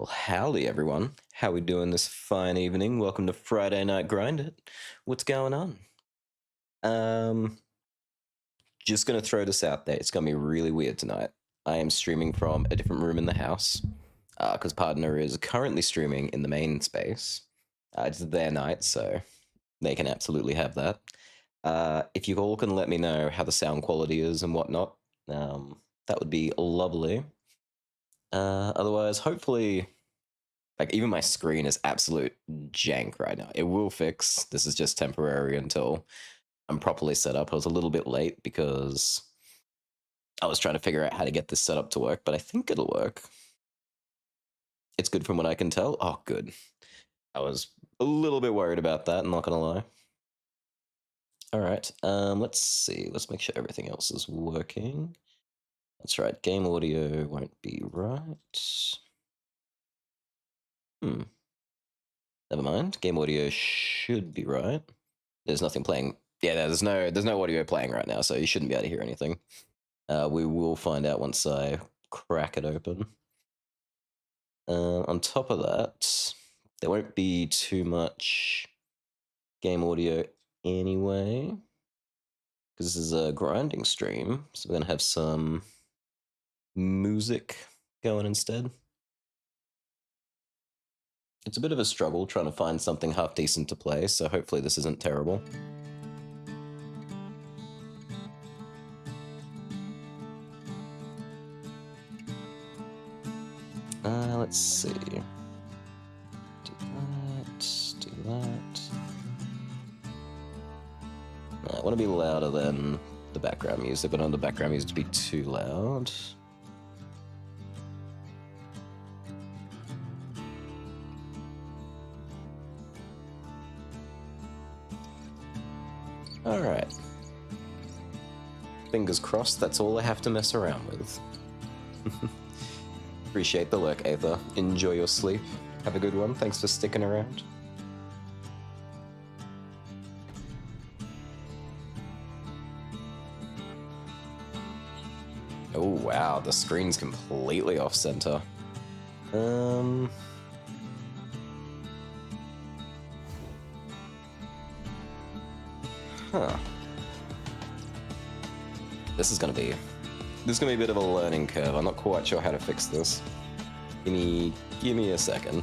Well, howdy everyone. How we doing this fine evening? Welcome to Friday Night Grind It. What's going on? Um, just gonna throw this out there. It's gonna be really weird tonight. I am streaming from a different room in the house because partner is currently streaming in the main space. It's their night, so they can absolutely have that. If you all can let me know how the sound quality is and whatnot, that would be lovely. Otherwise, hopefully like even my screen is absolute jank right now. It will fix. This is just temporary until I'm properly set up. I was a little bit late because I was trying to figure out how to get this set up to work, but I think it'll work. It's good from what I can tell. Oh, good. I was a little bit worried about that, I'm not gonna lie. All right, let's see. Let's make sure everything else is working. That's right, game audio won't be right. Hmm, never mind. Game audio should be right. There's nothing playing. Yeah, there's no audio playing right now, so you shouldn't be able to hear anything. We will find out once I crack it open. On top of that, there won't be too much game audio anyway, because this is a grinding stream, so we're gonna have some music going instead. It's a bit of a struggle trying to find something half decent to play, so hopefully this isn't terrible. Let's see. Do that, do that. I want to be louder than the background music, but I don't want the background music to be too loud. Alright. Fingers crossed, that's all I have to mess around with. Appreciate the lurk, Aether. Enjoy your sleep. Have a good one. Thanks for sticking around. Oh wow, the screen's completely off center. Huh. This is gonna be a bit of a learning curve. I'm not quite sure how to fix this. Give me a second.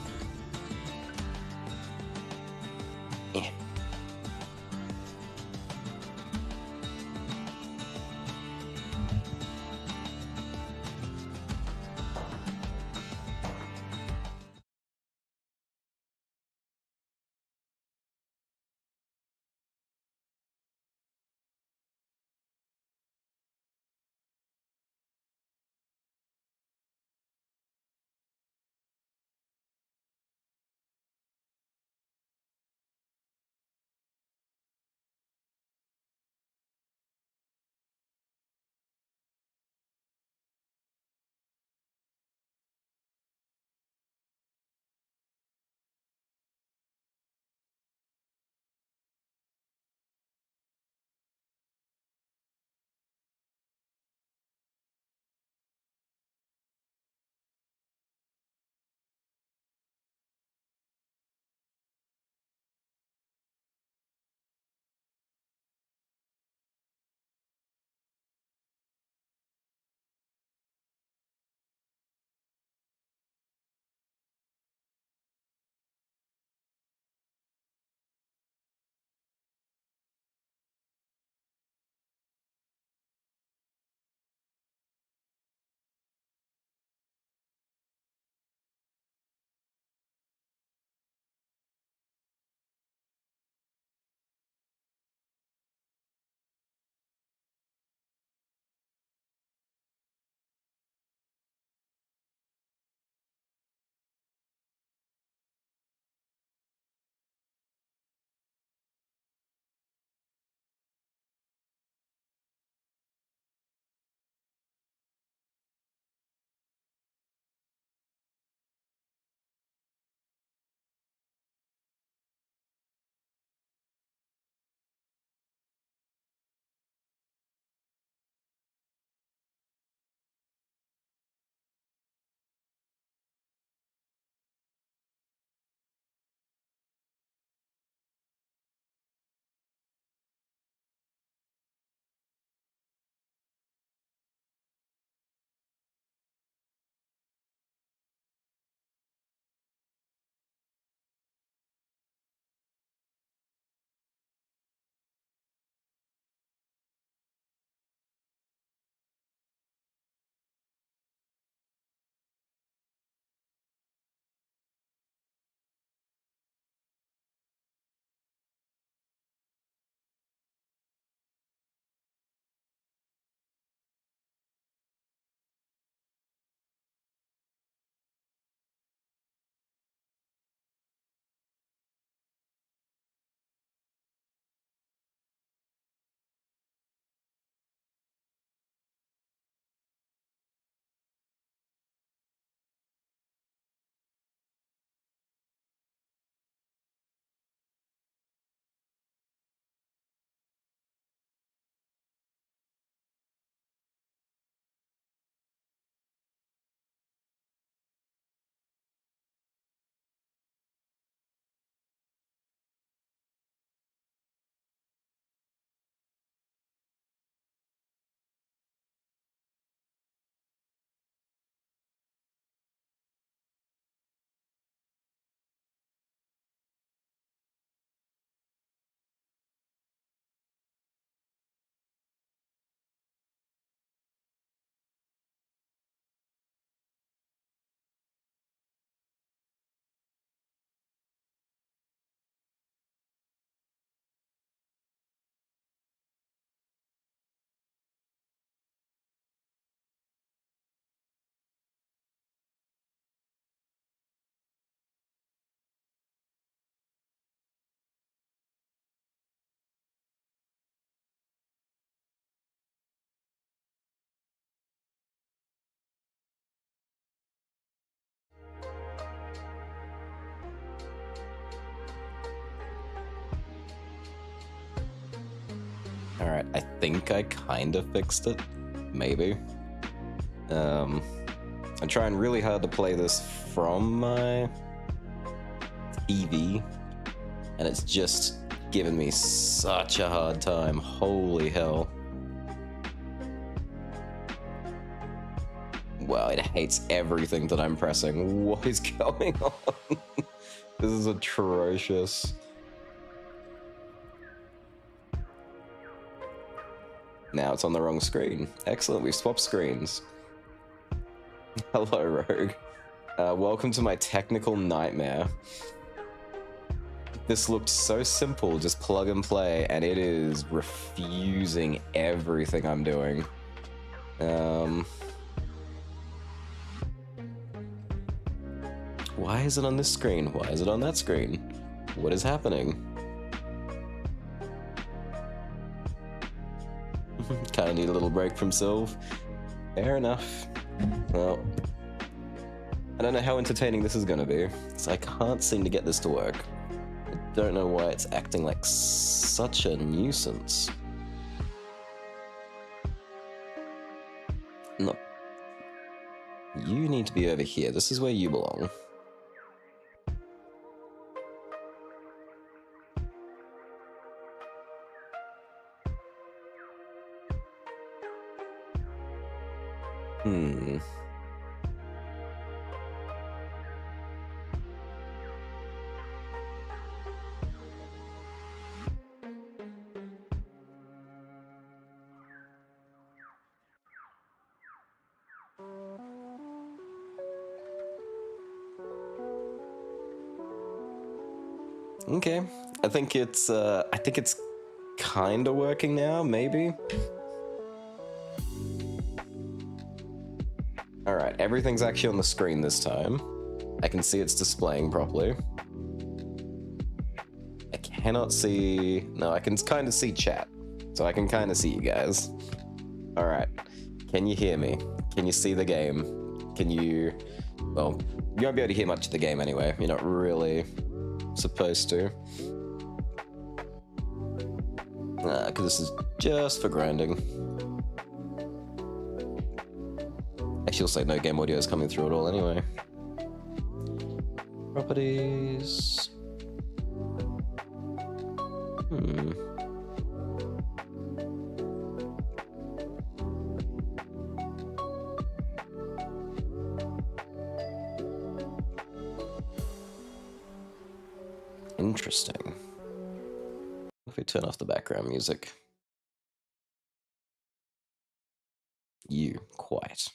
Alright, I think I kind of fixed it. Maybe. I'm trying really hard to play this from my TV, and it's just given me such a hard time. Holy hell. Wow, it hates everything that I'm pressing. What is going on? This is atrocious. Now it's on the wrong screen. Excellent, we've swapped screens. Hello, Rogue. Welcome to my technical nightmare. This looked so simple, just plug and play, and it is refusing everything I'm doing. Why is it on this screen? Why is it on that screen? What is happening? Kinda need a little break from Sylve. Fair enough. Well, I don't know how entertaining this is gonna be, so I can't seem to get this to work. I don't know why it's acting like such a nuisance. No. You need to be over here. This is where you belong. Okay, I think it's kind of working now, maybe. All right, everything's actually on the screen this time. I can see it's displaying properly. I cannot see. No, I can kind of see chat, so I can kind of see you guys. All right, can you hear me? Can you see the game? Can you? Well, you won't be able to hear much of the game anyway. You're not really supposed to. Because this is just for grinding. Actually, looks like no game audio is coming through at all anyway. Properties. Interesting. If we turn off the background music. You, quiet.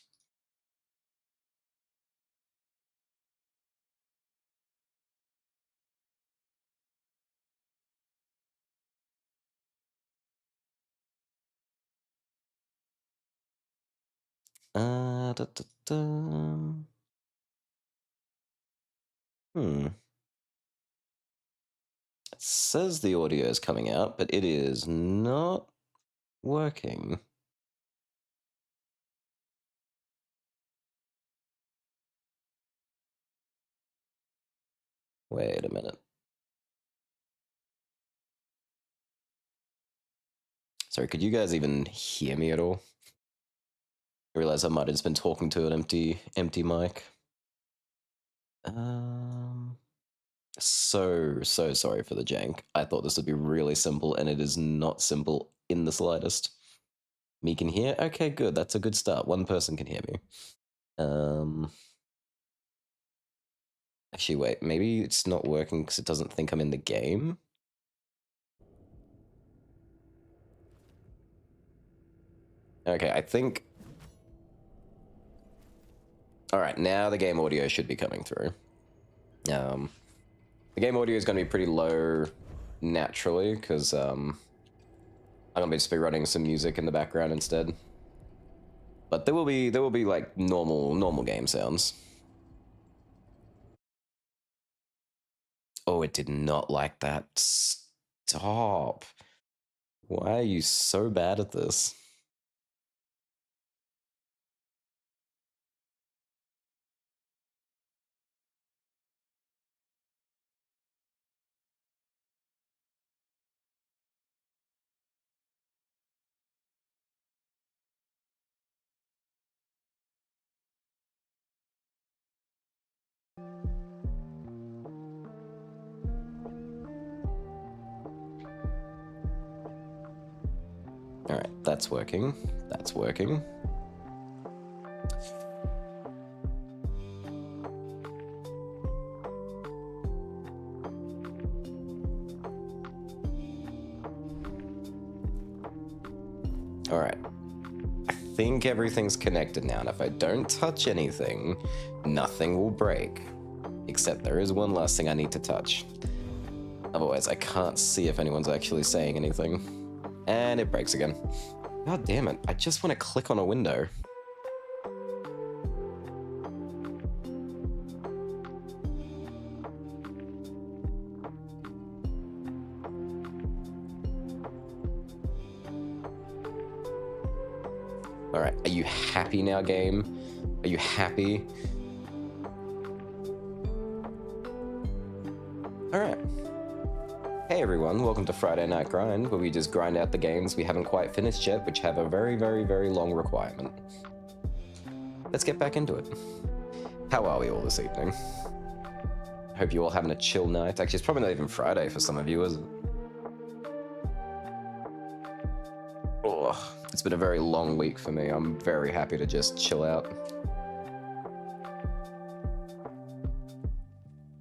Da, da, da. It says the audio is coming out, but it is not working. Wait a minute. Sorry, could you guys even hear me at all? I realize I might have just been talking to an empty mic. So sorry for the jank. I thought this would be really simple, and it is not simple in the slightest. Me can hear? Okay, good. That's a good start. One person can hear me. Actually, wait. Maybe it's not working because it doesn't think I'm in the game? Okay, I think... Alright, now the game audio should be coming through. The game audio is going to be pretty low naturally, because I'm going to just be running some music in the background instead. But there will be like normal game sounds. Oh, it did not like that. Stop. Why are you so bad at this? All right, that's working. That's working. All right. I think everything's connected now, and if I don't touch anything, nothing will break. Except there is one last thing I need to touch. Otherwise, I can't see if anyone's actually saying anything. And it breaks again. God damn it, I just want to click on a window. Alright, are you happy now, game? Are you happy? Alright. Hey everyone, welcome to Friday Night Grind, where we just grind out the games we haven't quite finished yet, which have a very, very, very long requirement. Let's get back into it. How are we all this evening? Hope you're all having a chill night. Actually, it's probably not even Friday for some of you, is it? Oh, it's been a very long week for me. I'm very happy to just chill out.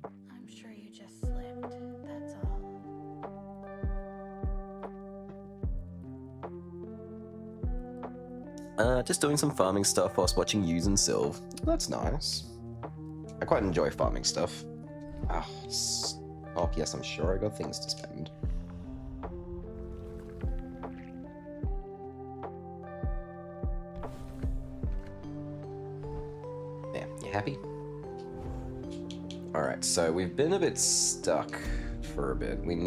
I'm sure you just slipped, that's all. Just doing some farming stuff whilst watching Yous and Sylve. That's nice. I quite enjoy farming stuff. Oh, yes, I'm sure I got things to spend. Yeah, you happy? Alright, so we've been a bit stuck for a bit. We've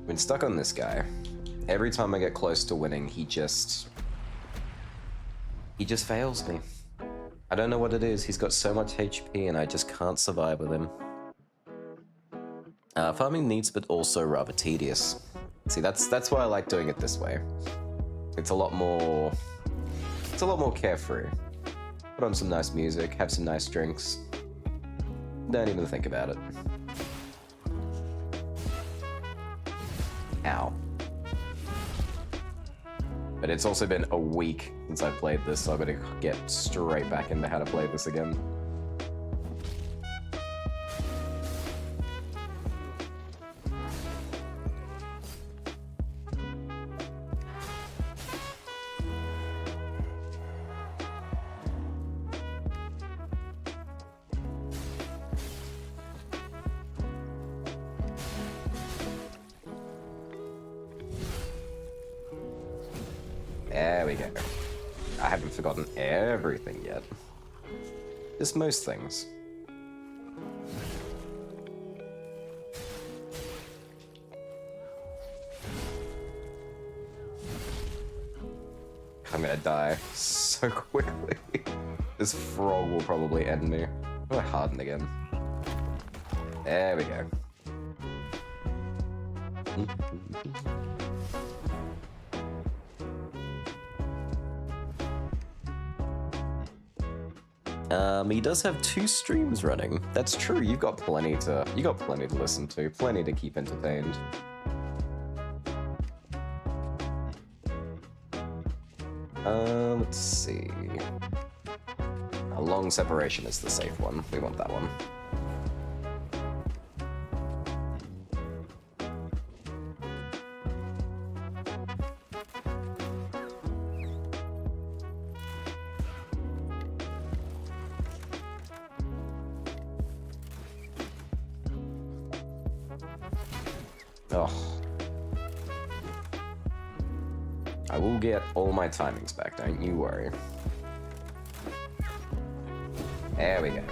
been stuck on this guy. Every time I get close to winning, he just fails me. I don't know what it is. He's got so much HP and I just can't survive with him. Farming needs, but also rather tedious. See, that's why I like doing it this way. It's a lot more carefree. Put on some nice music, have some nice drinks. Don't even think about it. Ow. But it's also been a week since I played this, so I'm gonna get straight back into how to play this again. There we go. I haven't forgotten everything yet. Just most things. I'm gonna die so quickly. This frog will probably end me. Oh, I harden again. There we go. He does have 2 streams running. That's true. You got plenty to listen to, plenty to keep entertained. Let's see. A long separation is the safe one. We want that one. Oh. I will get all my timings back, don't you worry. There we go.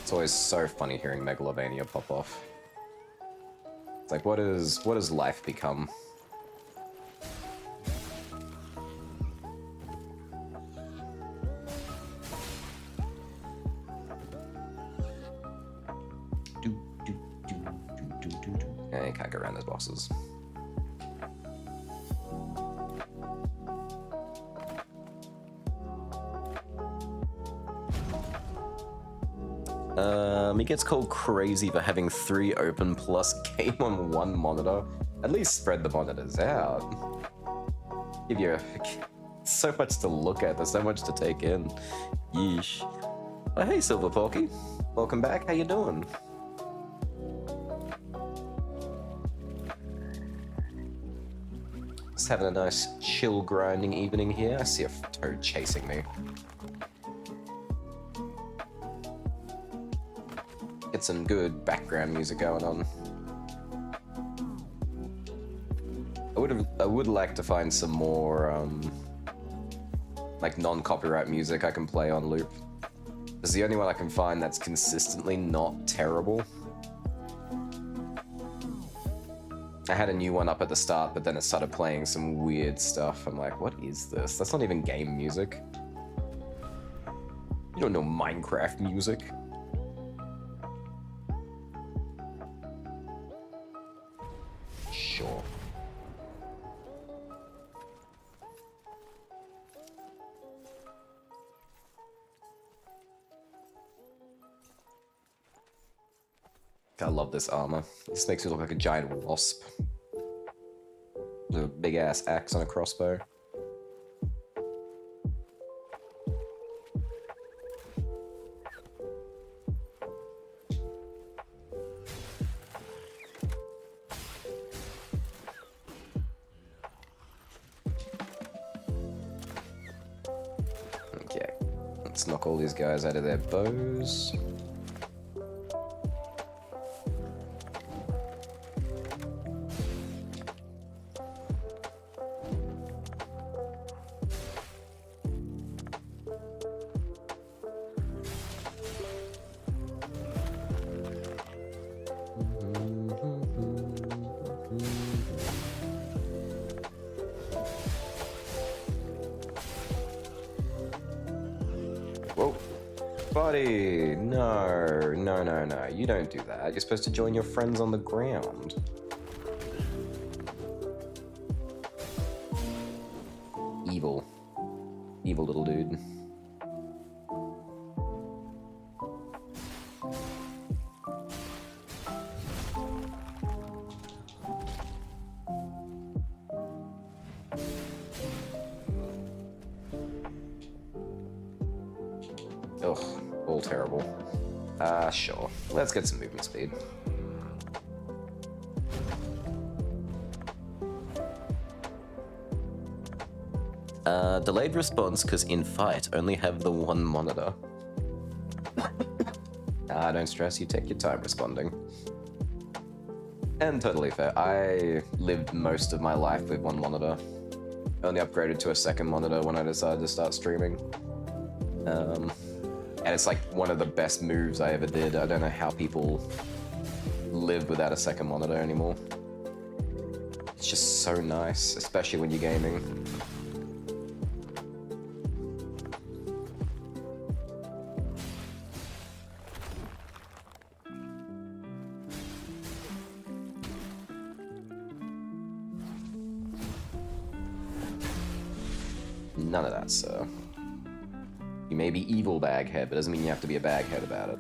It's always so funny hearing Megalovania pop off. It's like, what has life become? boxes. He gets called crazy for having 3 open plus game on 1 monitor. At least spread the monitors out. Give you so much to look at, there's so much to take in. Yeesh. Oh, hey, Silver Porky. Welcome back, how you doing? Just having a nice chill grinding evening here. I see a toad chasing me. Get some good background music going on. I would like to find some more like non-copyright music I can play on loop. It's the only one I can find that's consistently not terrible. I had a new one up at the start, but then it started playing some weird stuff. I'm like, what is this? That's not even game music. You don't know Minecraft music. Sure. I love this armor. This makes me look like a giant wasp. With a big ass axe on a crossbow. Okay, let's knock all these guys out of their bows. Whoa. Buddy! No, no, no, no. You don't do that. You're supposed to join your friends on the ground. Evil. Evil little dude. Ugh, all terrible. Sure. Let's get some movement speed. Delayed response because in fight only have the 1 monitor. Don't stress, you take your time responding. And totally fair. I lived most of my life with 1 monitor. Only upgraded to a 2nd monitor when I decided to start streaming. And it's like one of the best moves I ever did. I don't know how people live without a 2nd monitor anymore. It's just so nice, especially when you're gaming. None of that, sir. You may be evil baghead, but doesn't mean you have to be a baghead about it.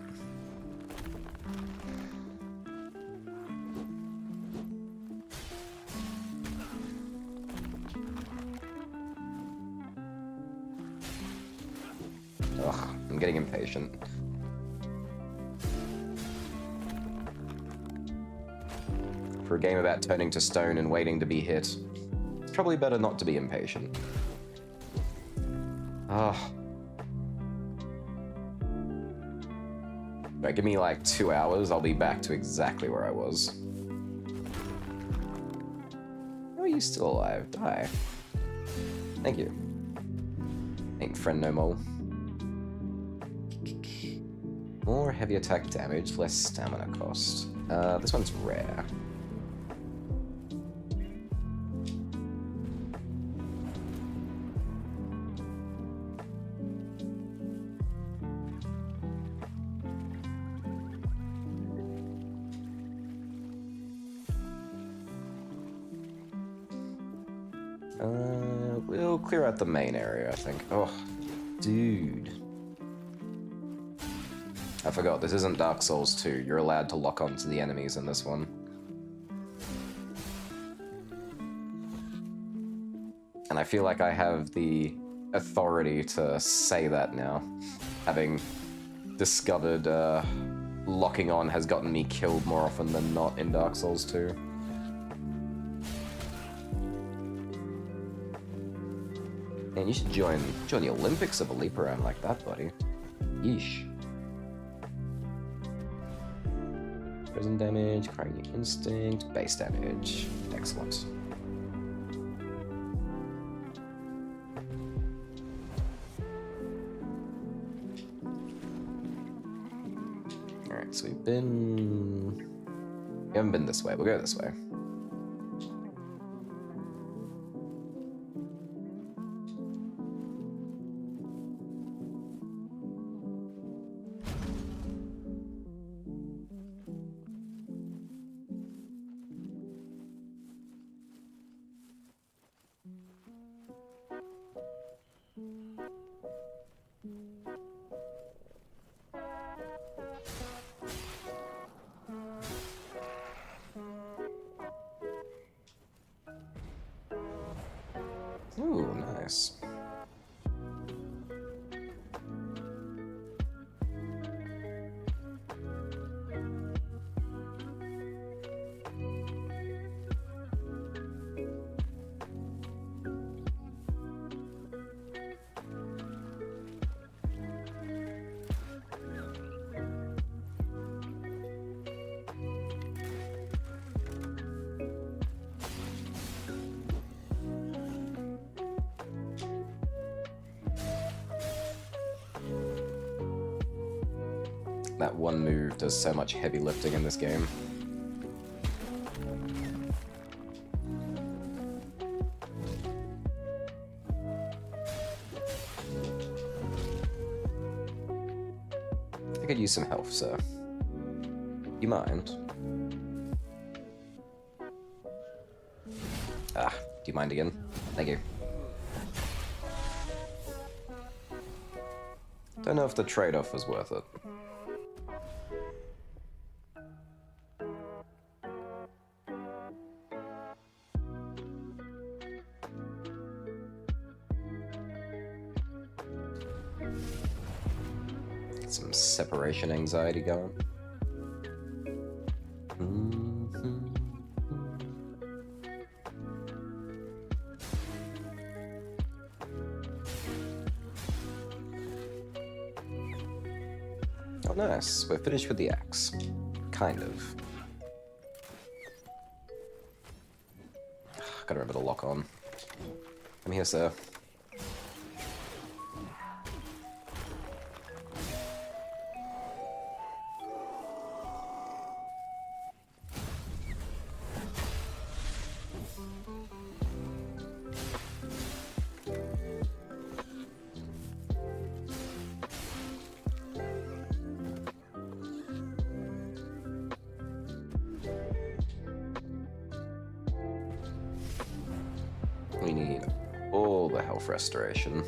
Ugh, I'm getting impatient. For a game about turning to stone and waiting to be hit, it's probably better not to be impatient. Ugh. Right, give me like 2 hours, I'll be back to exactly where I was. How are you still alive? Die. Thank you. Ain't friend no more. More heavy attack damage, less stamina cost. This one's rare. We'll clear out the main area, I think. Oh, dude. I forgot, this isn't Dark Souls 2. You're allowed to lock onto the enemies in this one. And I feel like I have the authority to say that now, having discovered locking on has gotten me killed more often than not in Dark Souls 2. Man, you should join the Olympics of a leap around like that, buddy. Yeesh. Prison damage, crying new instinct, base damage. Excellent. Alright, so we haven't been this way, we'll go this way. Ooh, nice. That one move does so much heavy lifting in this game. I could use some health, sir. You mind? Ah, do you mind again? Thank you. Don't know if the trade-off was worth it. Some separation anxiety going. Oh, nice. We're finished with the axe. Kind of. Gotta remember to lock on. I'm here, sir. We need all the health restoration.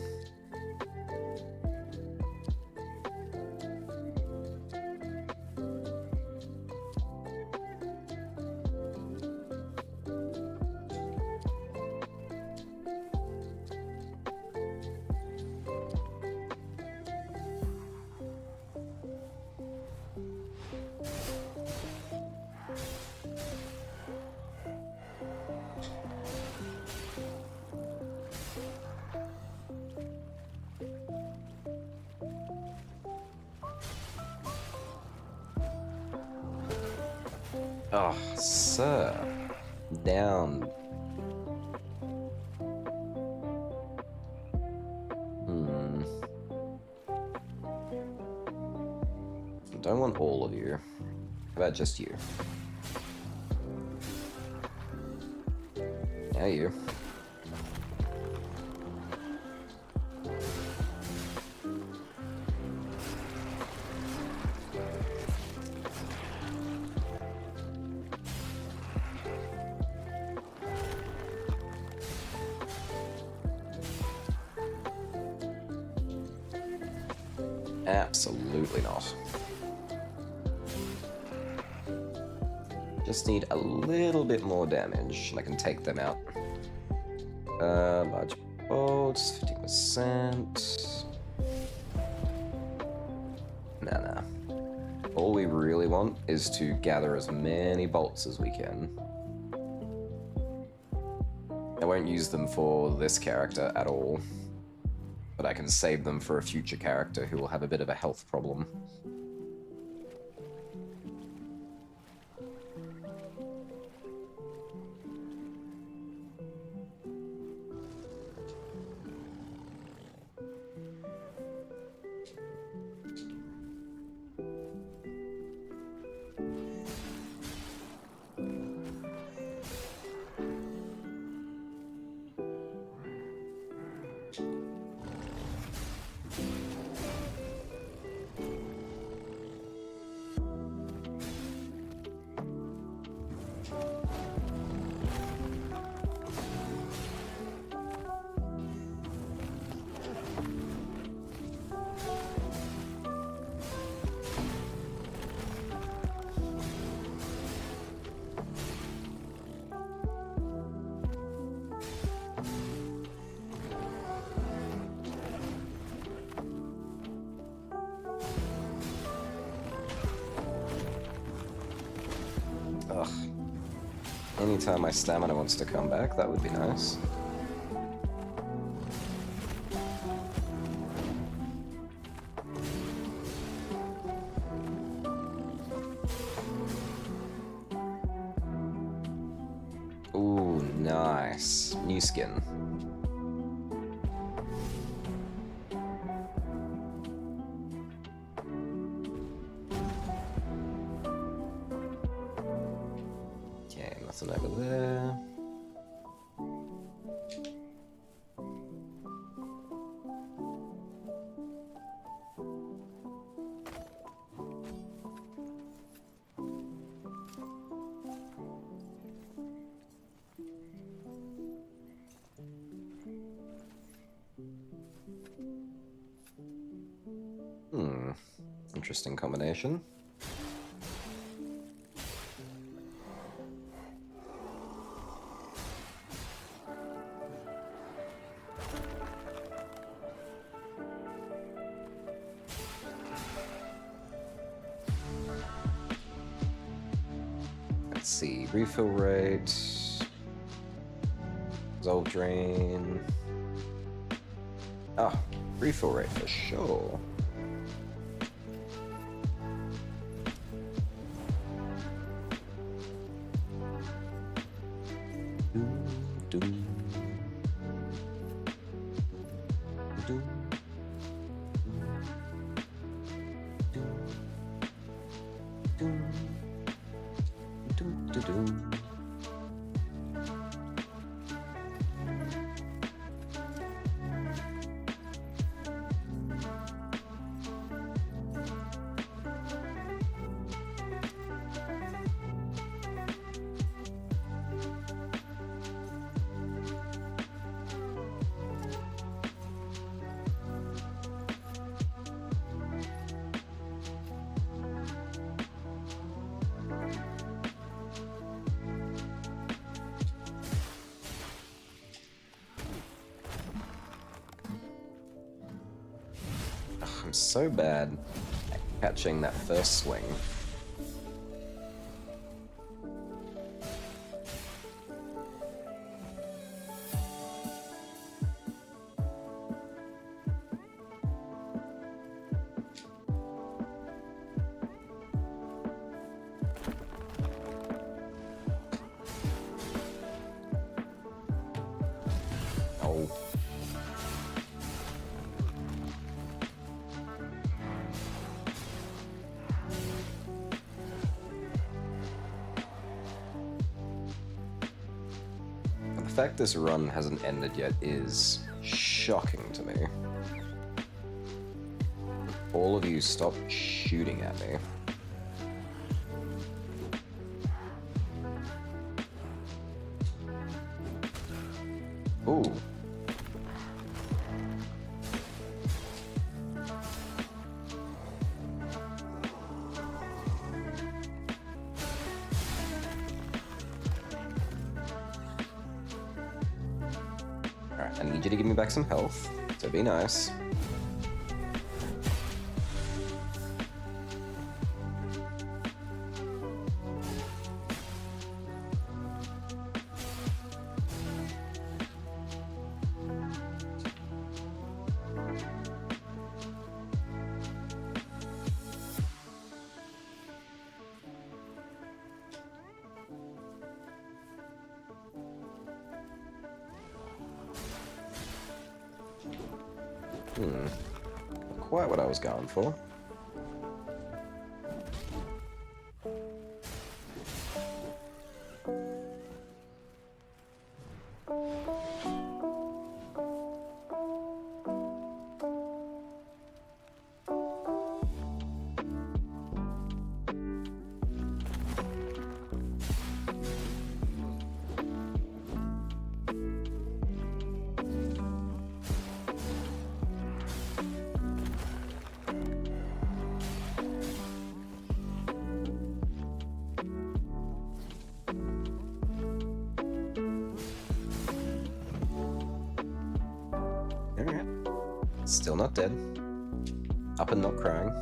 Oh, sir. Down. Don't want all of you. How about just you? Now you. Absolutely not. Just need a little bit more damage, and I can take them out. Large bolts, 50%. Nah. All we really want is to gather as many bolts as we can. I won't use them for this character at all, but I can save them for a future character who will have a bit of a health problem. Ugh. Anytime my stamina wants to come back, that would be nice. Ooh, nice. New skin. Okay, nothing over there. Interesting combination. Let's see, refill rate, resolve drain. Ah, refill rate for sure. I'm so bad at catching that first swing. Oh. The fact this run hasn't ended yet is shocking to me. All of you stop shooting at me. Ooh. I need you to give me back some health, so be nice. Not quite what I was going for. Alright. Still not dead. Up and not crying.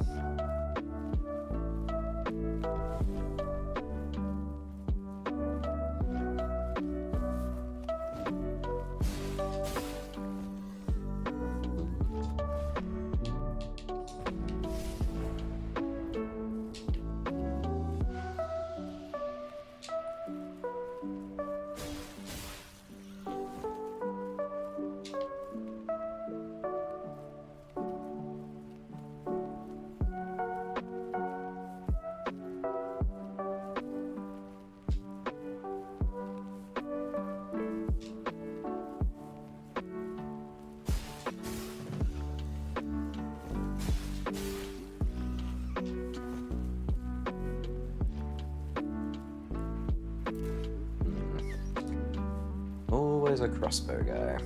Always a crossbow guy.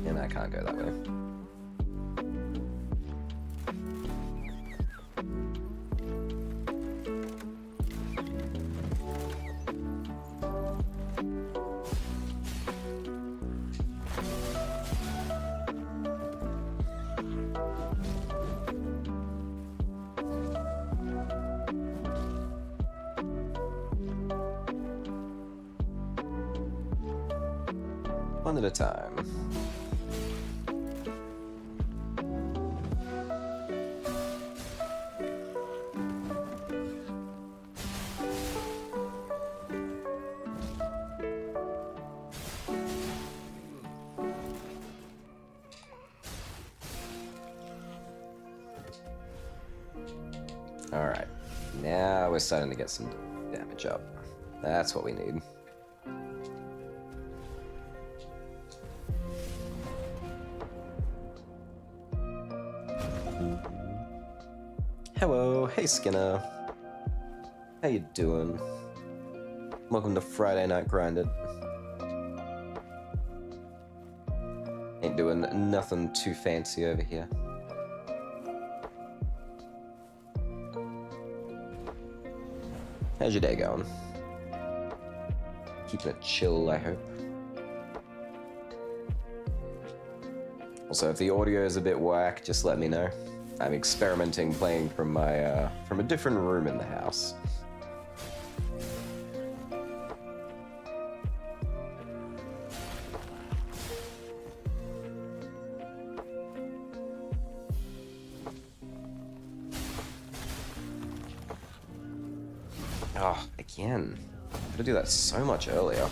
And I can't go that way. One at a time. Alright, now we're starting to get some damage up. That's what we need. Hello, hey Skinner. How you doing? Welcome to Friday Night Grinded. Ain't doing nothing too fancy over here. How's your day going? Keeping it chill, I hope. Also, if the audio is a bit whack, just let me know. I'm experimenting playing from my from a different room in the house. Oh, again. Gotta do that so much earlier.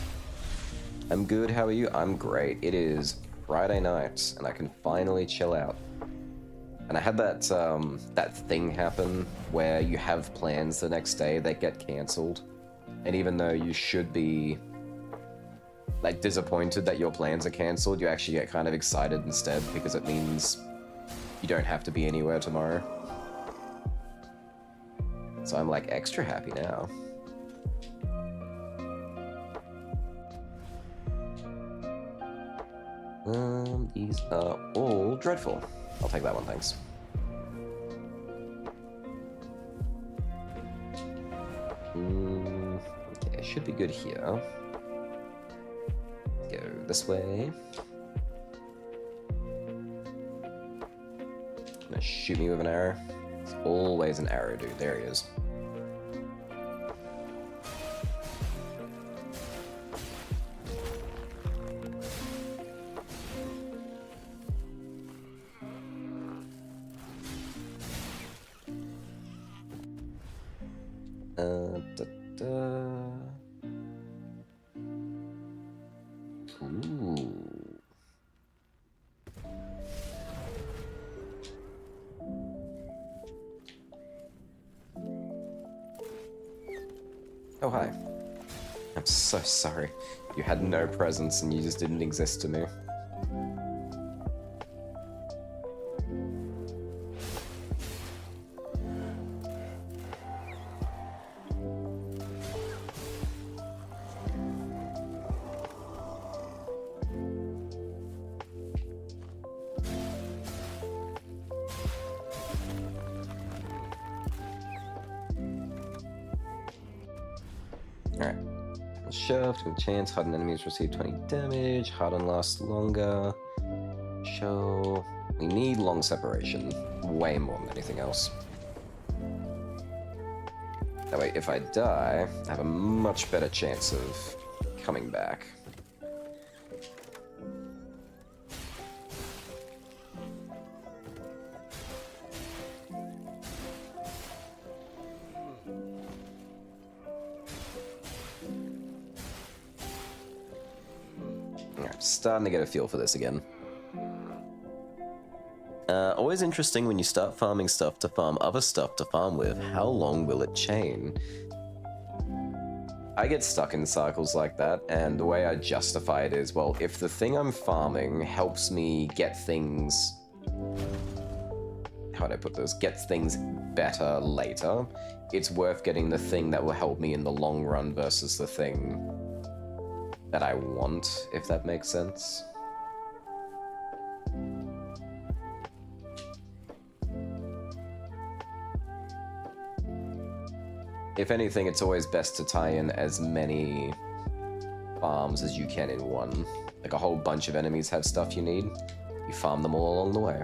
I'm good, how are you? I'm great. It is Friday night, and I can finally chill out. And I had that that thing happen where you have plans the next day that get cancelled, and even though you should be like disappointed that your plans are cancelled, you actually get kind of excited instead because it means you don't have to be anywhere tomorrow. So I'm like extra happy now. These are all dreadful. I'll take that one, thanks. Okay, should be good here. go this way. Gonna shoot me with an arrow. It's always an arrow, dude. There he is. Da, da. Ooh. Oh, hi. I'm so sorry. You had no presence and you just didn't exist to me. Alright. Shoved with chance, hardened enemies receive 20 damage, hardened lasts longer. Show. We need long separation. Way more than anything else. That way, if I die, I have a much better chance of coming back. Starting to get a feel for this again. Always interesting when you start farming stuff to farm other stuff to farm with. How long will it chain? I get stuck in cycles like that, and the way I justify it is, well, if the thing I'm farming helps me get things... How do I put this? Get things better later, it's worth getting the thing that will help me in the long run versus the thing that I want, if that makes sense. If anything, it's always best to tie in as many farms as you can in one. Like a whole bunch of enemies have stuff you need, you farm them all along the way.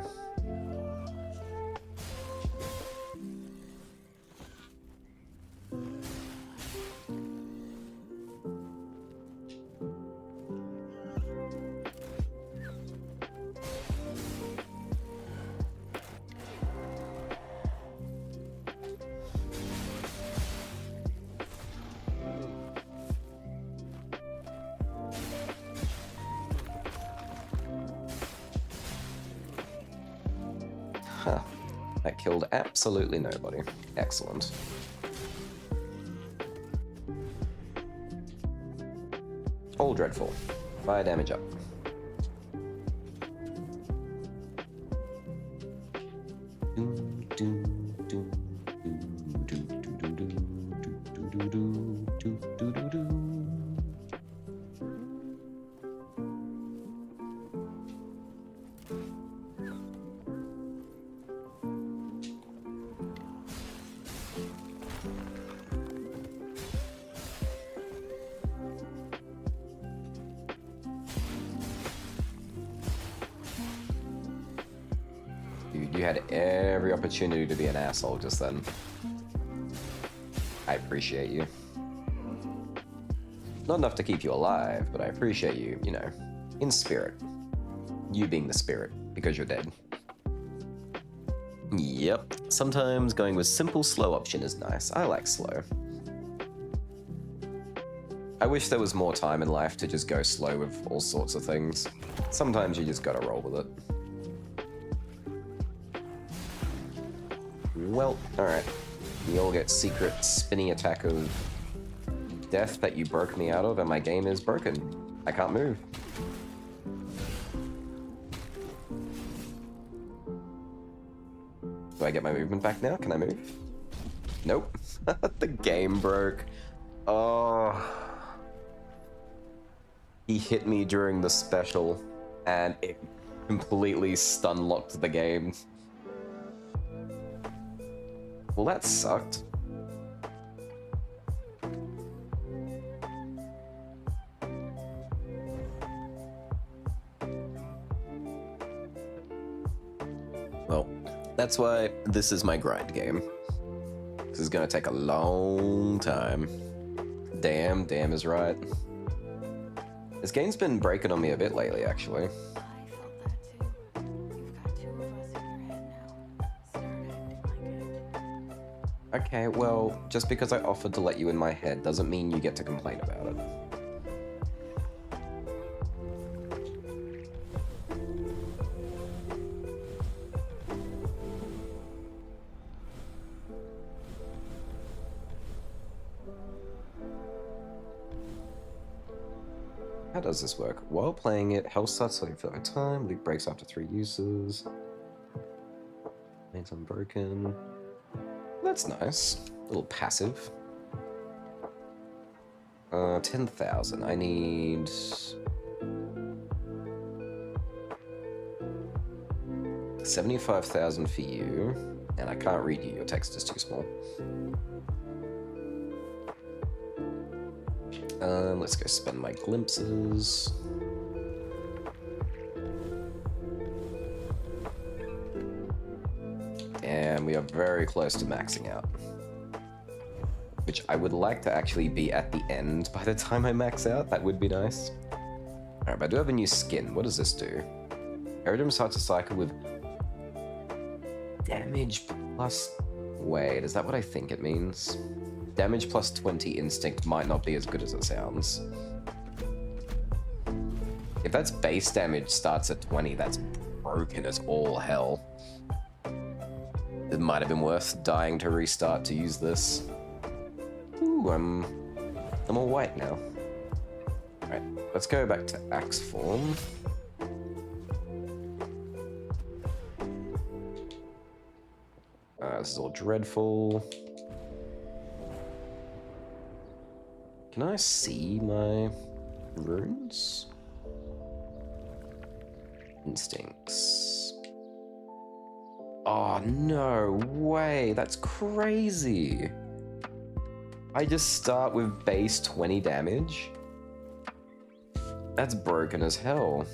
Huh. That killed absolutely nobody. Excellent. All dreadful. Fire damage up. Dude, you had every opportunity to be an asshole just then. I appreciate you. Not enough to keep you alive, but I appreciate you, you know, in spirit. You being the spirit, because you're dead. Yep, sometimes going with simple slow option is nice. I like slow. I wish there was more time in life to just go slow with all sorts of things. Sometimes you just gotta roll with it. Well, alright. You all get secret spinny attack of death that you broke me out of, and my game is broken. I can't move. Do I get my movement back now? Can I move? Nope. The game broke. Oh. He hit me during the special, and it completely stun-locked the game. Well, that sucked. That's why this is my grind game. This is gonna take a long time. Damn is right. This game's been breaking on me a bit lately, actually. I felt that too. You've got two of us in your head now. Start acting like it. Okay, well, just because I offered to let you in my head doesn't mean you get to complain about it. How does this work? While playing it, health starts slowly for a time, loot breaks after 3 uses. Remains unbroken. That's nice. A little passive. 10,000. I need... $75,000 for you. And I can't read you, your text is too small. Let's go spend my glimpses. And we are very close to maxing out. Which I would like to actually be at the end by the time I max out. That would be nice. Alright, but I do have a new skin. What does this do? Aerodrome starts a cycle with damage plus... Wait, is that what I think it means? Damage plus 20 instinct might not be as good as it sounds. If that's base damage starts at 20, that's broken as all hell. It might have been worth dying to restart to use this. Ooh, I'm all white now. Alright, let's go back to axe form. This is all dreadful. Can I see my runes? Instincts. Oh, no way. That's crazy. I just start with base 20 damage? That's broken as hell.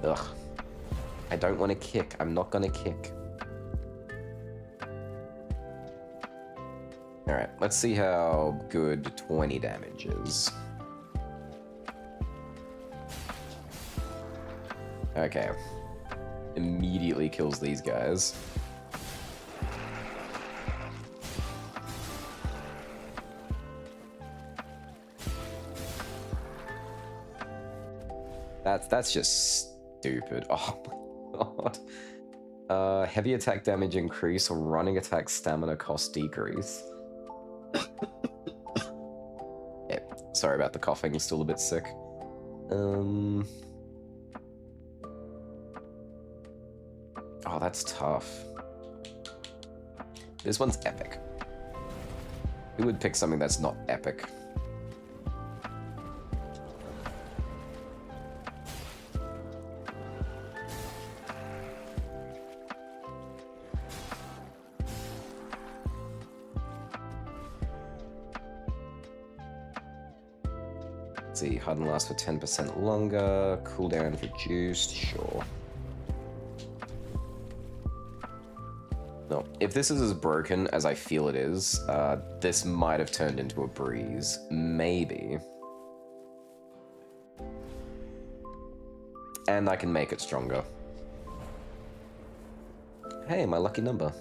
Ugh. I don't want to kick. I'm not gonna kick. Alright, let's see how good 20 damage is. Okay. Immediately kills these guys. That's just stupid. Oh my god. Heavy attack damage increase or running attack stamina cost decrease. Yeah, sorry about the coughing, still a bit sick. Oh, that's tough. This one's epic. Who would pick something that's not epic? Let's see, harden lasts for 10% longer, cooldown reduced, sure. No, if this is as broken as I feel it is, this might have turned into a breeze. Maybe. And I can make it stronger. Hey, my lucky number.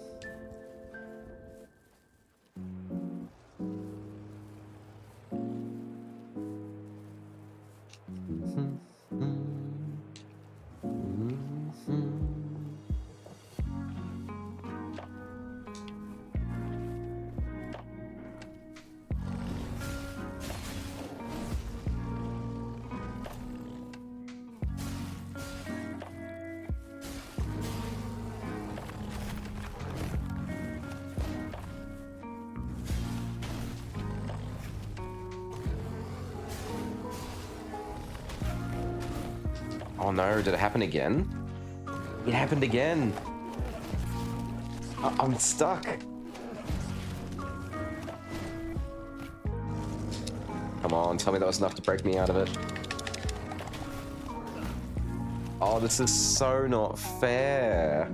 Oh no, did it happen again? It happened again! I'm stuck! Come on, tell me that was enough to break me out of it. Oh, this is so not fair.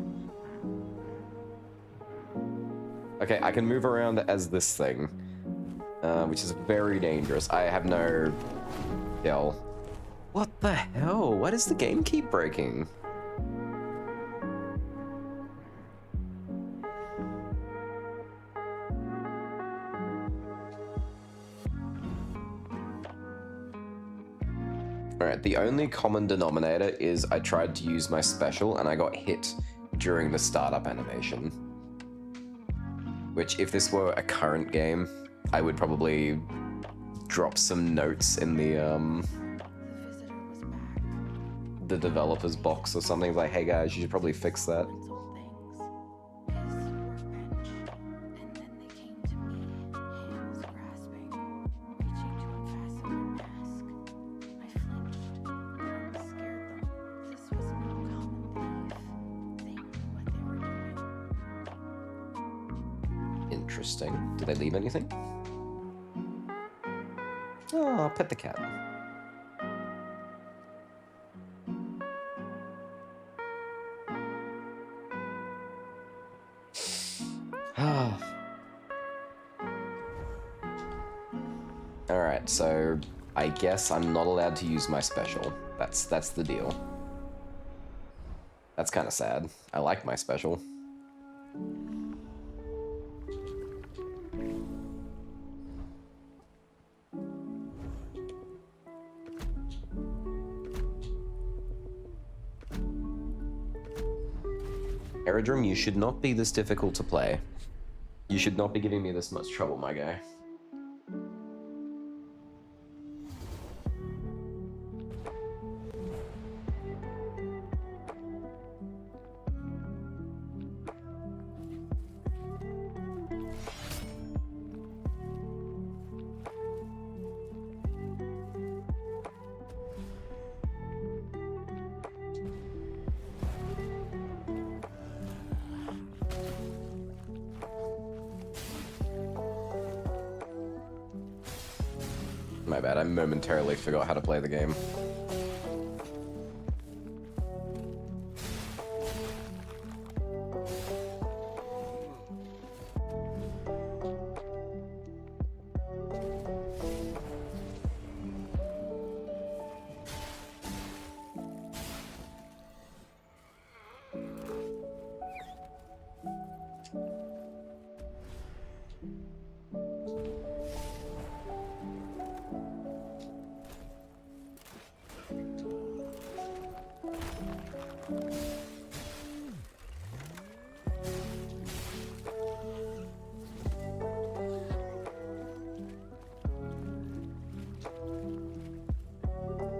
Okay, I can move around as this thing, which is very dangerous. I have no skill. What the hell? Why does the game keep breaking? Alright, the only common denominator is I tried to use my special and I got hit during the startup animation. Which, if this were a current game, I would probably drop some notes in the The visitor was back. the developer's box or something, like, hey guys, you should probably fix that. Someone sold things. His workbench. And then they came to me, hands grasping, reaching to unfasten my mask. I flinched. I scared them. This was no common thief. They knew what they were doing. Interesting. Did they leave anything? Oh, I'll pet the cat. Alright, so I guess I'm not allowed to use my special. That's the deal. That's kind of sad. I like my special. Aerodrome, you should not be this difficult to play. You should not be giving me this much trouble, my guy. My bad, I momentarily forgot how to play the game.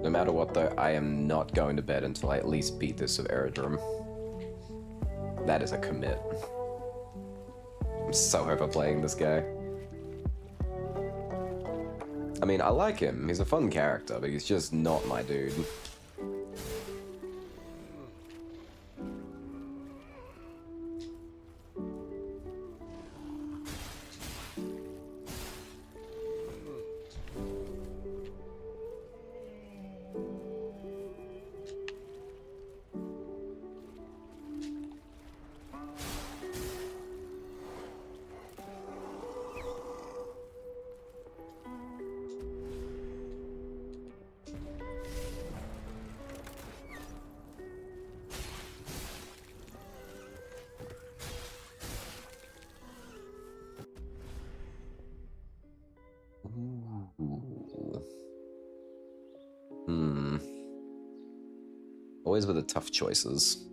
No matter what though, I am not going to bed until I at least beat this with Aerodrome. That is a commit. I'm so overplaying this guy. I mean, I like him. He's a fun character, but he's just not my dude. Always with the tough choices.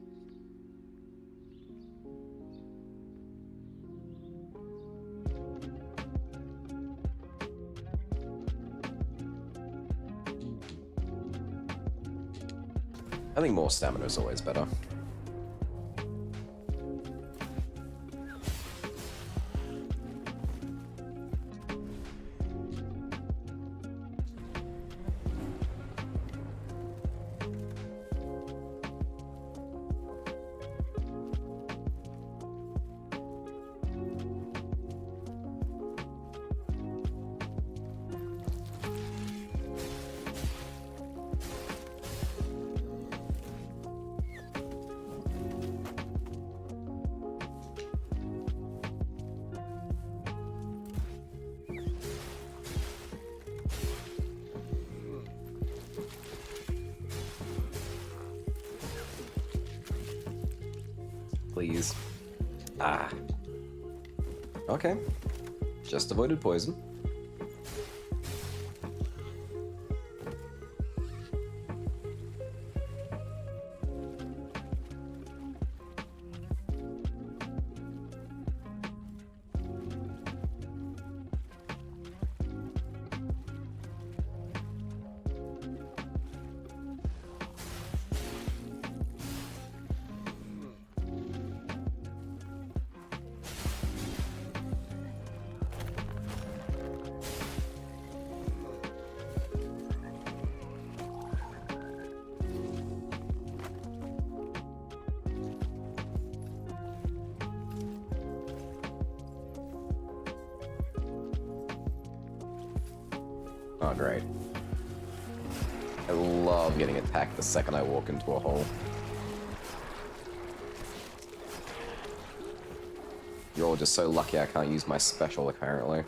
I think more stamina is always better. please. Ah. Okay. Just avoided poison. Oh, great. I love getting attacked the second I walk into a hole. You're all just so lucky I can't use my special, apparently.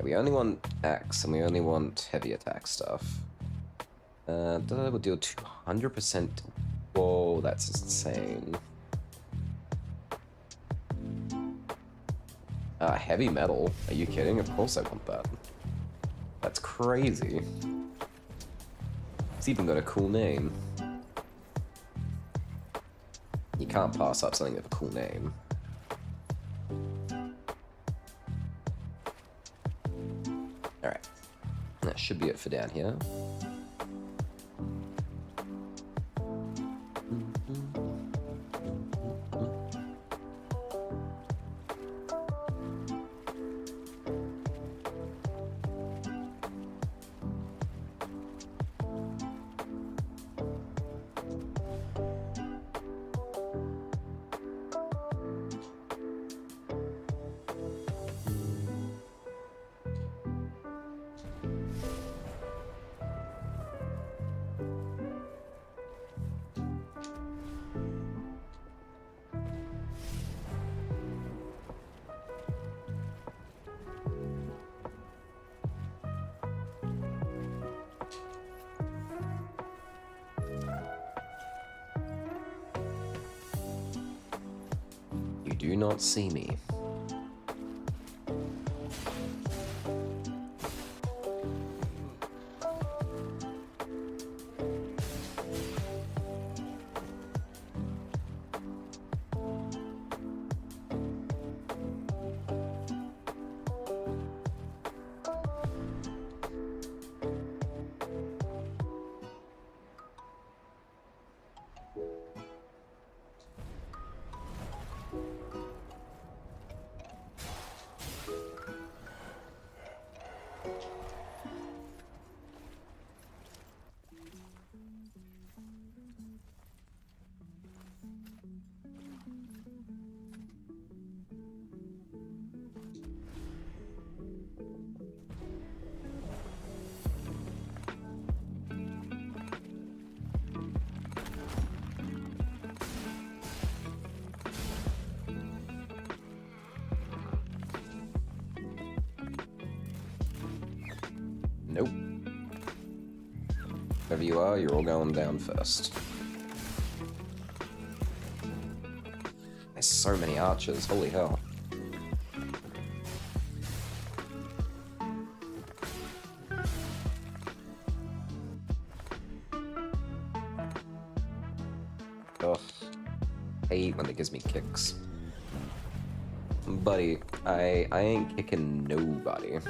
We only want X, and we only want heavy attack stuff. We'll deal 200%. Whoa, that's insane. Heavy metal? Are you kidding? Of course I want that. That's crazy. It's even got a cool name. You can't pass up something with a cool name. Alright. That should be it for down here. You do not see me. Nope. Wherever you are, you're all going down first. There's so many archers, holy hell. Ugh. I hate when it gives me kicks. Buddy, I ain't kicking nobody.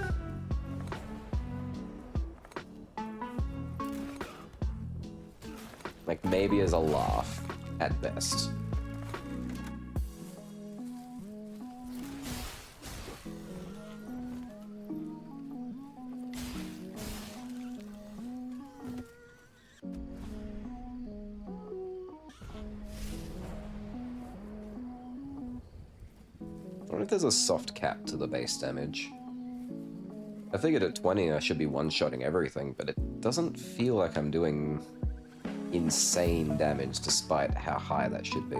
Like, maybe as a laugh, at best. I wonder if there's a soft cap to the base damage. I figured at 20 I should be one-shotting everything, but it doesn't feel like I'm doing insane damage despite how high that should be.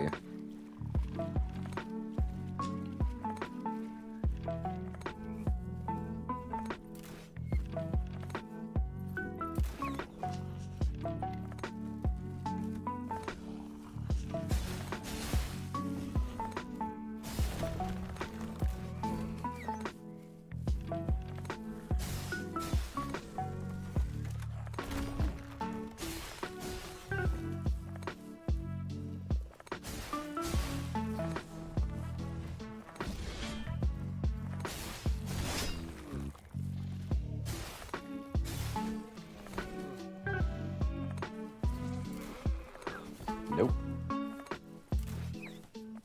Nope.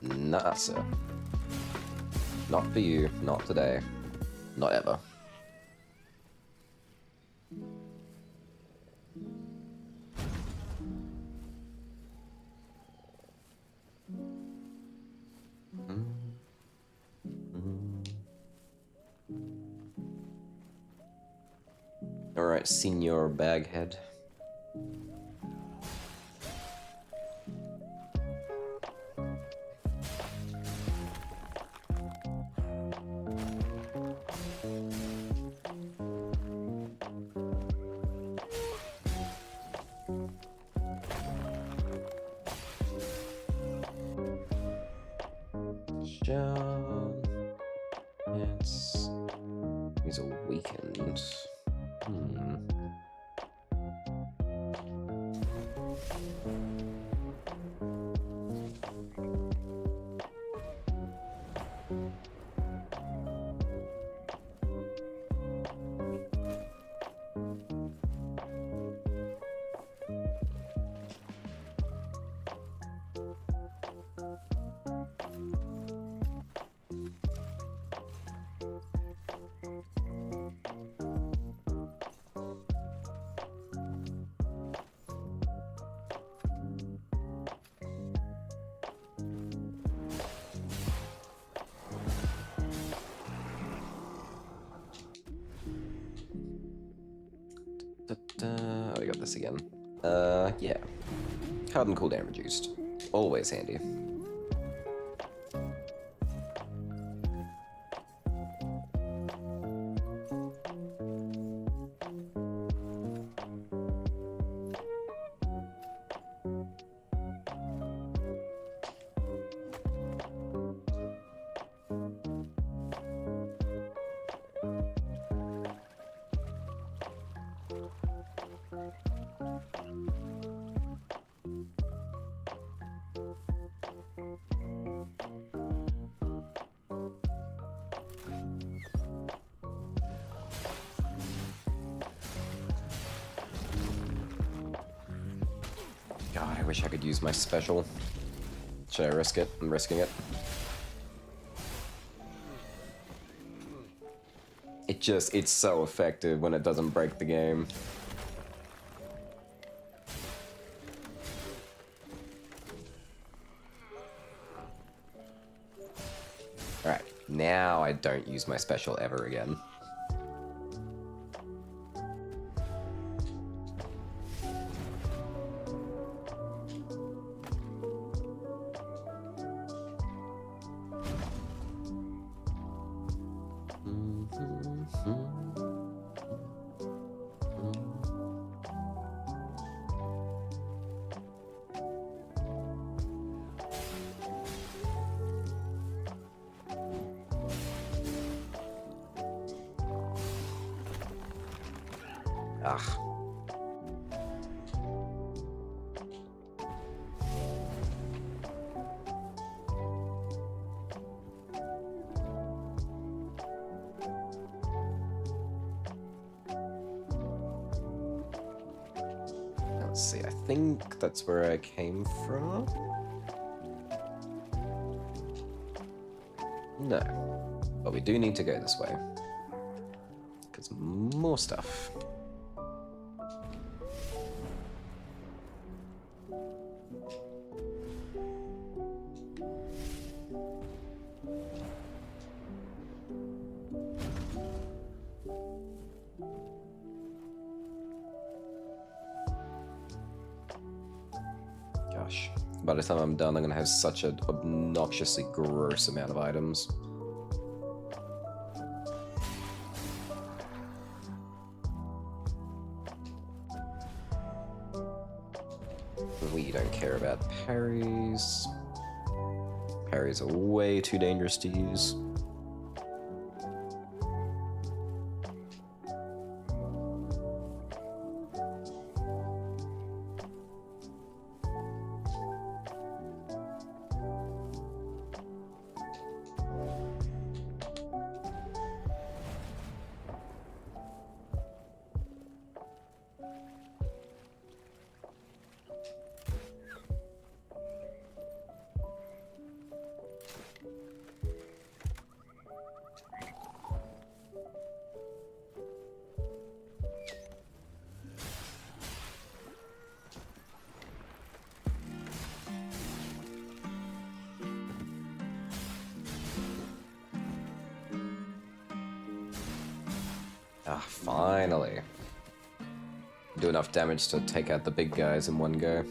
Nah, sir. Not for you. Not today. Not ever. Alright, Senior Baghead. John. It's... He's awakened. Oh, we got this again. Yeah. Hardened cooldown reduced. Always handy. God, I wish I could use my special. Should I risk it? I'm risking it. It's so effective when it doesn't break the game. Alright, now I don't use my special ever again. Ugh. Let's see, I think that's where I came from. No. But we do need to go this way. Because more stuff. Gosh, by the time I'm done, I'm gonna have such an obnoxiously gross amount of items. We don't care about parries. Parries are way too dangerous to use. finally. Do enough damage to take out the big guys in one go.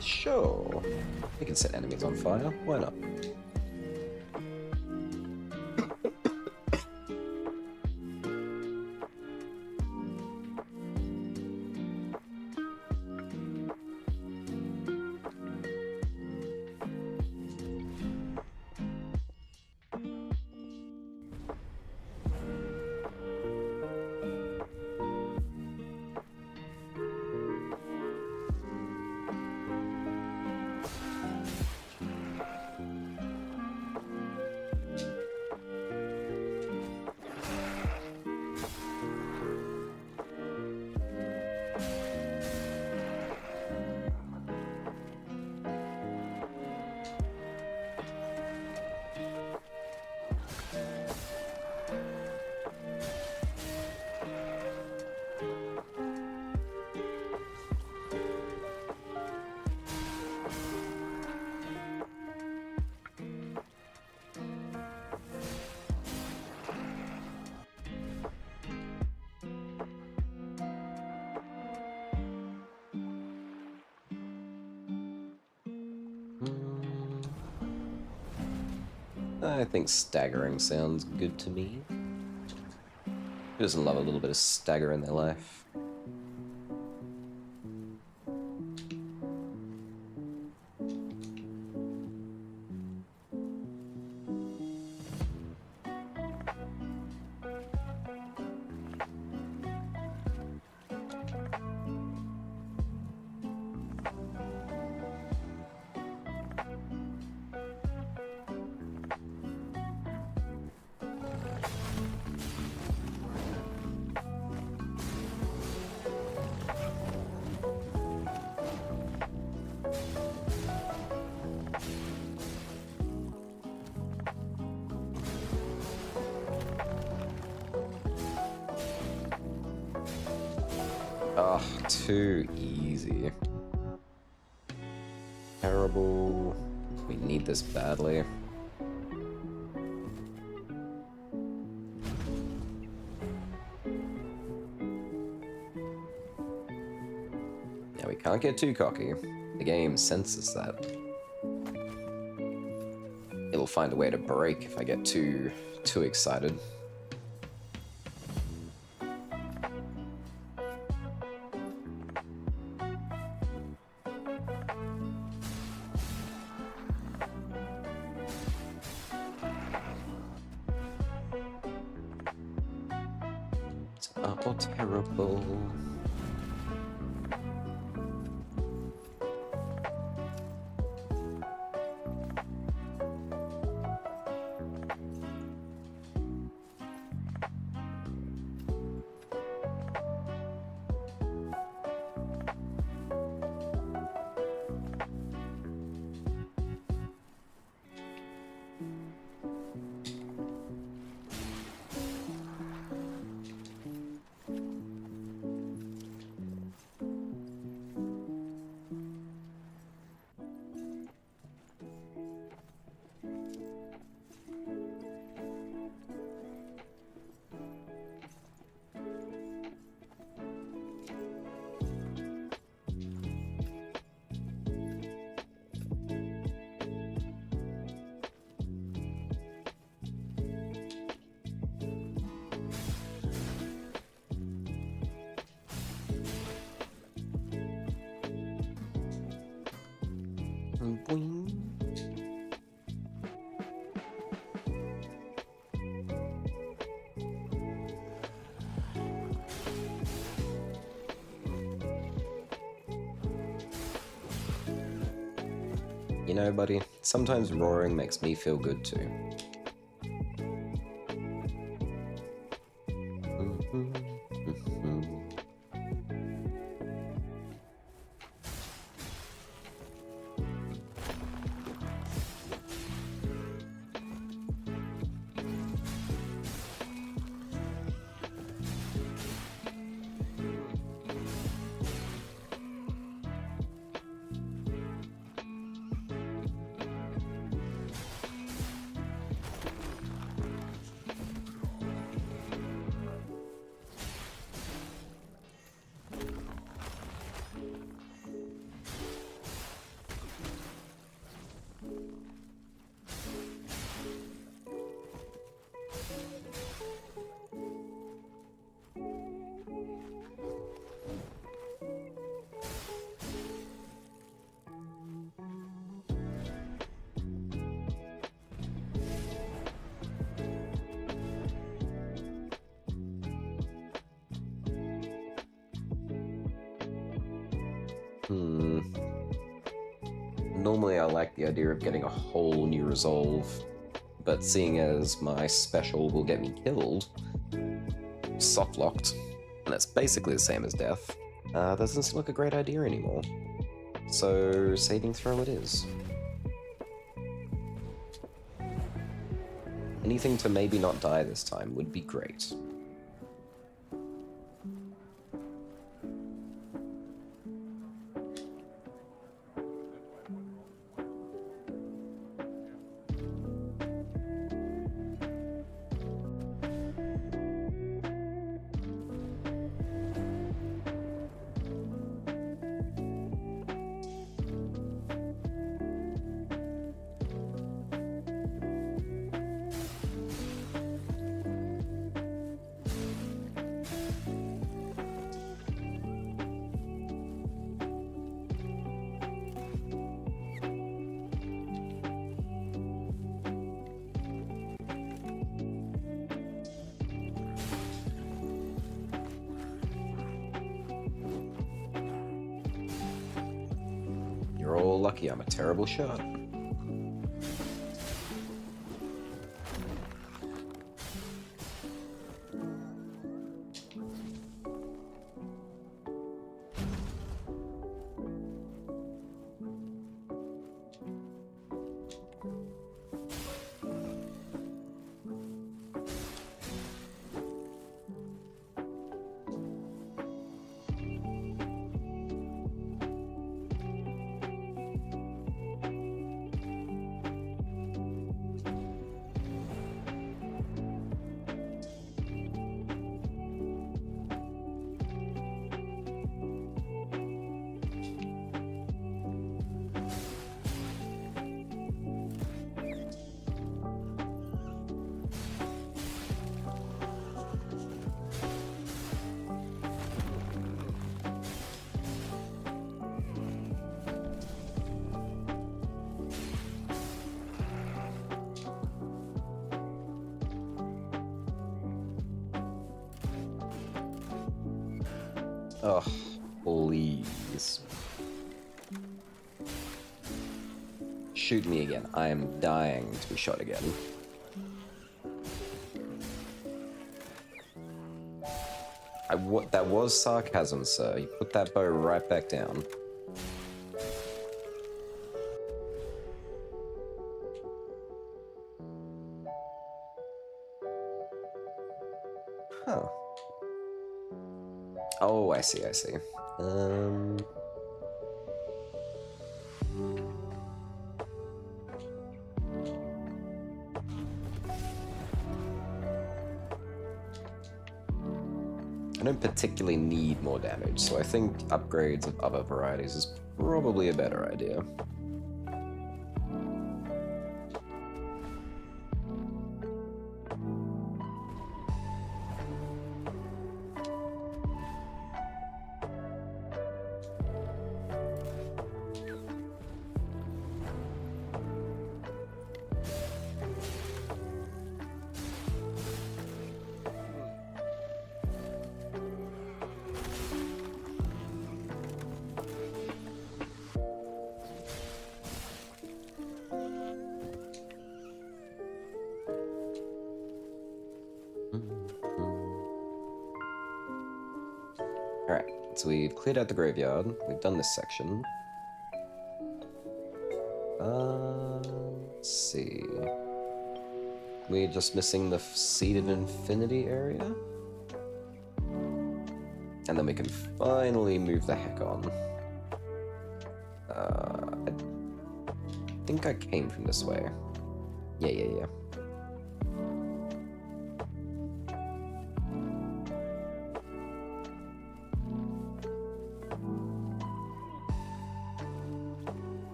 Sure. You can set enemies on fire. Why not? I think staggering sounds good to me. Who doesn't love a little bit of stagger in their life? Oh, too easy. Terrible. We need this badly. Now we can't get too cocky. The game senses that. It'll find a way to break if I get too excited. Oh, terrible. Boing. You you know, buddy, sometimes roaring makes me feel good too. Normally I like the idea of getting a whole new resolve, but seeing as my special will get me killed, soft locked, and that's basically the same as death, doesn't seem like a great idea anymore. So saving throw it is. Anything to maybe not die this time would be great. You're all lucky I'm a terrible shot. Oh, please. Shoot me again. I am dying to be shot again. That was sarcasm, sir. You put that bow right back down. Huh. Oh, I see, I see. I don't particularly need more damage, so I think upgrades of other varieties is probably a better idea. Alright, so we've cleared out the graveyard. We've done this section. Let's see. We're just missing the Seed of Infinity area. And then we can finally move the heck on. I think I came from this way. Yeah.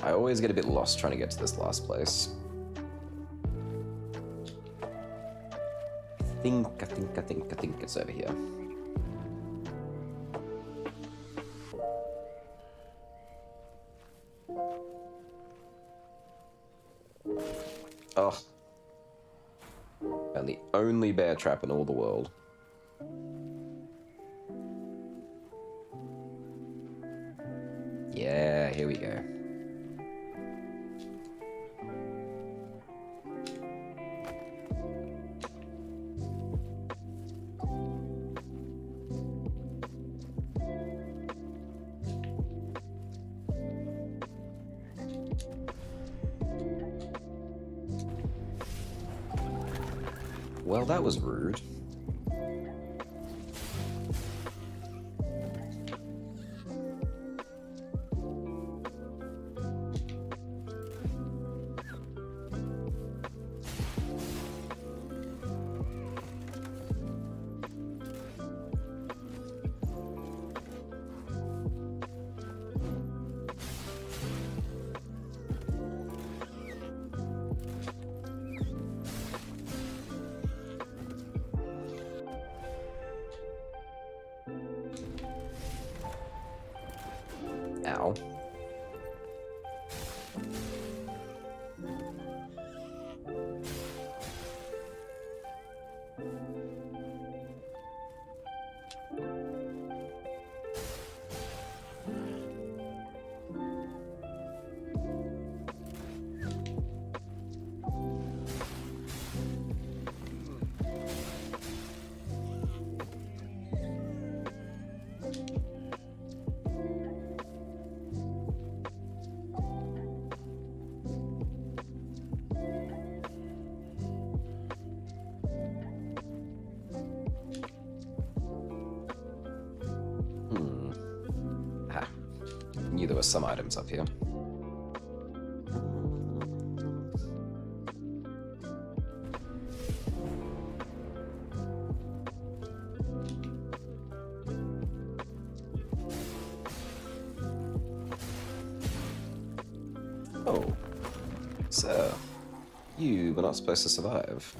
I always get a bit lost trying to get to this last place. I think it's over here. Oh. And the only bear trap in all the world. Yeah, here we go. Well, that was rude. Ow. Knew there were some items up here. Oh. So, you were not supposed to survive.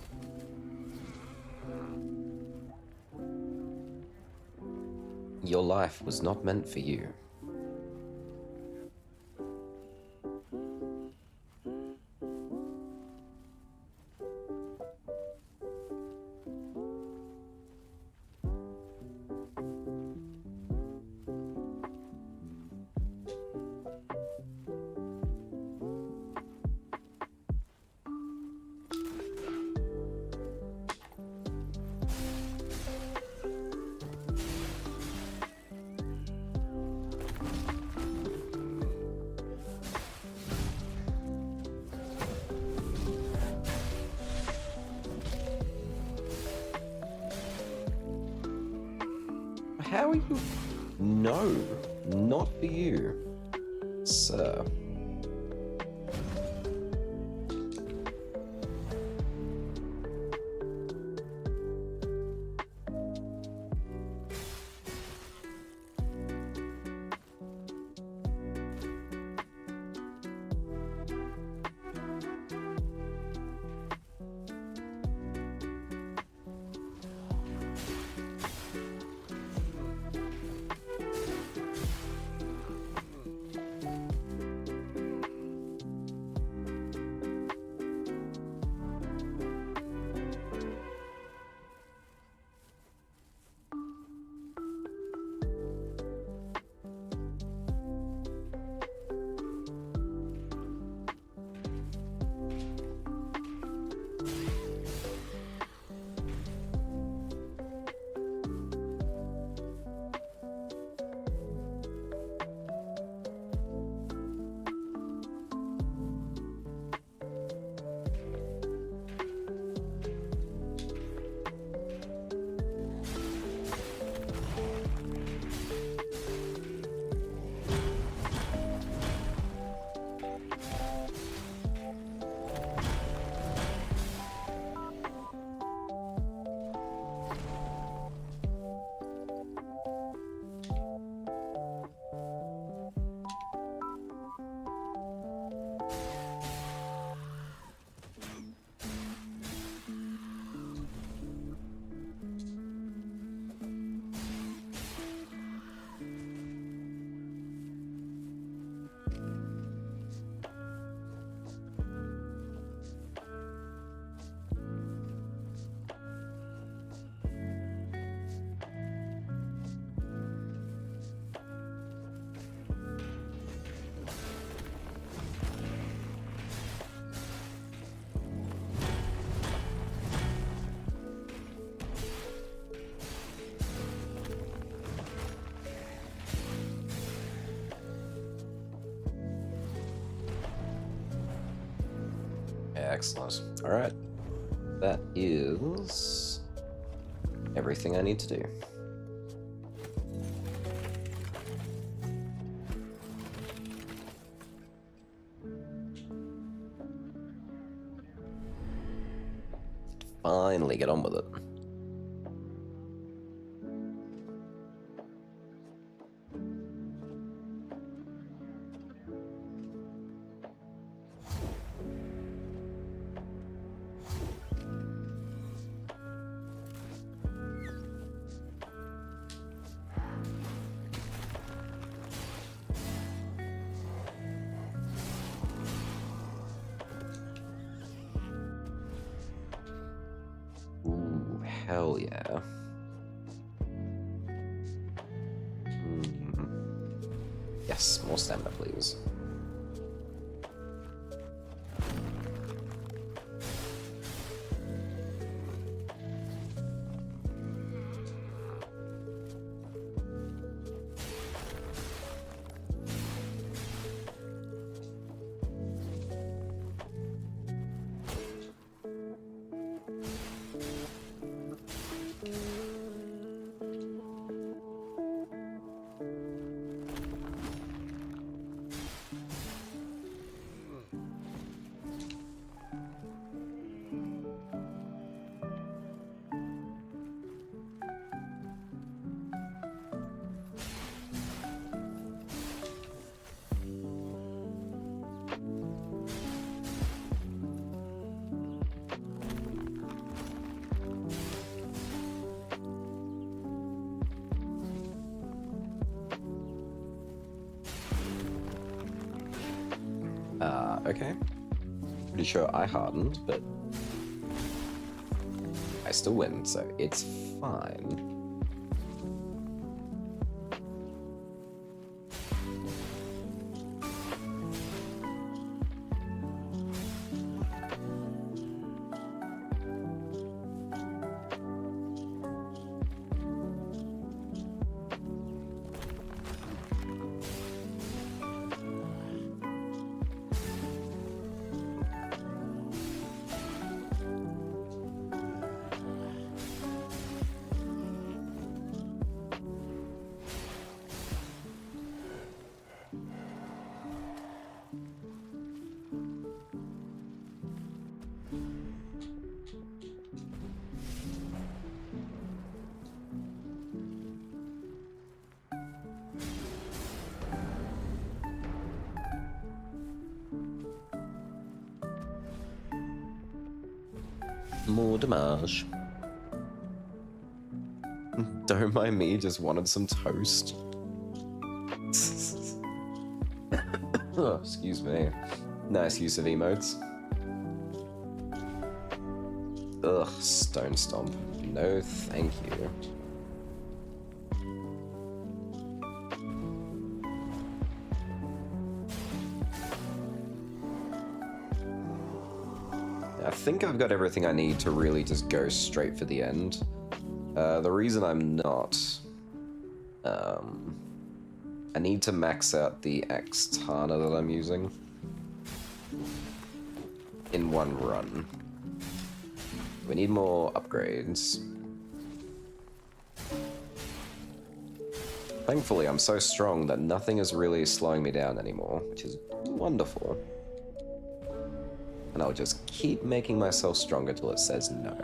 Your life was not meant for you. How are you? No, not for you, sir. Excellent. All right. That is everything I need to do. Finally get on with it. Ooh, hell yeah. Yes, more stamina, please. Okay. Pretty sure I hardened, but I still win, so it's fine. More damage. Don't mind me, just wanted some toast. Oh, excuse me. Nice use of emotes. Ugh, Stone Stomp. No, thank you. I think I've got everything I need to really just go straight for the end. The reason I'm not... I need to max out the Axtana that I'm using in one run. We need more upgrades. Thankfully, I'm so strong that nothing is really slowing me down anymore, which is wonderful. And I'll just keep making myself stronger till it says no.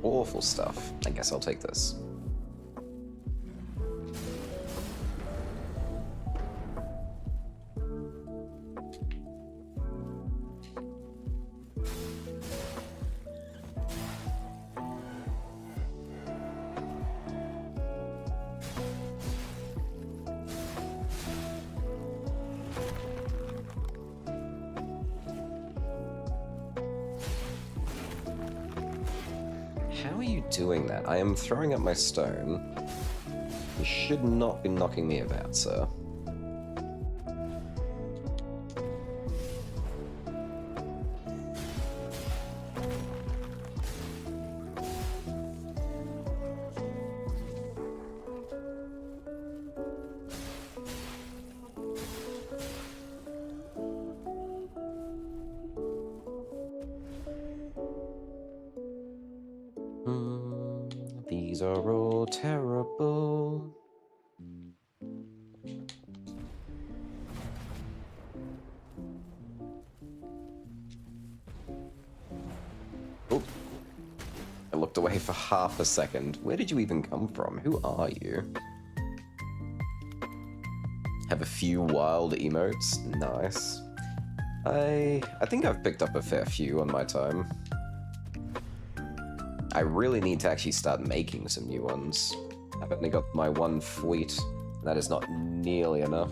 awful stuff. I guess I'll take this. How are you doing that? I am throwing up my stone. You should not be knocking me about, sir. These are all terrible. Oh, I looked away for half a second. Where did you even come from? Who are you? Have a few wild emotes. Nice. I think I've picked up a fair few on my time. I really need to actually start making some new ones. I've only got my one fleet. That is not nearly enough.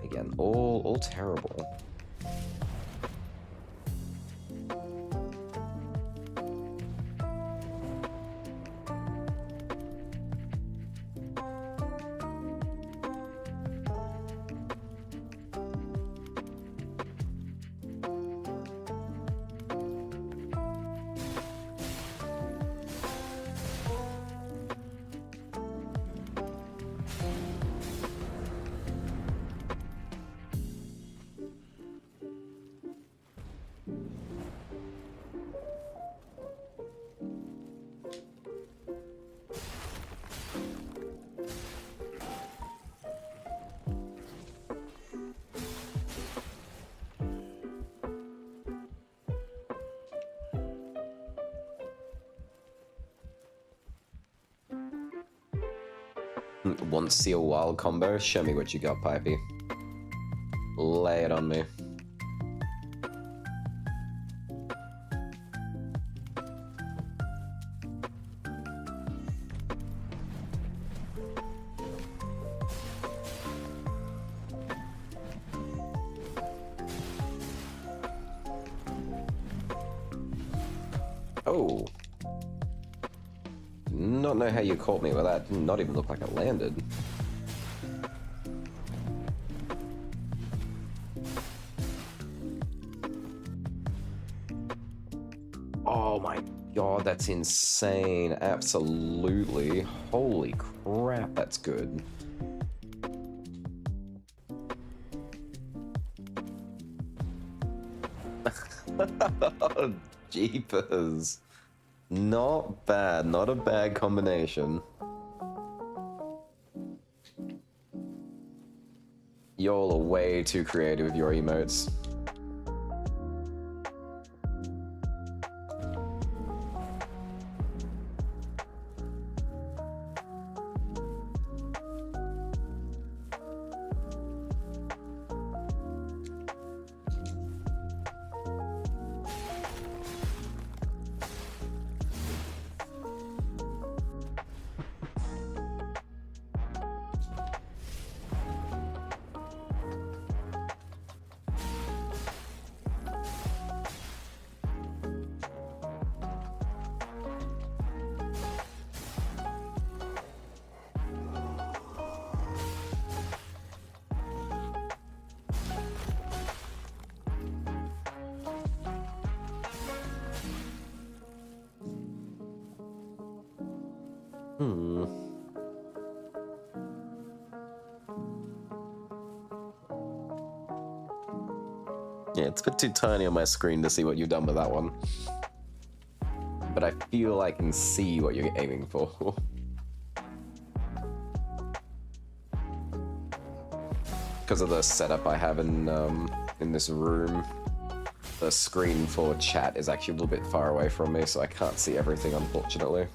Again, all terrible. Want to see a wild combo? Show me what you got, Pipey. Lay it on me. Oh. Not know how you caught me with that. Did not even look like it landed. Oh my god, that's insane. Absolutely. Holy crap, that's good. Jeepers. Not bad, not a bad combination. Y'all are way too creative with your emotes. Yeah, it's a bit too tiny on my screen to see what you've done with that one. But I feel I can see what you're aiming for. Because of the setup I have in this room. the screen for chat is actually a little bit far away from me, so I can't see everything, unfortunately.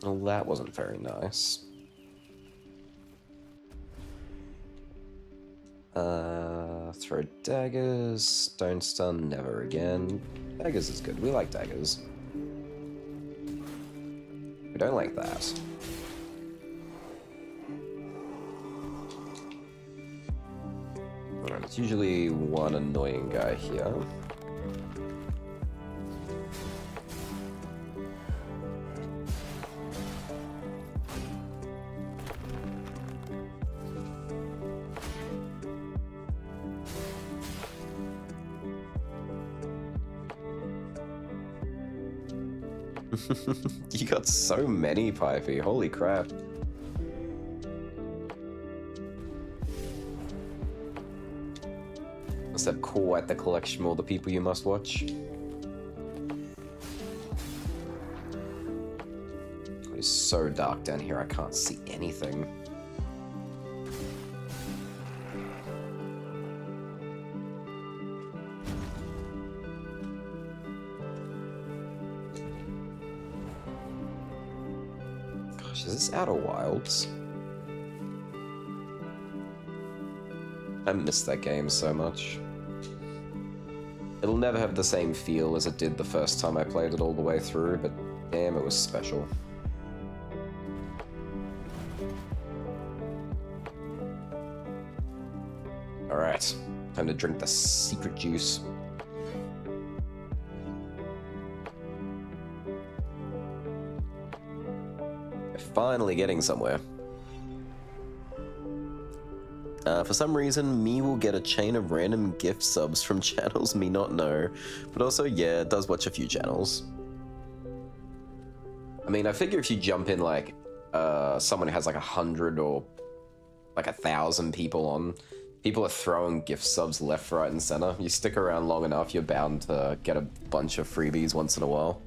Well, that wasn't very nice. Throw daggers, stone stun, never again. Daggers is good, we like daggers. We don't like that. Alright, it's usually one annoying guy here. You got so many, Pipey. Holy crap. Must have quite the collection of all the people you must watch. It's so dark down here, I can't see anything. Is this Outer Wilds? I missed that game so much. It'll never have the same feel as it did the first time I played it all the way through, but damn, it was special. Alright, time to drink the secret juice. Finally getting somewhere. For some reason, me will get a chain of random gift subs from channels me not know, but also, yeah, it does watch a few channels. I mean, I figure if you jump in like someone who has like 100 or like 1,000 people on, people are throwing gift subs left, right, and center. You stick around long enough, you're bound to get a bunch of freebies once in a while.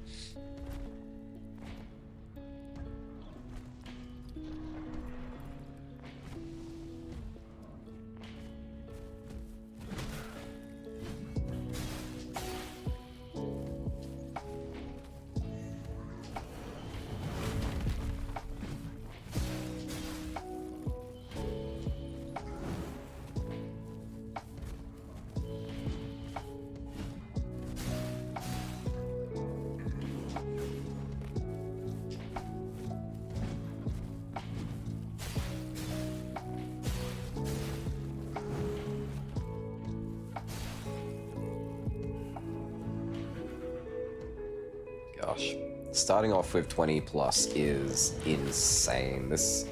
Gosh, starting off with 20 plus is insane. This,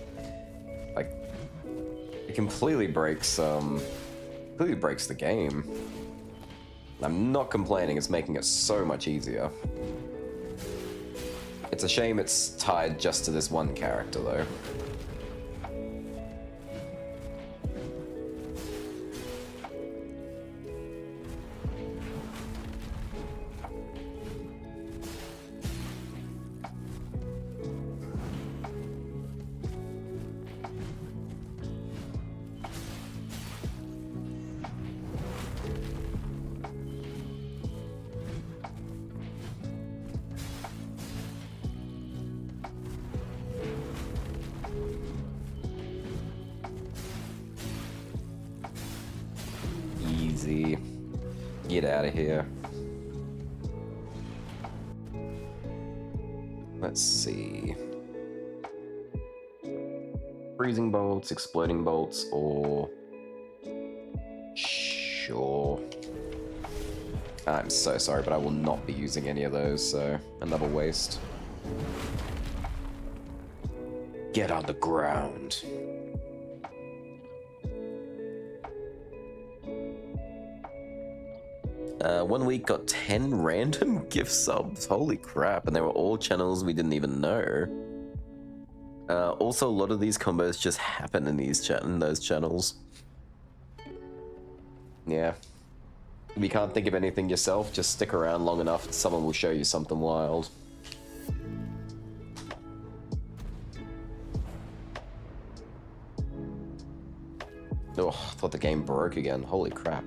like, it completely breaks the game. I'm not complaining, it's making it so much easier. It's a shame it's tied just to this one character, though. Easy. Get out of here. Let's see. Freezing bolts, exploding bolts, or... Sure. I'm so sorry, but I will not be using any of those, so another waste. Get on the ground. One week got 10 random gift subs. Holy crap, and they were all channels we didn't even know. Also, a lot of these combos just happen in those channels. Yeah. If you can't think of anything yourself, just stick around long enough and someone will show you something wild. Oh, I thought the game broke again. Holy crap.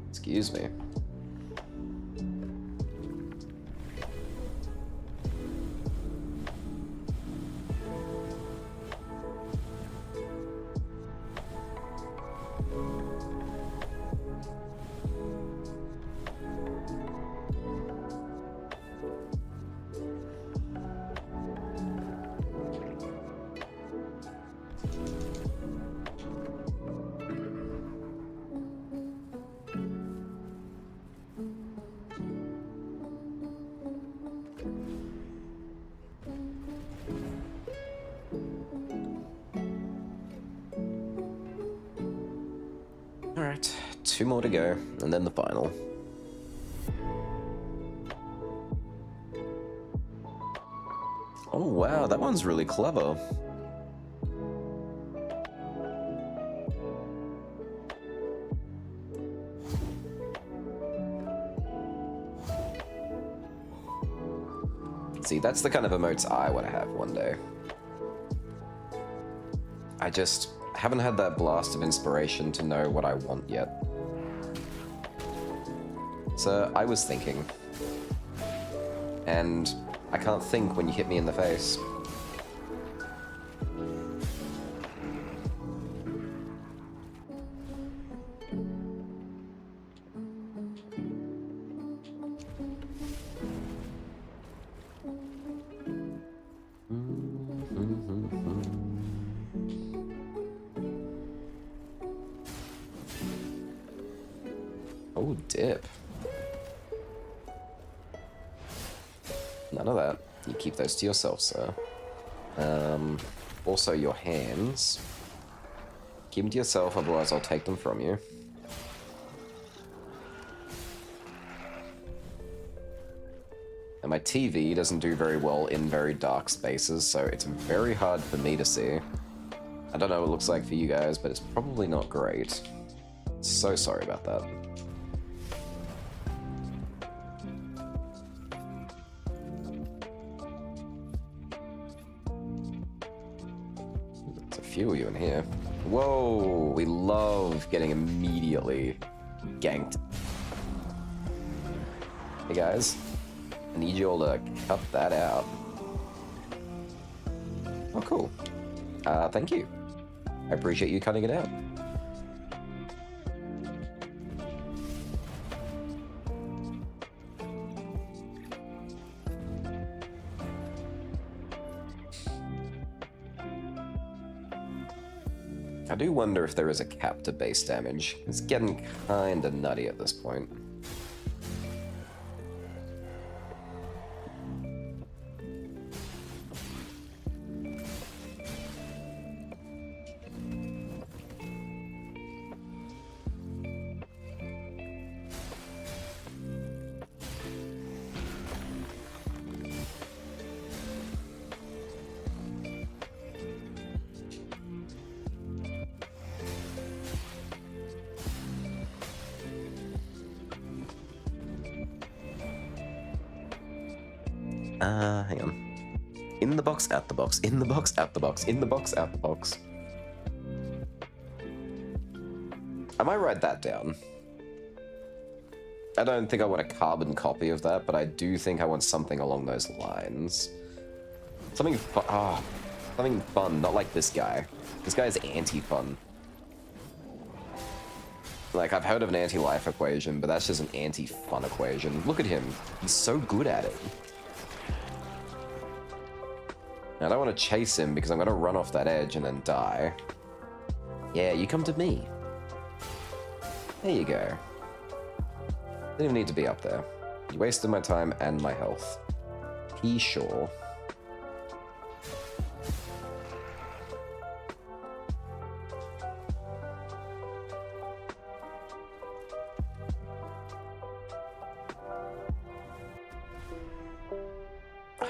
Excuse me. Alright, 2 more to go, and then the final. Oh wow, that one's really clever. See, that's the kind of emotes I want to have one day. I just haven't had that blast of inspiration to know what I want yet. So I was thinking, and I can't think when you hit me in the face. Oh, dip. None of that. You keep those to yourself, sir. Also, your hands. Keep them to yourself, otherwise I'll take them from you. And my TV doesn't do very well in very dark spaces, so it's very hard for me to see. I don't know what it looks like for you guys, but it's probably not great. So sorry about that. There's a few of you in here. Whoa, we love getting immediately ganked. Hey guys, I need you all to cut that out. Oh, cool. Thank you. I appreciate you cutting it out. I do wonder if there is a cap to base damage. It's getting kinda nutty at this point. Hang on. In the box, out the box, in the box, out the box, in the box, out the box. I might write that down. I don't think I want a carbon copy of that, but I do think I want something along those lines. Something fun, something fun, not like this guy. This guy's anti-fun. Like, I've heard of an anti-life equation, but that's just an anti-fun equation. Look at him. He's so good at it. I don't want to chase him because I'm going to run off that edge and then die. Yeah, you come to me. There you go. Didn't even need to be up there. You wasted my time and my health. P sure.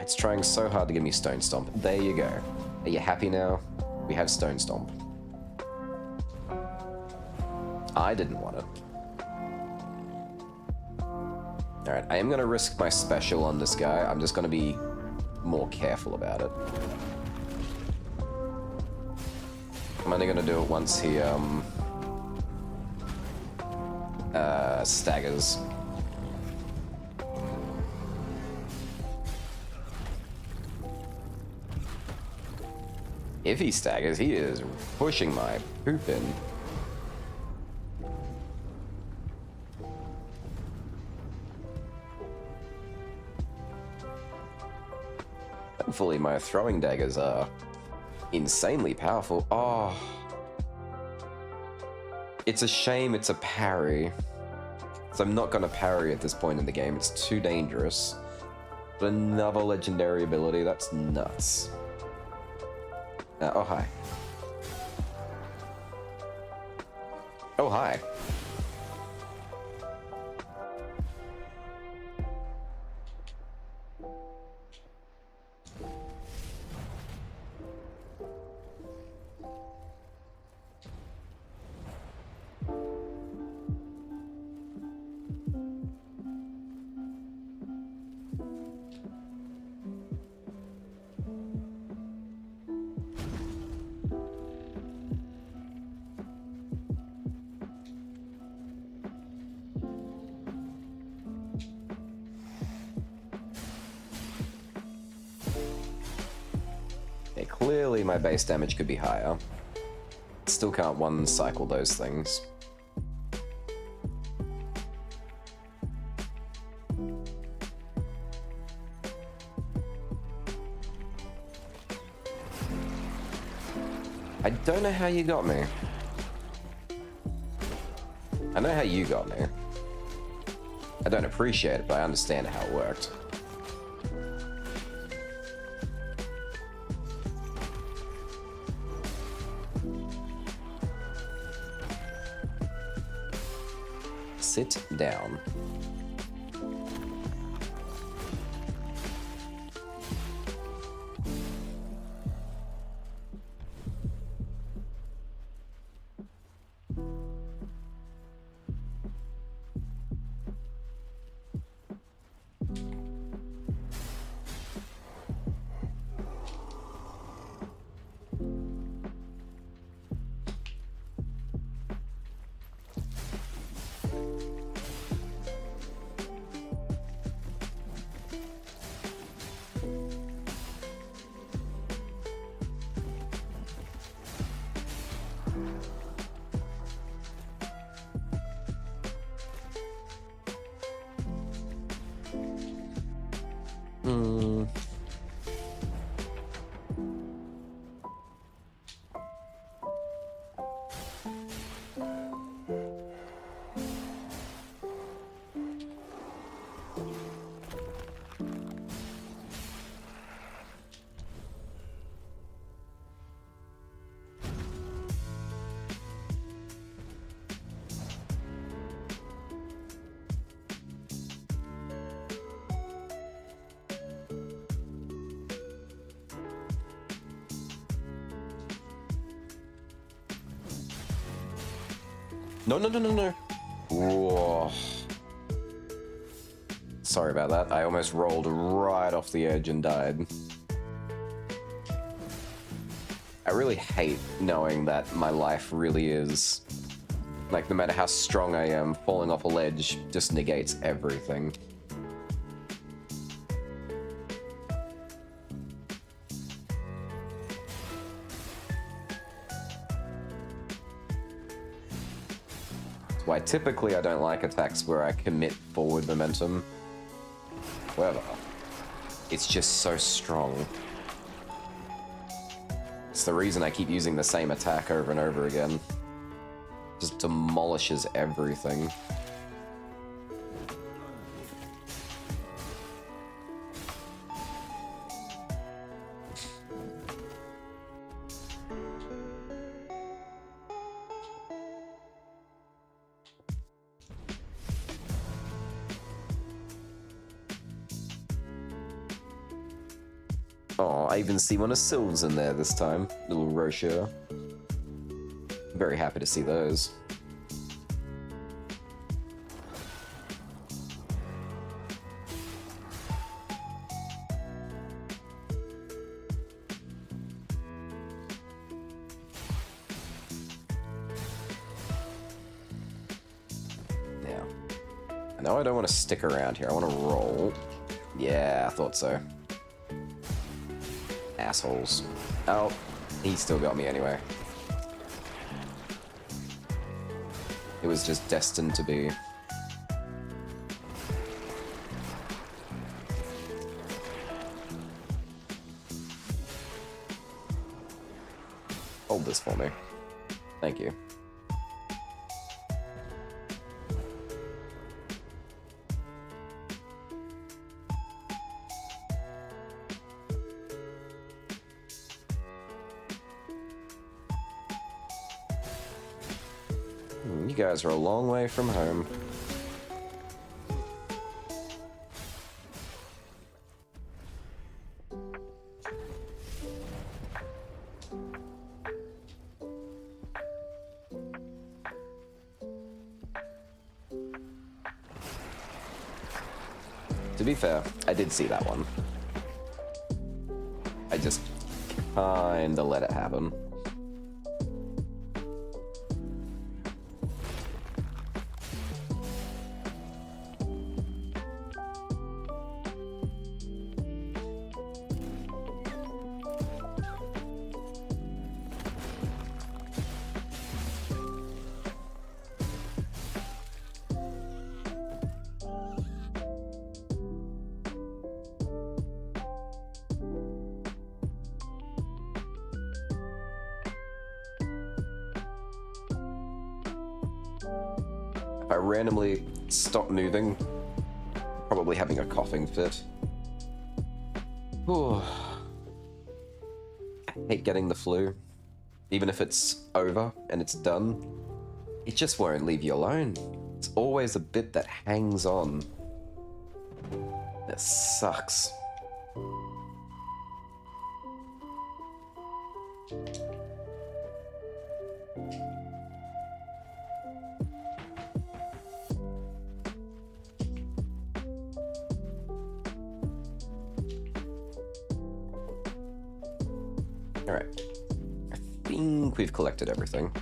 It's trying so hard to give me Stone Stomp. There you go. Are you happy now? We have Stone Stomp. I didn't want it. Alright, I am going to risk my special on this guy. I'm just going to be more careful about it. I'm only going to do it once he, staggers. If he staggers, he is pushing my poop in. Thankfully, my throwing daggers are insanely powerful. Oh. It's a shame it's a parry. So I'm not going to parry at this point in the game. It's too dangerous. But another legendary ability, that's nuts. Oh, hi. Oh, hi. Okay, clearly my base damage could be higher. Still can't one cycle those things. I don't know how you got me. I know how you got me. I don't appreciate it, but I understand how it worked. Sit down. No, no, no, no, no. Whoa. Sorry about that. I almost rolled right off the edge and died. I really hate knowing that my life really is... Like, no matter how strong I am, falling off a ledge just negates everything. Why typically I don't like attacks where I commit forward momentum. However, it's just so strong. It's the reason I keep using the same attack over and over again. Just demolishes everything. Oh, I even see one of Sylve's in there this time. Little Rocher. Very happy to see those. Yeah. No, I don't want to stick around here. I want to roll. Yeah, I thought so. Assholes. Oh, he still got me anyway. It was just destined to be. Hold this for me. Thank you. You guys are a long way from home. To be fair, I did see that one. I just kinda let it happen. If I randomly stop moving, probably having a coughing fit. Whew. I hate getting the flu. Even if it's over and it's done, it just won't leave you alone. It's always a bit that hangs on. That sucks. Alright. I think we've collected everything.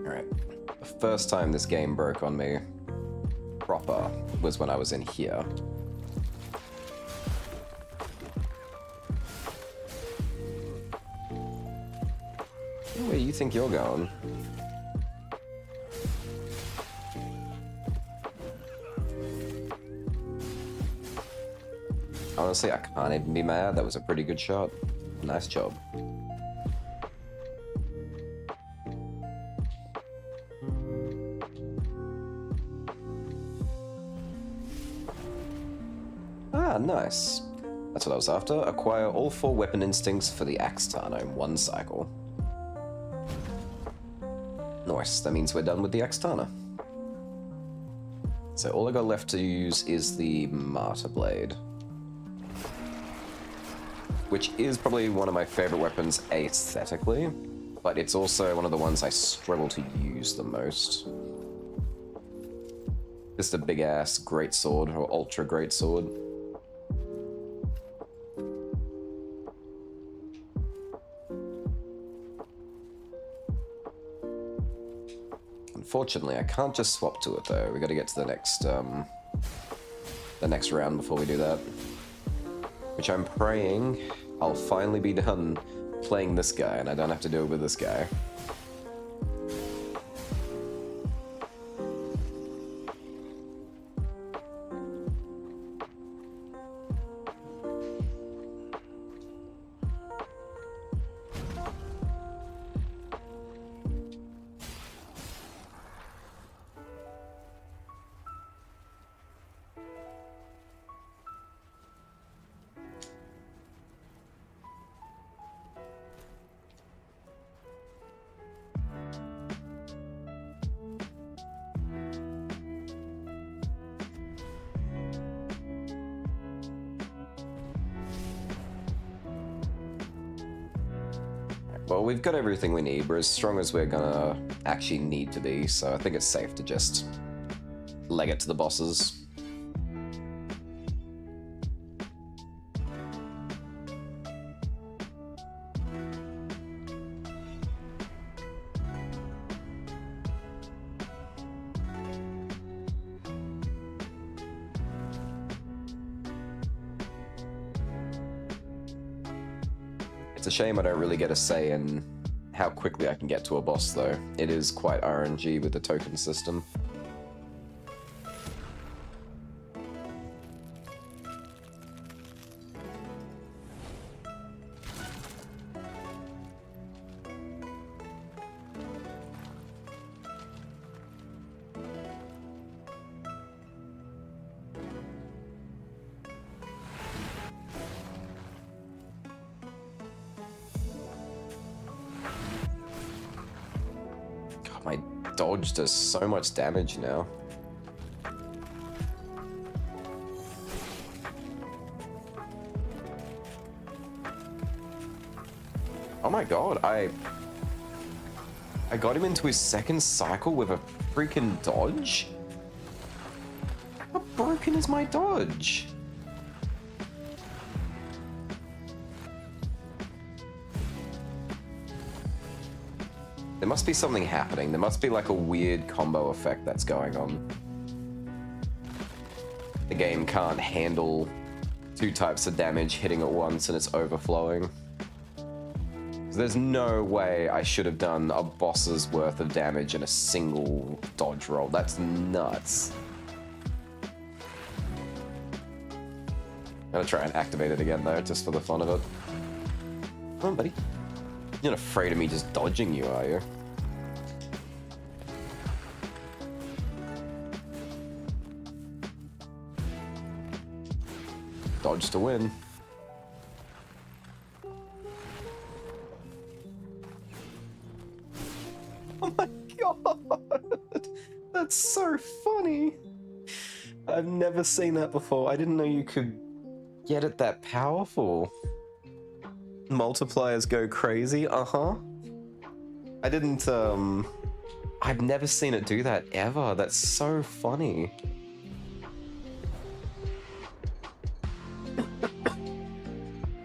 Alright. The first time this game broke on me proper was when I was in here. Where do you think you're going? honestly, I can't even be mad. That was a pretty good shot. Nice job. Ah, nice. That's what I was after. Acquire all 4 weapon instincts for the Axe Tano in 1 cycle. Nice. That means we're done with the Axe Tana. So all I got left to use is the Martyr Blade, which is probably one of my favorite weapons aesthetically, but it's also one of the ones I struggle to use the most. Just a big ass greatsword or ultra greatsword. Unfortunately, I can't just swap to it though. We got to get to the next round before we do that. Which I'm praying I'll finally be done playing this guy and I don't have to do it with this guy. Well, we've got everything we need. We're as strong as we're gonna actually need to be, so I think it's safe to just leg it to the bosses. It's a shame I don't really get a say in how quickly I can get to a boss, though. It is quite RNG with the token system. My dodge does so much damage now. Oh my god, I got him into his second cycle with a freaking dodge? How broken is my dodge? There must be something happening. There must be like a weird combo effect that's going on. The game can't handle 2 types of damage hitting at once and it's overflowing. There's no way I should have done a boss's worth of damage in a single dodge roll. That's nuts. I'm gonna try and activate it again though, just for the fun of it. Come on, buddy. You're not afraid of me just dodging you, are you? Dodge to win. Oh my god! That's so funny! I've never seen that before. I didn't know you could get it that powerful. Multipliers go crazy, uh-huh. I didn't, I've never seen it do that ever. That's so funny.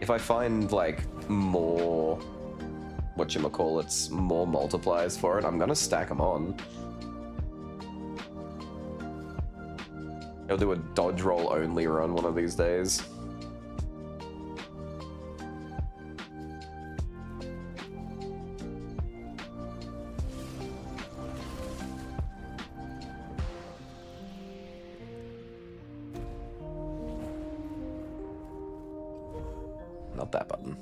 If I find, like, more, whatchamacallits, more multipliers for it, I'm gonna stack them on. I'll do a dodge roll only run one of these days. not that button.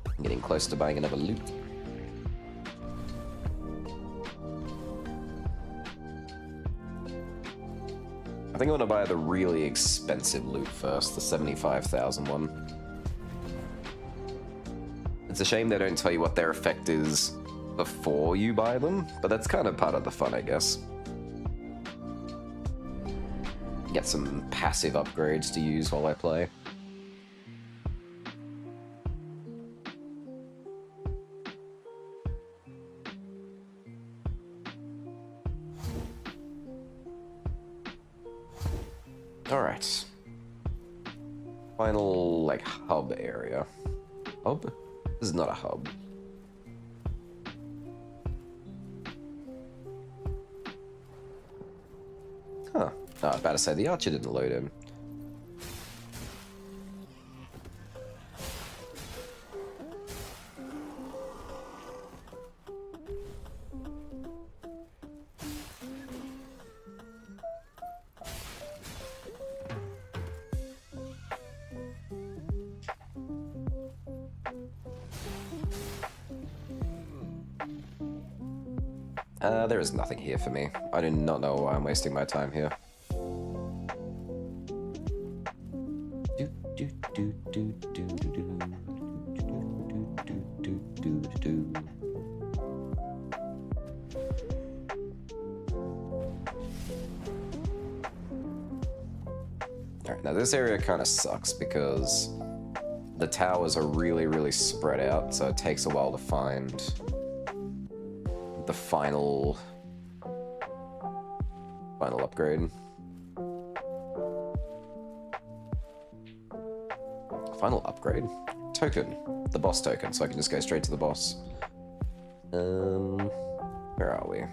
I'm getting close to buying another loot. I think I want to buy the really expensive loot first, the 75,000 one. It's a shame they don't tell you what their effect is before you buy them, but that's kind of part of the fun, I guess. Get some passive upgrades to use while I play. Alright. Final, like, hub area. Hub? This is not a hub. Huh. Oh, I was about to say, the archer didn't load in. There is nothing here for me. I do not know why I'm wasting my time here. Alright, now this area kind of sucks because the towers are really, really spread out, so it takes a while to find the final upgrade. Final upgrade? Token. The boss token, so I can just go straight to the boss. Where are we?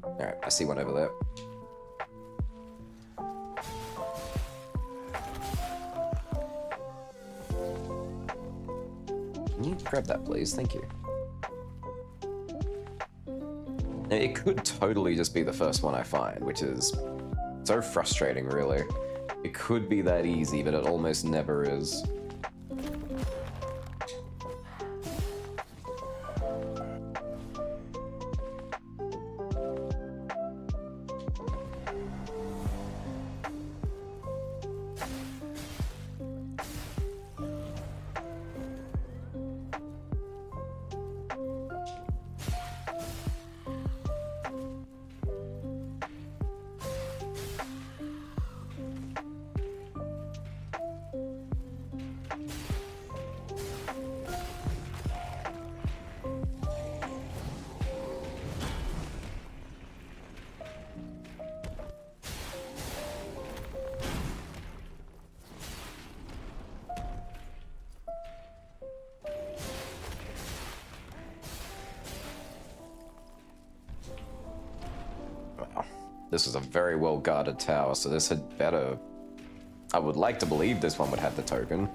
Alright, I see one over there. Can you grab that, please? Thank you. Now, it could totally just be the first one I find, which is so frustrating, really. It could be that easy, but it almost never is. This was a very well guarded tower, so this had better... I would like to believe this one would have the token.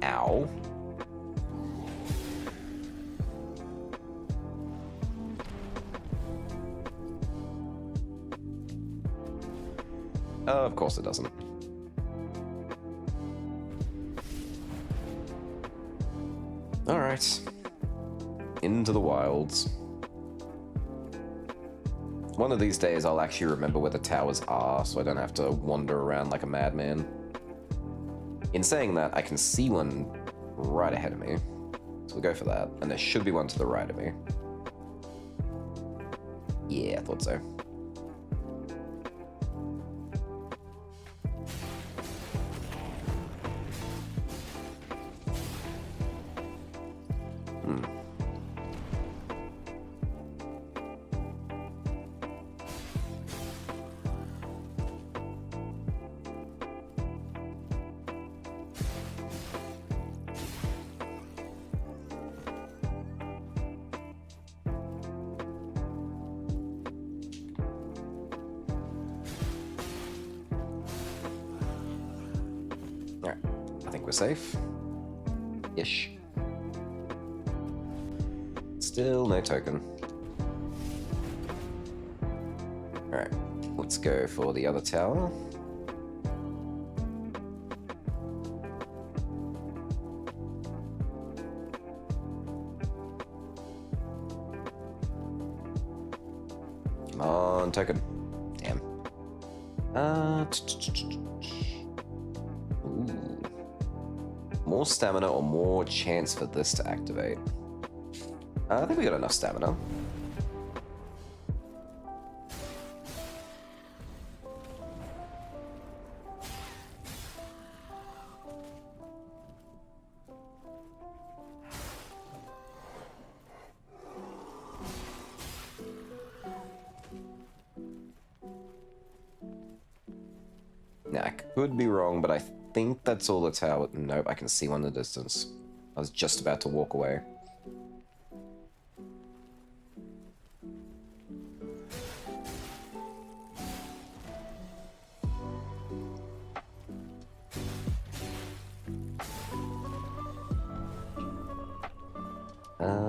Ow. Of course it doesn't. Alright. Into the wilds. One of these days I'll actually remember where the towers are, so I don't have to wander around like a madman. In saying that, I can see one right ahead of me. So we'll go for that. And there should be one to the right of me. Yeah, I thought so. We're safe. Ish. Still no token. Alright, let's go for the other tower. Come on, token. Damn. Ooh. More stamina or more chance for this to activate? I think we got enough stamina. Now, I could be wrong, but I think that's all the tower. Nope, I can see one in the distance. I was just about to walk away.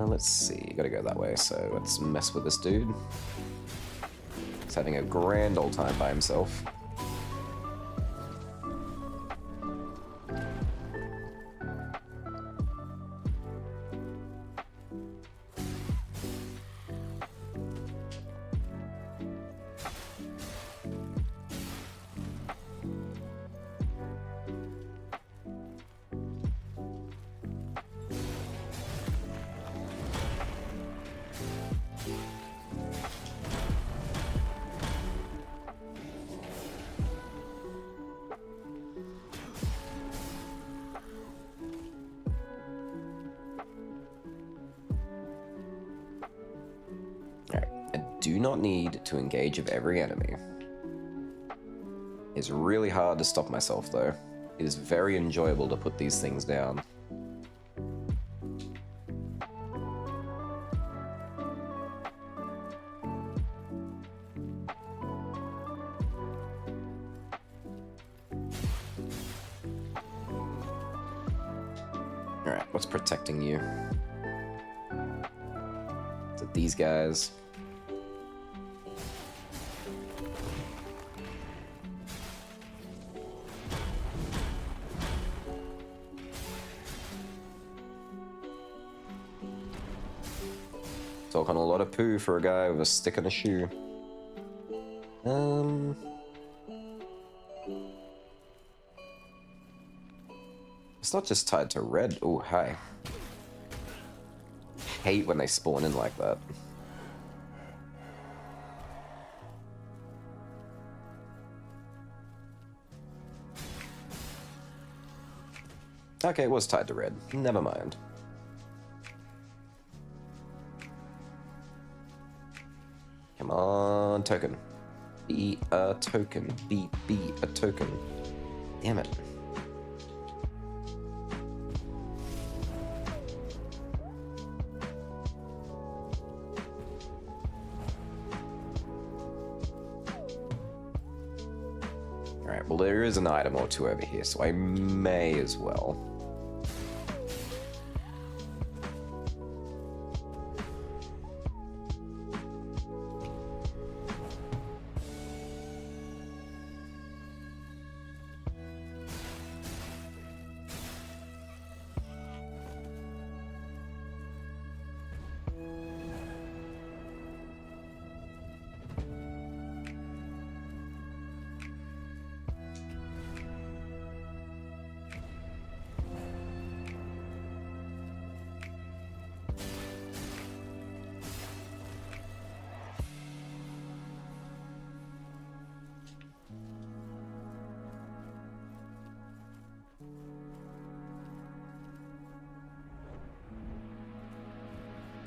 Let's see, gotta go that way, so let's mess with this dude. He's having a grand old time by himself. Do not need to engage with every enemy. It's really hard to stop myself though. It is very enjoyable to put these things down. Alright, what's protecting you? Is it these guys? Talking a lot of poo for a guy with a stick and a shoe. It's not just tied to red. Oh, hi. Hate when they spawn in like that. Okay, it was tied to red. Never mind. Come on, token. Be a token. Be a token. Damn it. Alright, well there is an item or two over here, so I may as well.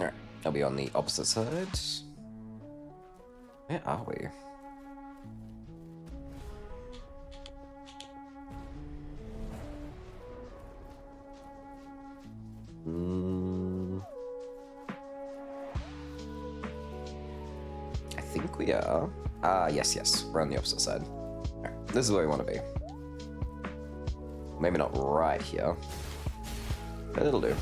Alright, I'll be on the opposite side. Where are we? I think we are. Yes, we're on the opposite side. Alright, this is where we want to be. Maybe not right here. But it'll do.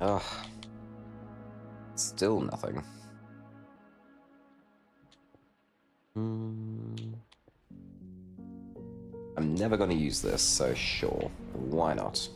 Ugh. Still nothing. I'm never going to use this, so sure. Why not?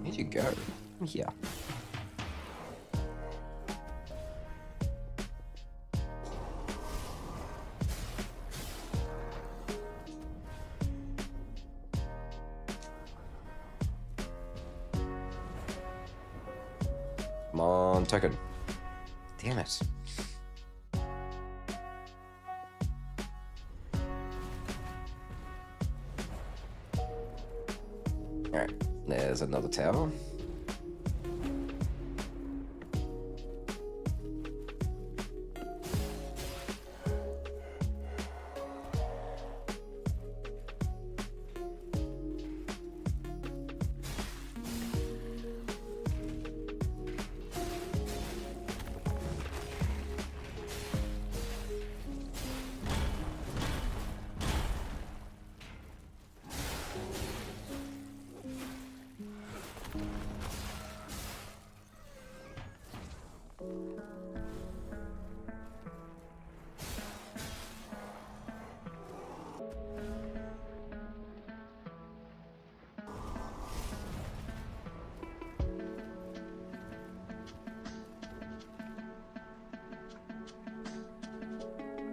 Where'd you go? Yeah. Come on, token. Damn it. Alright, there's another tower.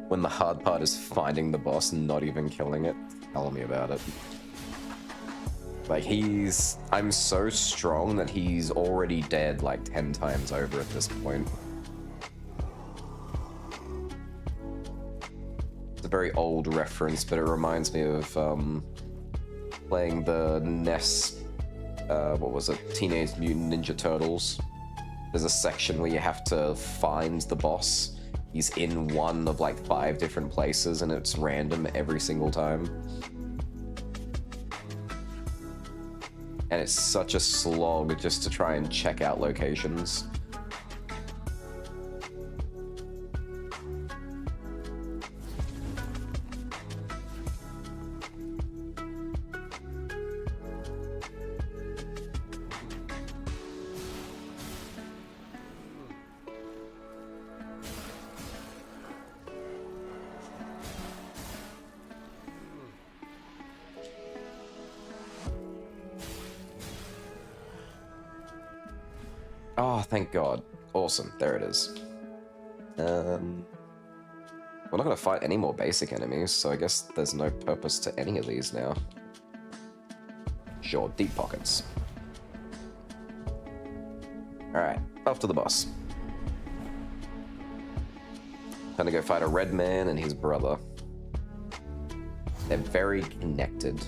When the hard part is finding the boss and not even killing it, tell me about it. Like, I'm so strong that he's already dead like 10 times over at this point. It's a very old reference, but it reminds me of playing the NES, what was it, Teenage Mutant Ninja Turtles. There's a section where you have to find the boss. He's in one of like 5 different places and it's random every single time. And it's such a slog just to try and check out locations. Oh, thank God. Awesome. There it is. We're not going to fight any more basic enemies, so I guess there's no purpose to any of these now. Sure, deep pockets. Alright, off to the boss. Gonna go fight a red man and his brother. They're very connected.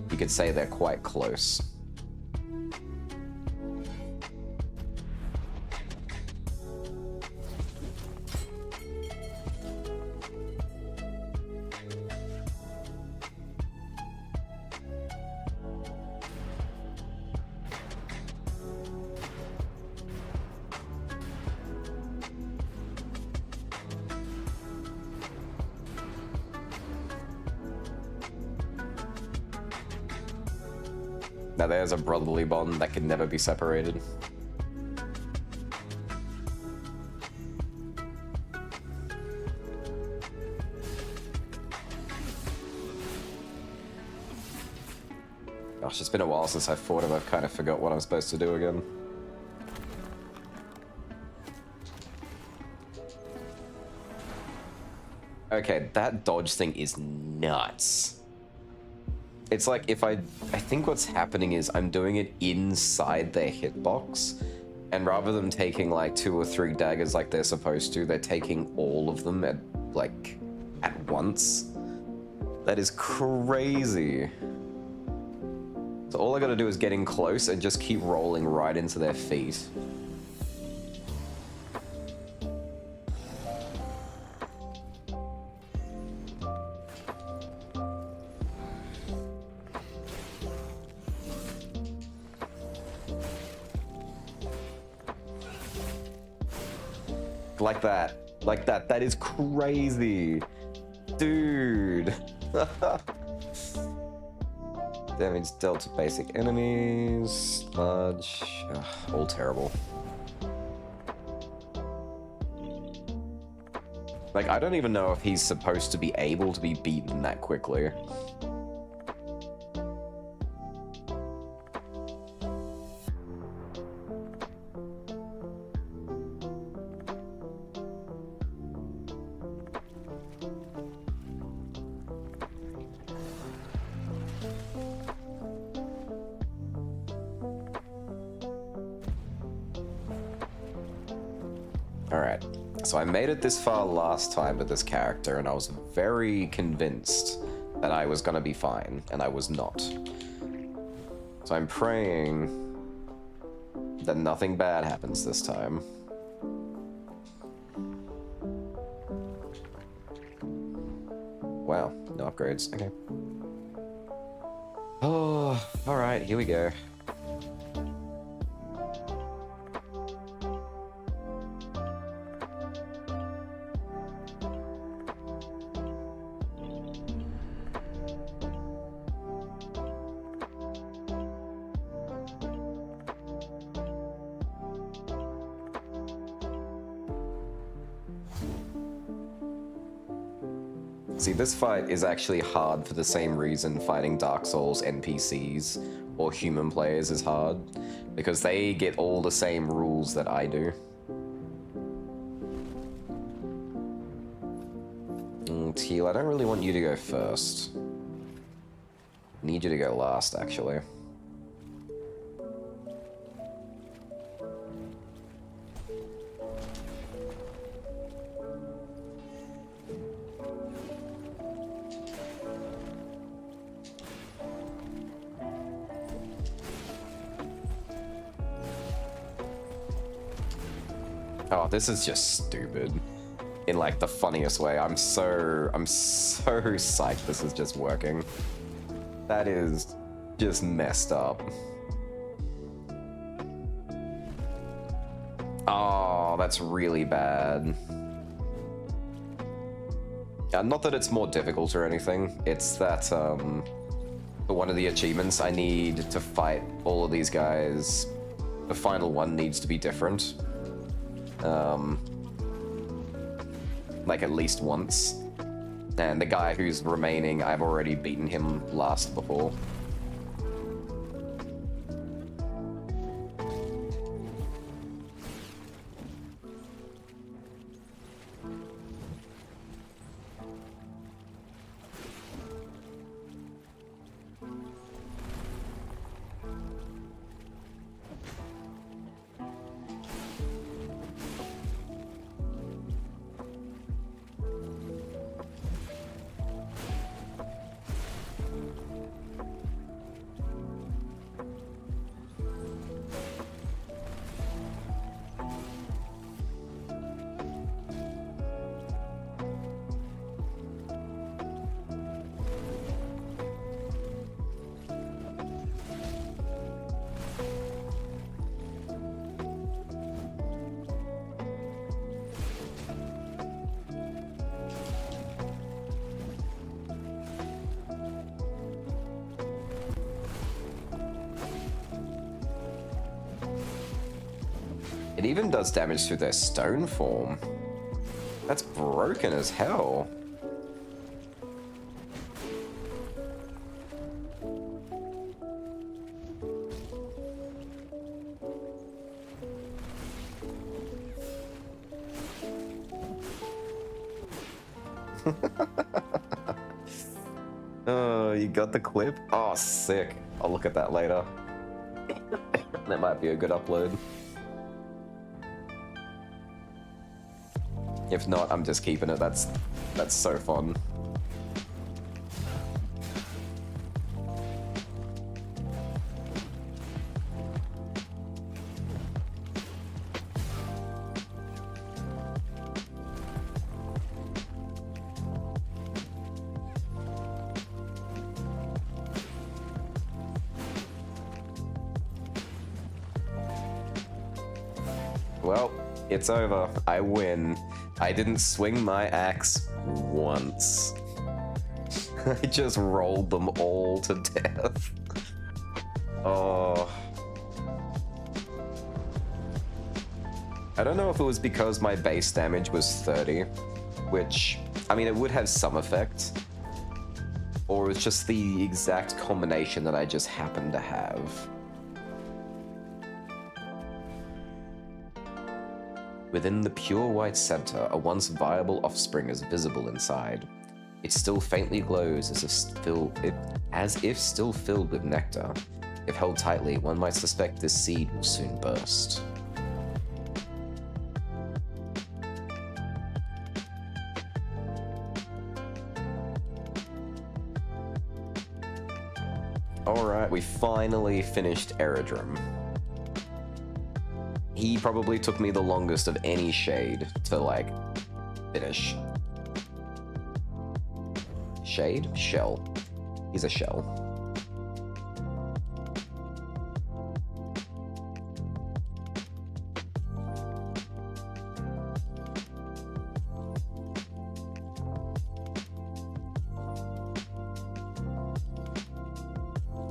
You could say they're quite close. Now there's a brotherly bond that can never be separated. Gosh, it's been a while since I fought him. I've kind of forgot what I'm supposed to do again. Okay, that dodge thing is nuts. It's like if I think what's happening is I'm doing it inside their hitbox, and rather than taking like 2 or 3 daggers like they're supposed to, they're taking all of them at once. That is crazy. So all I gotta do is get in close and just keep rolling right into their feet. Like that, that is crazy. Dude. Damage dealt to basic enemies, large, all terrible. Like, I don't even know if he's supposed to be able to be beaten that quickly. Alright, so I made it this far last time with this character, and I was very convinced that I was gonna be fine, and I was not. So I'm praying that nothing bad happens this time. Wow, no upgrades, okay. Oh, alright, here we go. See, this fight is actually hard for the same reason fighting Dark Souls NPCs or human players is hard, because they get all the same rules that I do. Teal, I don't really want you to go first. Need you to go last, actually. Oh, this is just stupid. In like the funniest way. I'm so psyched this is just working. That is just messed up. Oh, that's really bad. Not that it's more difficult or anything. It's that for one of the achievements I need to fight all of these guys. The final one needs to be different. Like at least once. And the guy who's remaining, I've already beaten him last before. It even does damage through their stone form. That's broken as hell. Oh, you got the clip? Oh, sick. I'll look at that later. That might be a good upload. If not, I'm just keeping it. That's so fun. Well, it's over. I win. I didn't swing my axe once. I just rolled them all to death. Oh. I don't know if it was because my base damage was 30, which, I mean, it would have some effect, or it was just the exact combination that I just happened to have. Within the pure white center, a once viable offspring is visible inside. It still faintly glows as if still filled with nectar. If held tightly, one might suspect this seed will soon burst. Alright, we finally finished Eredrim. He probably took me the longest of any shade to, like, finish. Shade? Shell. He's a shell.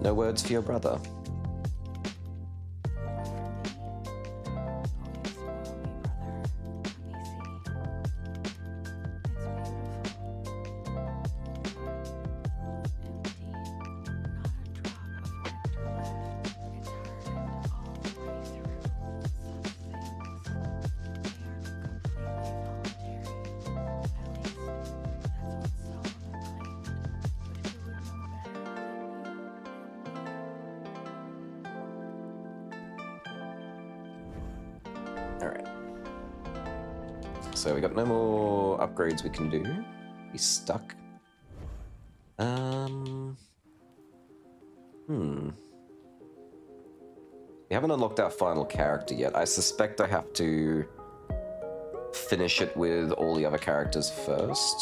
No words for your brother. Alright. So we got no more upgrades we can do. We stuck. We haven't unlocked our final character yet. I suspect I have to finish it with all the other characters first.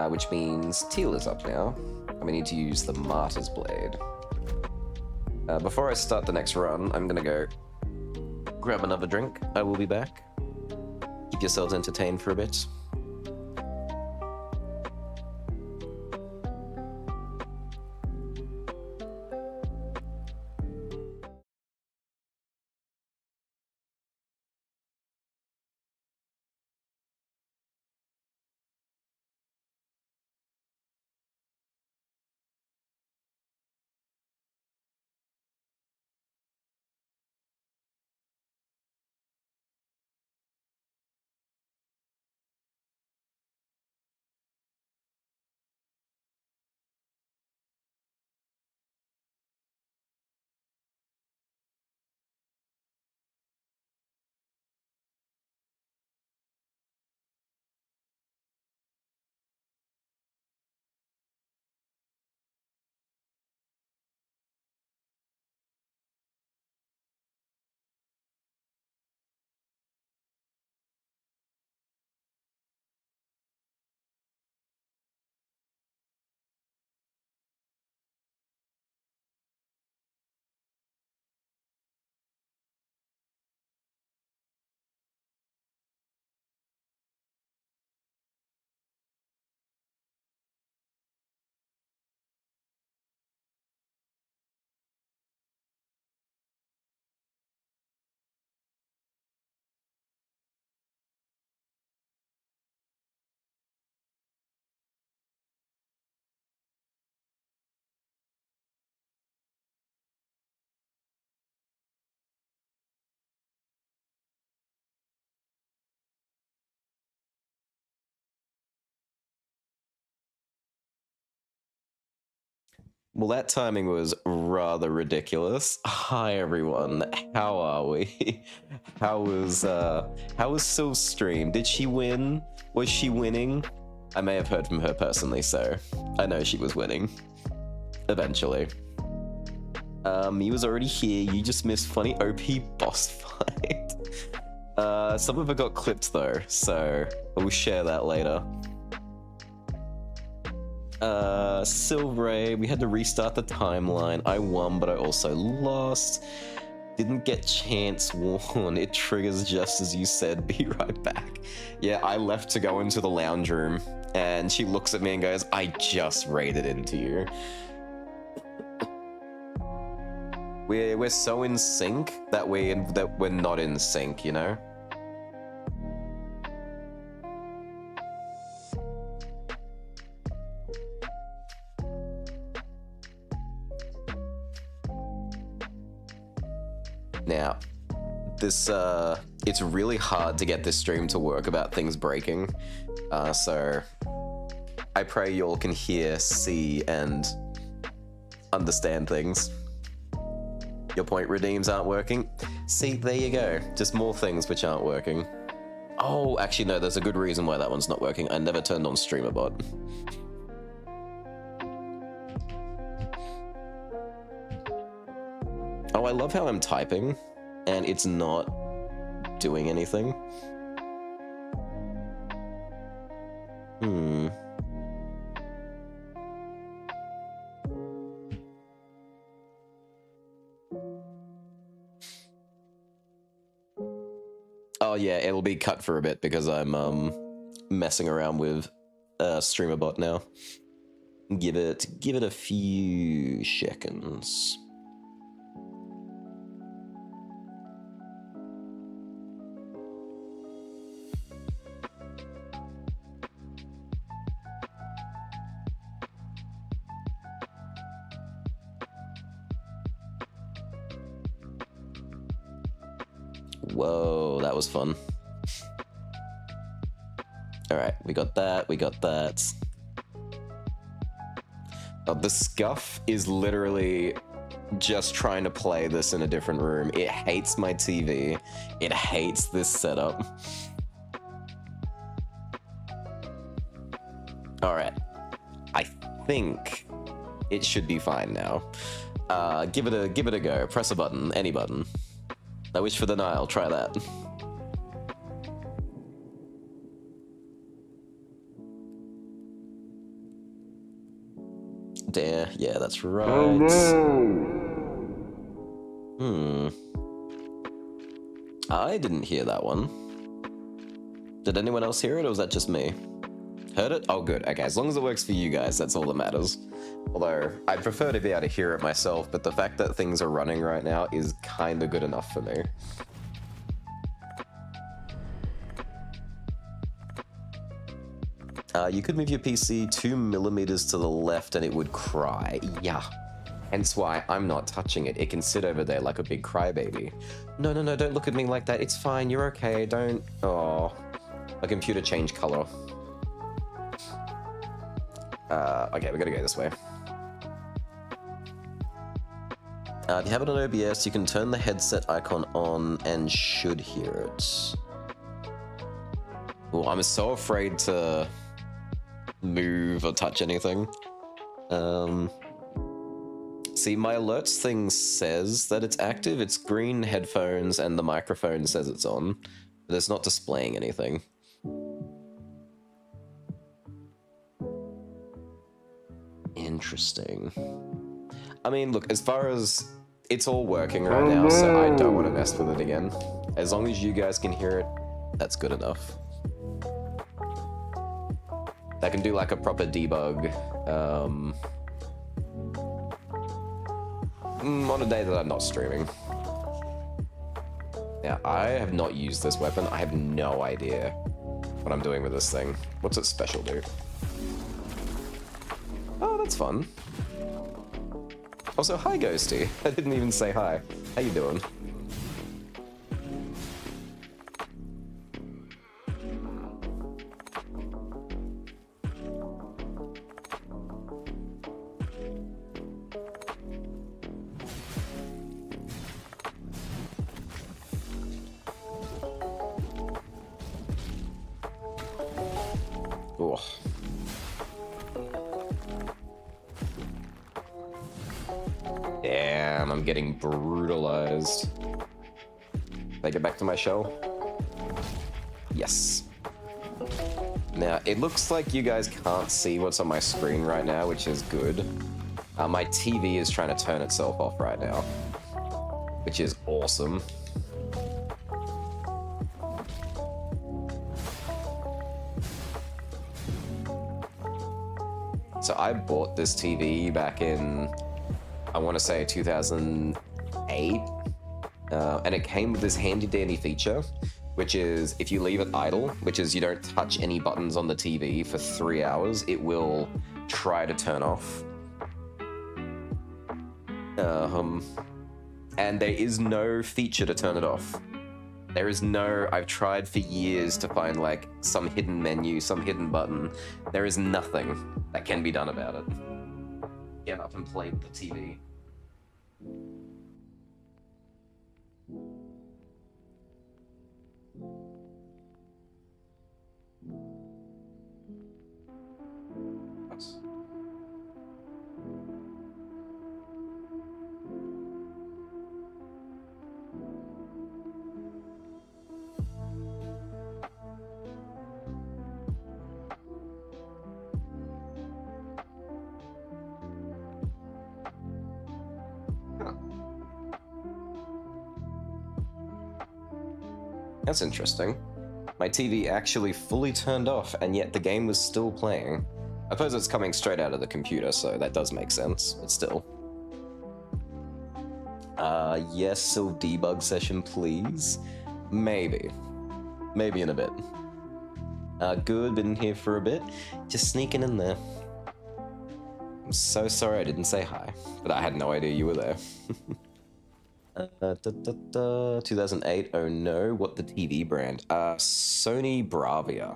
Which means Teal is up now. And we need to use the Martyr's Blade. Before I start the next run, I'm gonna go grab another drink. I will be back. Keep yourselves entertained for a bit. Well, that timing was rather ridiculous. Hi everyone, how are we? How was Syl's stream? Did she win? Was she winning? I may have heard from her personally, so I know she was winning. Eventually. You was already here, you just missed funny OP boss fight. Some of it got clipped though, so we'll share that later. Silvray, we had to restart the timeline. I won, but I also lost. Didn't get chance warn. It triggers just as you said, be right back. Yeah, I left to go into the lounge room, and she looks at me and goes, I just raided into you. We're so in sync that we're not in sync, you know? Now, this it's really hard to get this stream to work about things breaking. So I pray you all can hear, see, and understand things. Your point redeems aren't working. See, there you go. Just more things which aren't working. Oh, actually no, there's a good reason why that one's not working. I never turned on StreamerBot. Oh, I love how I'm typing and it's not doing anything. Oh yeah, it'll be cut for a bit because I'm messing around with StreamerBot now. Give it a few seconds. Whoa, that was fun. All right, we got that, we got that. The scuff is literally just trying to play this in a different room. It hates my TV. It hates this setup. All right, I think it should be fine now. Give it a go. Press a button, any button. I wish for the Nile, try that. Damn, yeah, that's right. Oh, no. I didn't hear that one. Did anyone else hear it, or was that just me? Heard it? Oh, good. Okay, as long as it works for you guys, that's all that matters. Although, I'd prefer to be able to hear it myself, but the fact that things are running right now is kind of good enough for me. You could move your PC 2 millimeters to the left and it would cry. Yeah. Hence why I'm not touching it. It can sit over there like a big crybaby. No, no, no, don't look at me like that. It's fine, you're okay, don't... Oh. My computer changed color. Okay, we gotta go this way. If you have it on OBS, you can turn the headset icon on and should hear it. Oh, I'm so afraid to move or touch anything. See, my alerts thing says that it's active. It's green headphones and the microphone says it's on, but it's not displaying anything. Interesting. I mean, look, as far as it's all working right now, so I don't want to mess with it again. As long as you guys can hear it, that's good enough. I can do like a proper debug on a day that I'm not streaming. Now, I have not used this weapon. I have no idea what I'm doing with this thing. What's it special do? Oh, that's fun. Also, hi, Ghosty. I didn't even say hi. How you doing? Oh. Damn, I'm getting brutalized. Can I get back to my shell? Yes. Now, it looks like you guys can't see what's on my screen right now, which is good. My TV is trying to turn itself off right now, which is awesome. So I bought this TV back in, I want to say 2008, and it came with this handy dandy feature, which is if you leave it idle, which is you don't touch any buttons on the TV for 3 hours, it will try to turn off. And there is no feature to turn it off. There is no, I've tried for years to find like some hidden menu, some hidden button. There is nothing that can be done about it. Get up and play with the TV. Nice. That's interesting. My TV actually fully turned off, and yet the game was still playing. I suppose it's coming straight out of the computer, so that does make sense, but still. Yes, so debug session, please? Maybe. Maybe in a bit. Good, been here for a bit. Just sneaking in there. I'm so sorry I didn't say hi, but I had no idea you were there. 2008, oh no, what the TV brand? Sony Bravia.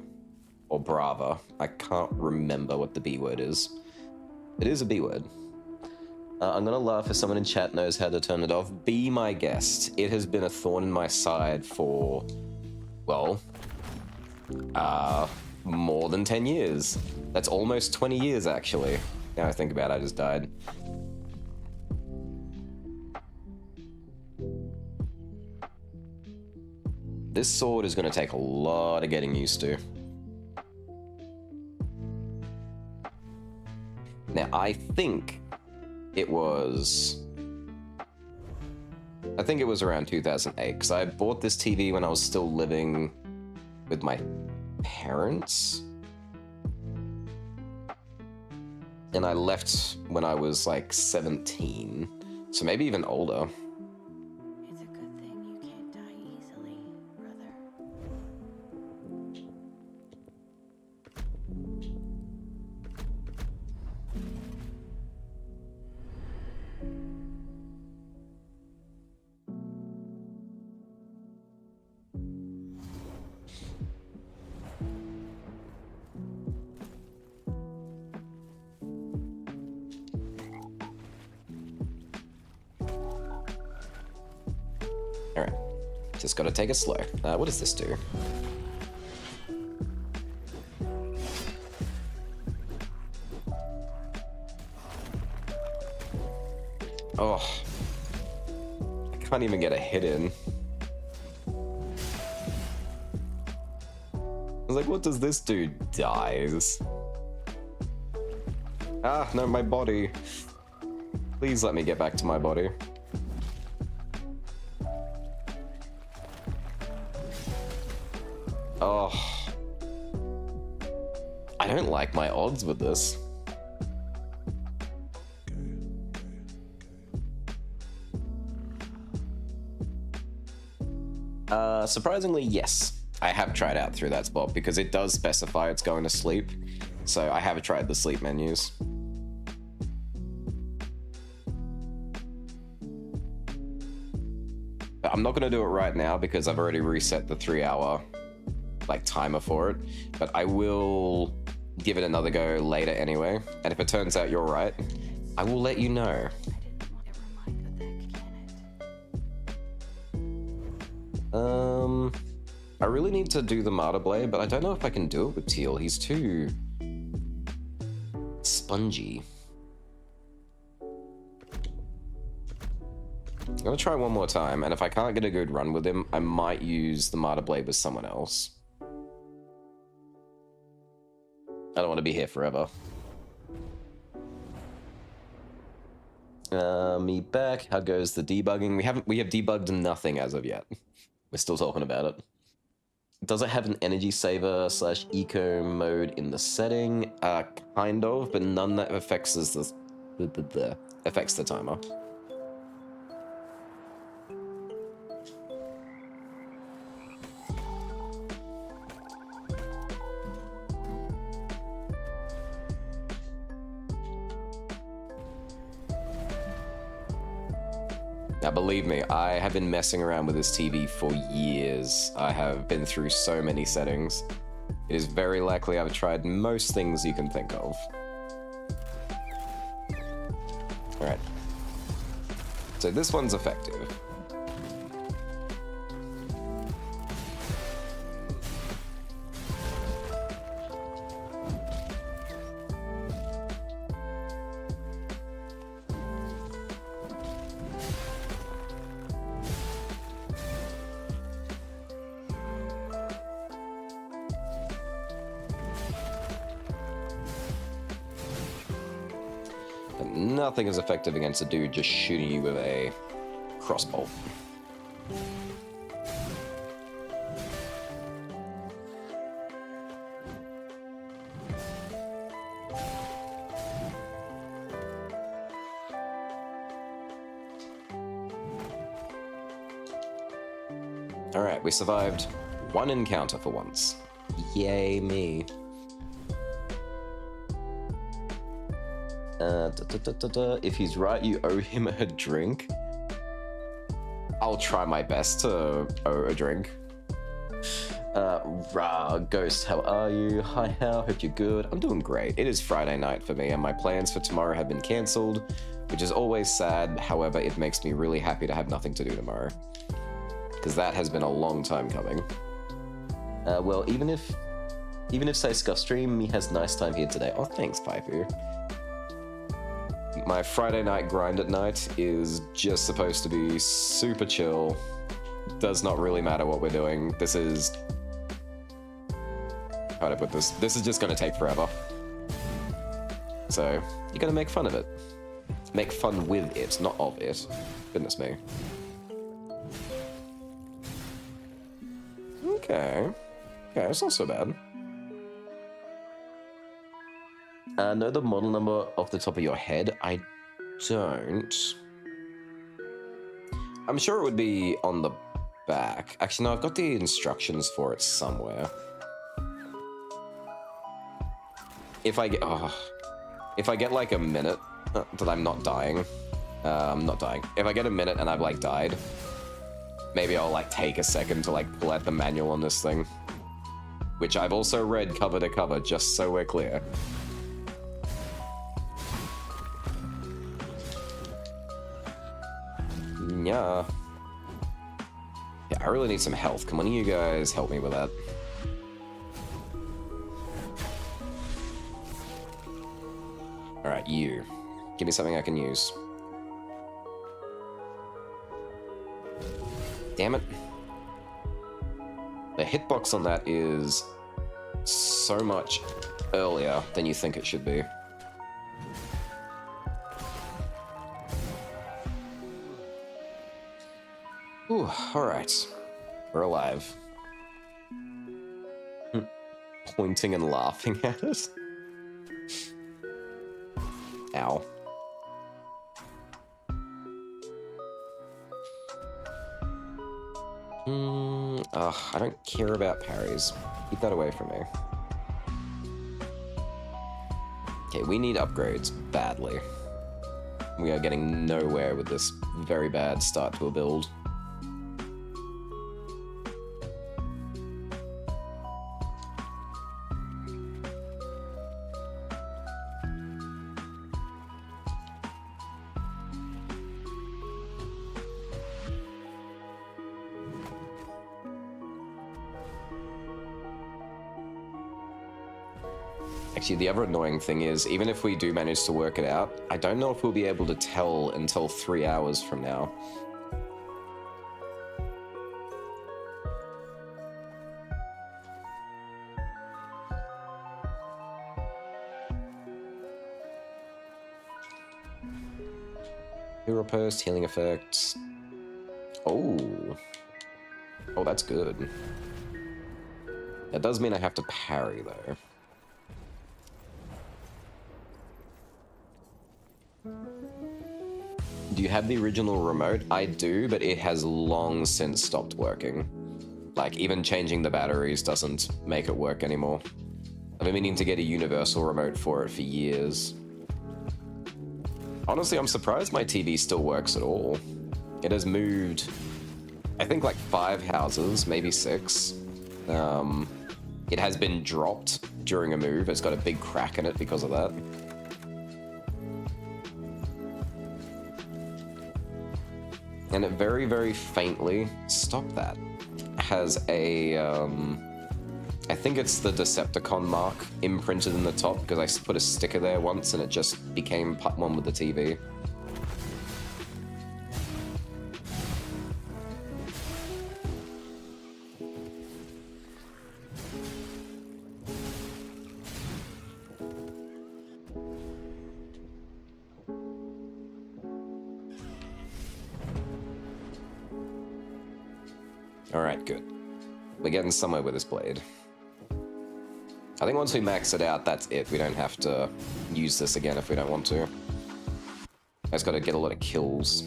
Or Brava. I can't remember what the B word is. It is a B word. I'm gonna laugh if someone in chat knows how to turn it off. Be my guest. It has been a thorn in my side for, well, more than 10 years. That's almost 20 years, actually. Now I think about it, I just died. This sword is going to take a lot of getting used to. Now, I think it was around 2008, because I bought this TV when I was still living with my parents. And I left when I was like 17, so maybe even older. It's a good thing you can't die easily, brother. Alright, just gotta take it slow. What does this do? Oh, I can't even get a hit in. I was like, what does this do? Dies. Ah, no, my body. Please let me get back to my body. Oh, I don't like my odds with this. Surprisingly, yes. I have tried out through that spot because it does specify it's going to sleep. So I have tried the sleep menus. But I'm not going to do it right now because I've already reset the 3-hour like timer for it. But I will give it another go later anyway. And if it turns out you're right, I will let you know. I didn't want. Never mind, but that can it? I really need to do the Martyr Blade, but I don't know if I can do it with Teal. He's too spongy. I'm gonna try one more time, and if I can't get a good run with him, I might use the Martyr Blade with someone else. I don't want to be here forever. Me back. How goes the debugging? We have debugged nothing as of yet. We're still talking about it. Does it have an energy saver / eco mode in the setting? Kind of, but none that affects affects the timer. Now, believe me, I have been messing around with this TV for years. I have been through so many settings. It is very likely I've tried most things you can think of. Alright. So this one's effective. Nothing is effective against a dude just shooting you with a crossbow. Alright, we survived one encounter for once. Yay me. If he's right, you owe him a drink. I'll try my best to owe a drink. Ghost, how are you? Hi, how? Hope you're good. I'm doing great. It is Friday night for me, and my plans for tomorrow have been cancelled, which is always sad. However, it makes me really happy to have nothing to do tomorrow, because that has been a long time coming. Well, even if say Scuff Stream, he has nice time here today. Oh, thanks, Piper. My Friday night grind at night is just supposed to be super chill. Does not really matter what we're doing. This is... how do I put this? This is just gonna take forever. So, you gotta make fun of it. Make fun with it, not of it. Goodness me. Okay. Okay, it's not so bad. Know the model number off the top of your head? I don't. I'm sure it would be on the back. Actually, no, I've got the instructions for it somewhere. If I get like a minute that I'm not dying, not dying. If I get a minute and I've like died, maybe I'll like take a second to like pull out the manual on this thing, which I've also read cover to cover, just so we're clear. Yeah. Yeah, I really need some health. Can one of you guys help me with that? Alright, you. Give me something I can use. Damn it. The hitbox on that is so much earlier than you think it should be. Ooh, alright. We're alive. Pointing and laughing at us. Ow. I don't care about parries. Keep that away from me. Okay, we need upgrades badly. We are getting nowhere with this very bad start to a build. Actually, the other annoying thing is, even if we do manage to work it out, I don't know if we'll be able to tell until 3 hours from now. Hero Post, healing effects. Oh. Oh, that's good. That does mean I have to parry, though. Do you have the original remote? I do, but it has long since stopped working. Like, even changing the batteries doesn't make it work anymore. I've been meaning to get a universal remote for it for years. Honestly, I'm surprised my TV still works at all. It has moved, I think, like 5 houses, maybe 6. It has been dropped during a move. It's got a big crack in it because of that. And it very, very faintly, stop that, has a, I think it's the Decepticon mark imprinted in the top, because I put a sticker there once and it just became one with the TV. Alright, good. We're getting somewhere with this blade. I think once we max it out, that's it. We don't have to use this again if we don't want to. I just gotta get a lot of kills.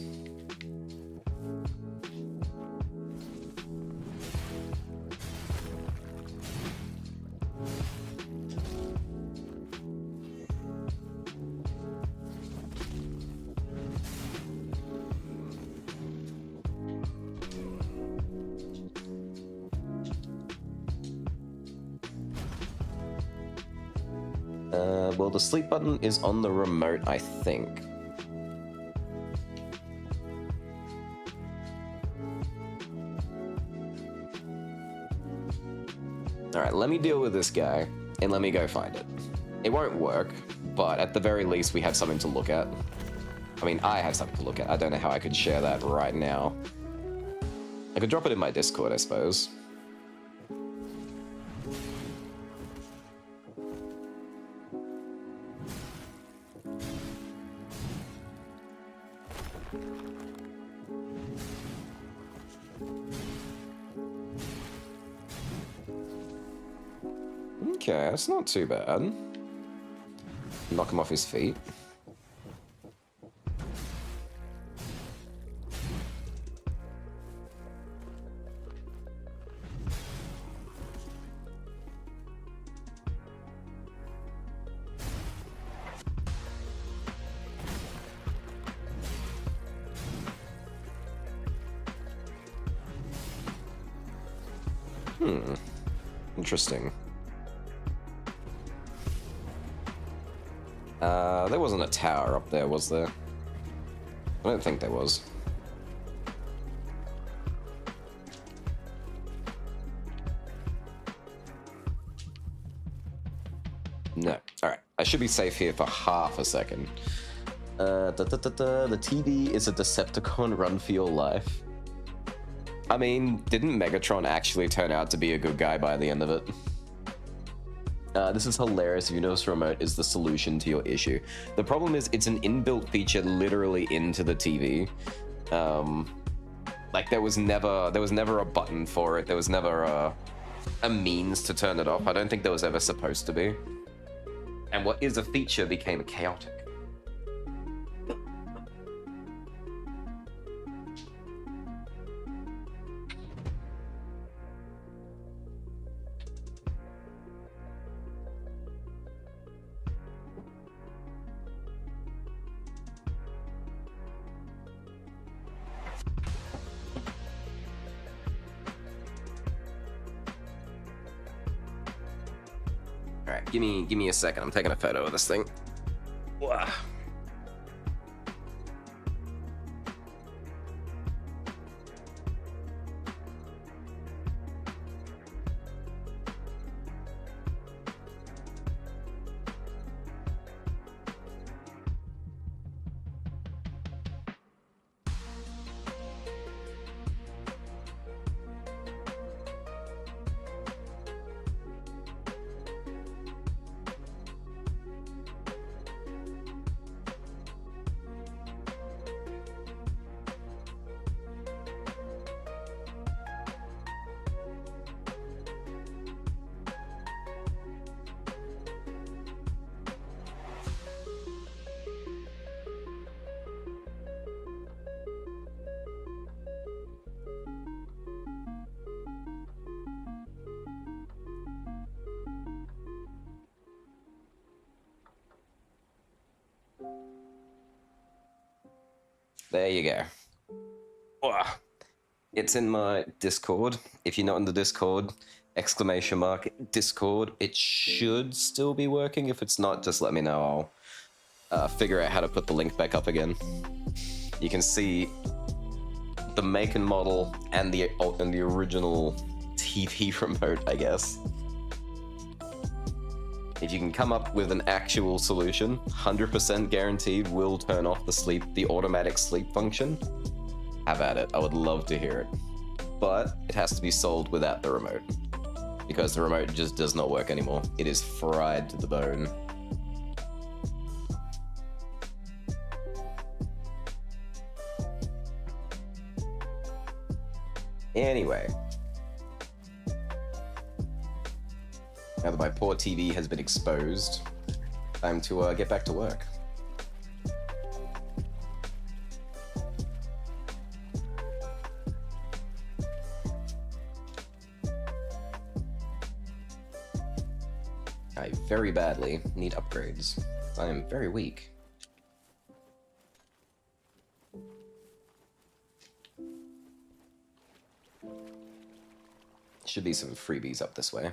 Well, the sleep button is on the remote, I think. Alright, let me deal with this guy, and let me go find it. It won't work, but at the very least we have something to look at. I mean, I have something to look at. I don't know how I could share that right now. I could drop it in my Discord, I suppose. Okay, that's not too bad. Knock him off his feet. Interesting. There wasn't a tower up there, was there? I don't think there was. No. Alright, I should be safe here for half a second. The TV is a Decepticon run for your life. I mean, didn't Megatron actually turn out to be a good guy by the end of it? This is hilarious. Universal Remote is the solution to your issue. The problem is it's an inbuilt feature literally into the TV. Like there was never a button for it. There was never a means to turn it off. I don't think there was ever supposed to be. And what is a feature became chaotic. Alright, give me a second. I'm taking a photo of this thing. Wow. There you go. Ugh. It's in my Discord. If you're not in the Discord, exclamation mark Discord. It should still be working. If it's not, just let me know. I'll figure out how to put the link back up again. You can see the make and model and the original TV remote, I guess. If you can come up with an actual solution, 100% guaranteed will turn off the automatic sleep function. Have at it. I would love to hear it. But it has to be sold without the remote, because the remote just does not work anymore. It is fried to the bone. Anyway, now that my poor TV has been exposed, time to get back to work. I very badly need upgrades. I am very weak. Should be some freebies up this way.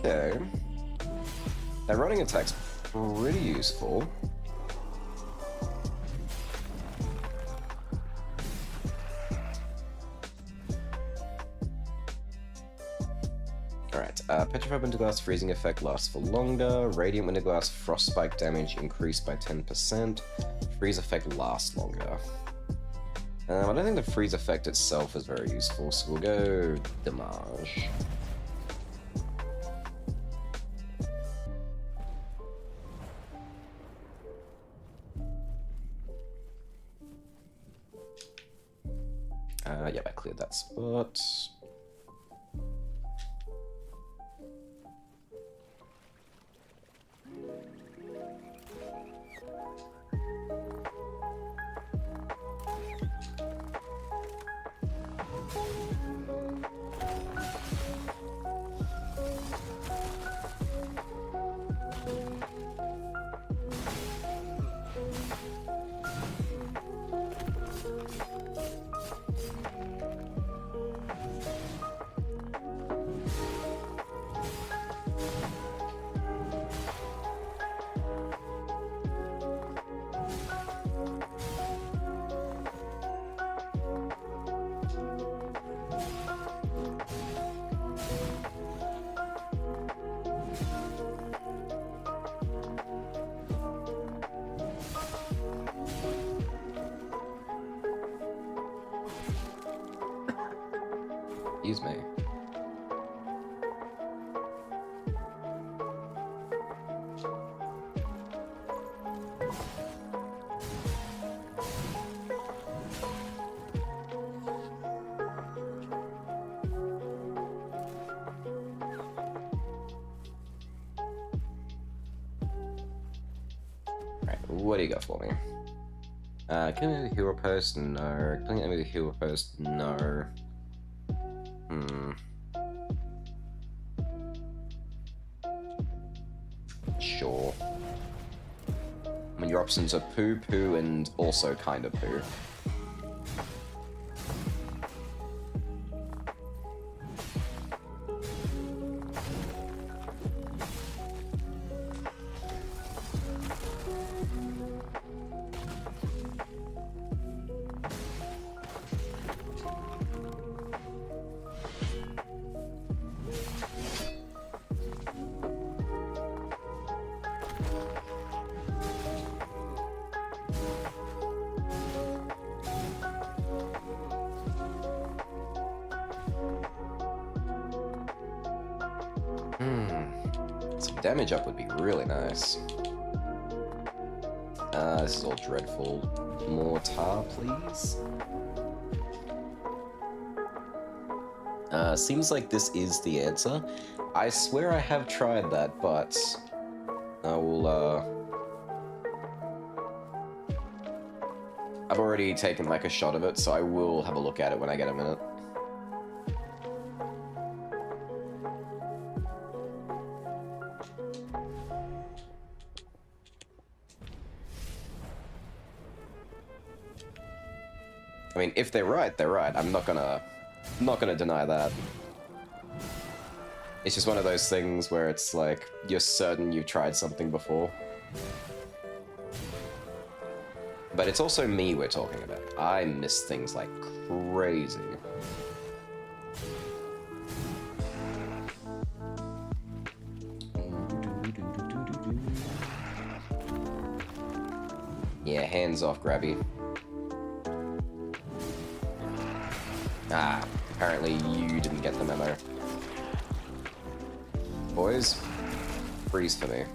Okay. That running attack's pretty useful. Alright, Petrified Winter Glass freezing effect lasts for longer. Radiant Winter Glass frostbite damage increased by 10%. Freeze effect lasts longer. I don't think the freeze effect itself is very useful, so we'll go Damage. Yep, I cleared that spot. Excuse me. Alright, what do you got for me? Can I do hero post? No. Can I do hero post? No. Sure. I mean, your options are poo, poo, and also kind of poo. Some damage up would be really nice. This is all dreadful. More tar, please. Seems like this is the answer. I swear I have tried that, but I will, I've already taken like a shot of it, so I will have a look at it when I get a minute. I mean, if they're right, they're right. I'm not gonna deny that. It's just one of those things where it's like, you're certain you've tried something before. But it's also me we're talking about. I miss things like crazy. Yeah, hands off, Grabby. Ah, apparently you didn't get the memo. Boys, freeze for me.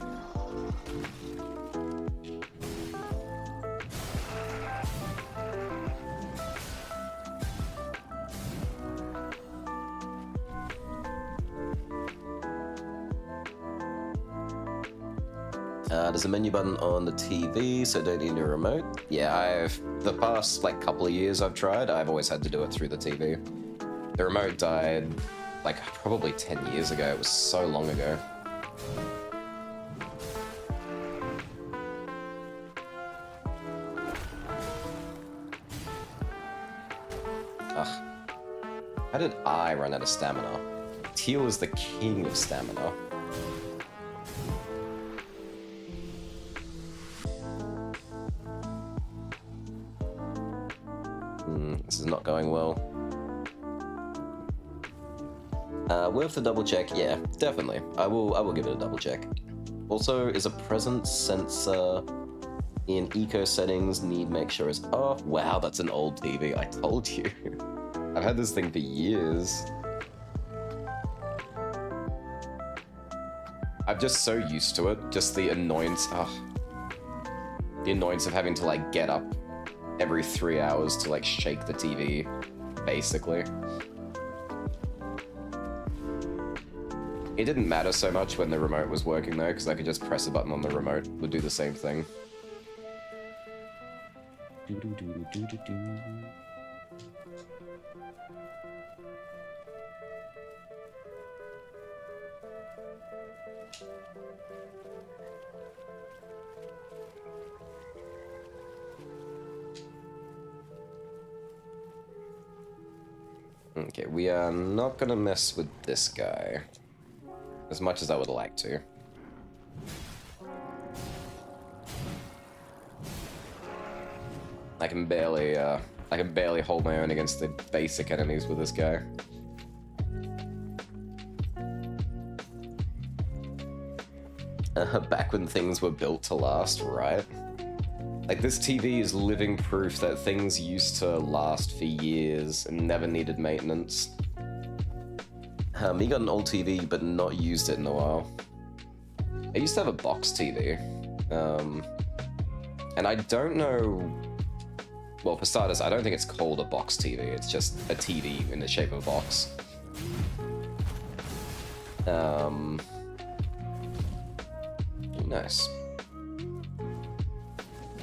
There's a menu button on the TV, so don't need a remote. Yeah, the past like couple of years I've tried, I've always had to do it through the TV. The remote died like probably 10 years ago. It was so long ago. Ugh. How did I run out of stamina? Teal is the king of stamina. This is not going well. Worth the double check? Yeah, definitely. I will give it a double check. Also, is a presence sensor in eco settings need make sure is off? Wow, that's an old TV. I told you. I've had this thing for years. I'm just so used to it. Just the annoyance. The annoyance of having to like get up every 3 hours to like shake the TV, basically. It didn't matter so much when the remote was working though, because I could just press a button on the remote, would do the same thing. Okay, we are not gonna mess with this guy. As much as I would like to. I can barely hold my own against the basic enemies with this guy. Back when things were built to last, right? Like, this TV is living proof that things used to last for years and never needed maintenance. Me got an old TV, but not used it in a while. I used to have a box TV. And I don't know... Well, for starters, I don't think it's called a box TV. It's just a TV in the shape of a box. Nice.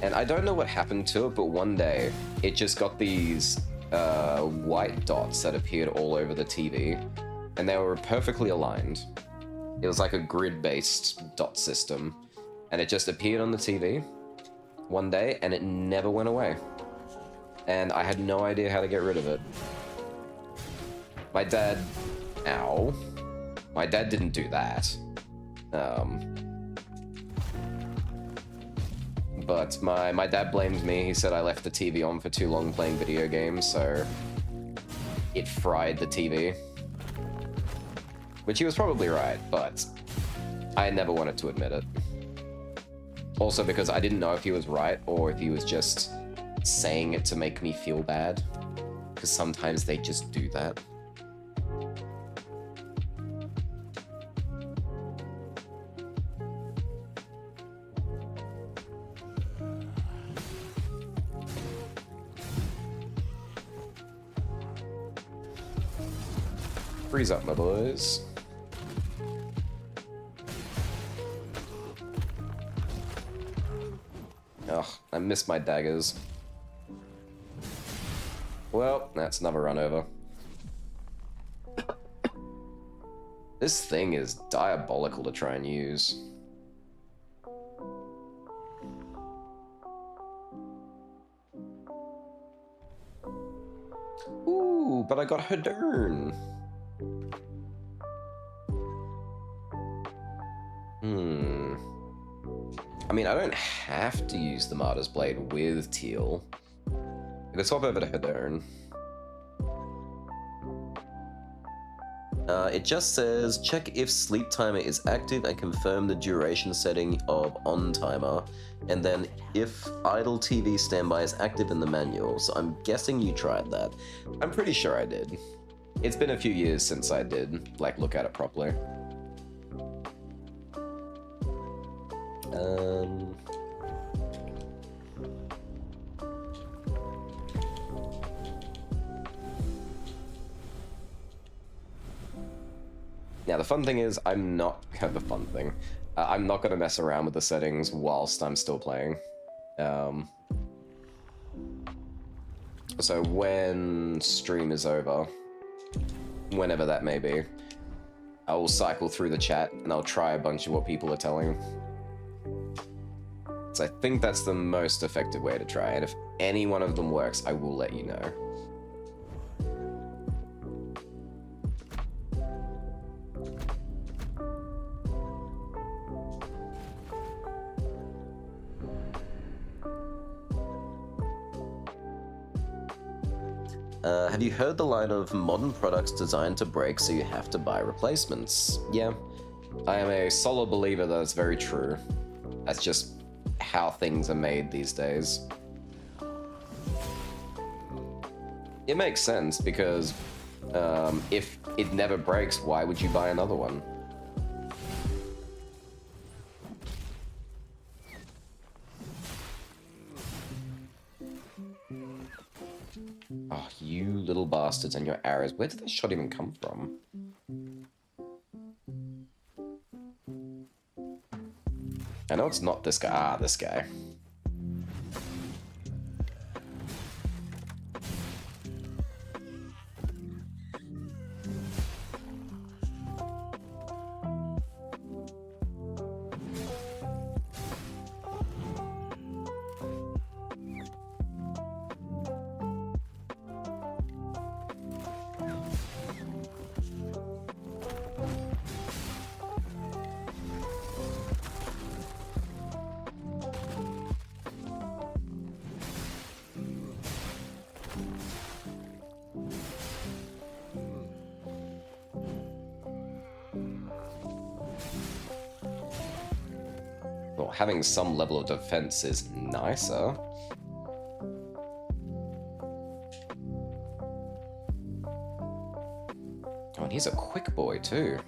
And I don't know what happened to it, but one day, it just got these white dots that appeared all over the TV. And they were perfectly aligned. It was like a grid-based dot system. And it just appeared on the TV one day, and it never went away. And I had no idea how to get rid of it. My dad... Ow. My dad didn't do that. But my dad blamed me. He said I left the TV on for too long playing video games, so... it fried the TV. Which he was probably right, but I never wanted to admit it. Also because I didn't know if he was right or if he was just saying it to make me feel bad. Because sometimes they just do that. Freeze up, my boys. Oh, I missed my daggers. Well, that's another run over. This thing is diabolical to try and use. Ooh, but I got Hadern. I mean, I don't have to use the Martyr's Blade with Teal. I could swap over to Hadern. It just says, check if sleep timer is active and confirm the duration setting of on timer. And then if idle TV standby is active in the manual. So I'm guessing you tried that. I'm pretty sure I did. It's been a few years since I did, like, look at it properly. Now, the fun thing is, I'm not the fun thing. I'm not going to mess around with the settings whilst I'm still playing. So when stream is over, whenever that may be, I will cycle through the chat and I'll try a bunch of what people are telling. So I think that's the most effective way to try it. If any one of them works, I will let you know. Have you heard the line of modern products designed to break so you have to buy replacements? Yeah, I am a solid believer that it's very true. That's just how things are made these days. It makes sense because if it never breaks, why would you buy another one? Oh, you little bastards and your arrows. Where did that shot even come from? I know it's not this guy. Ah, this guy. Well, having some level of defense is nicer. Oh, and he's a quick boy too.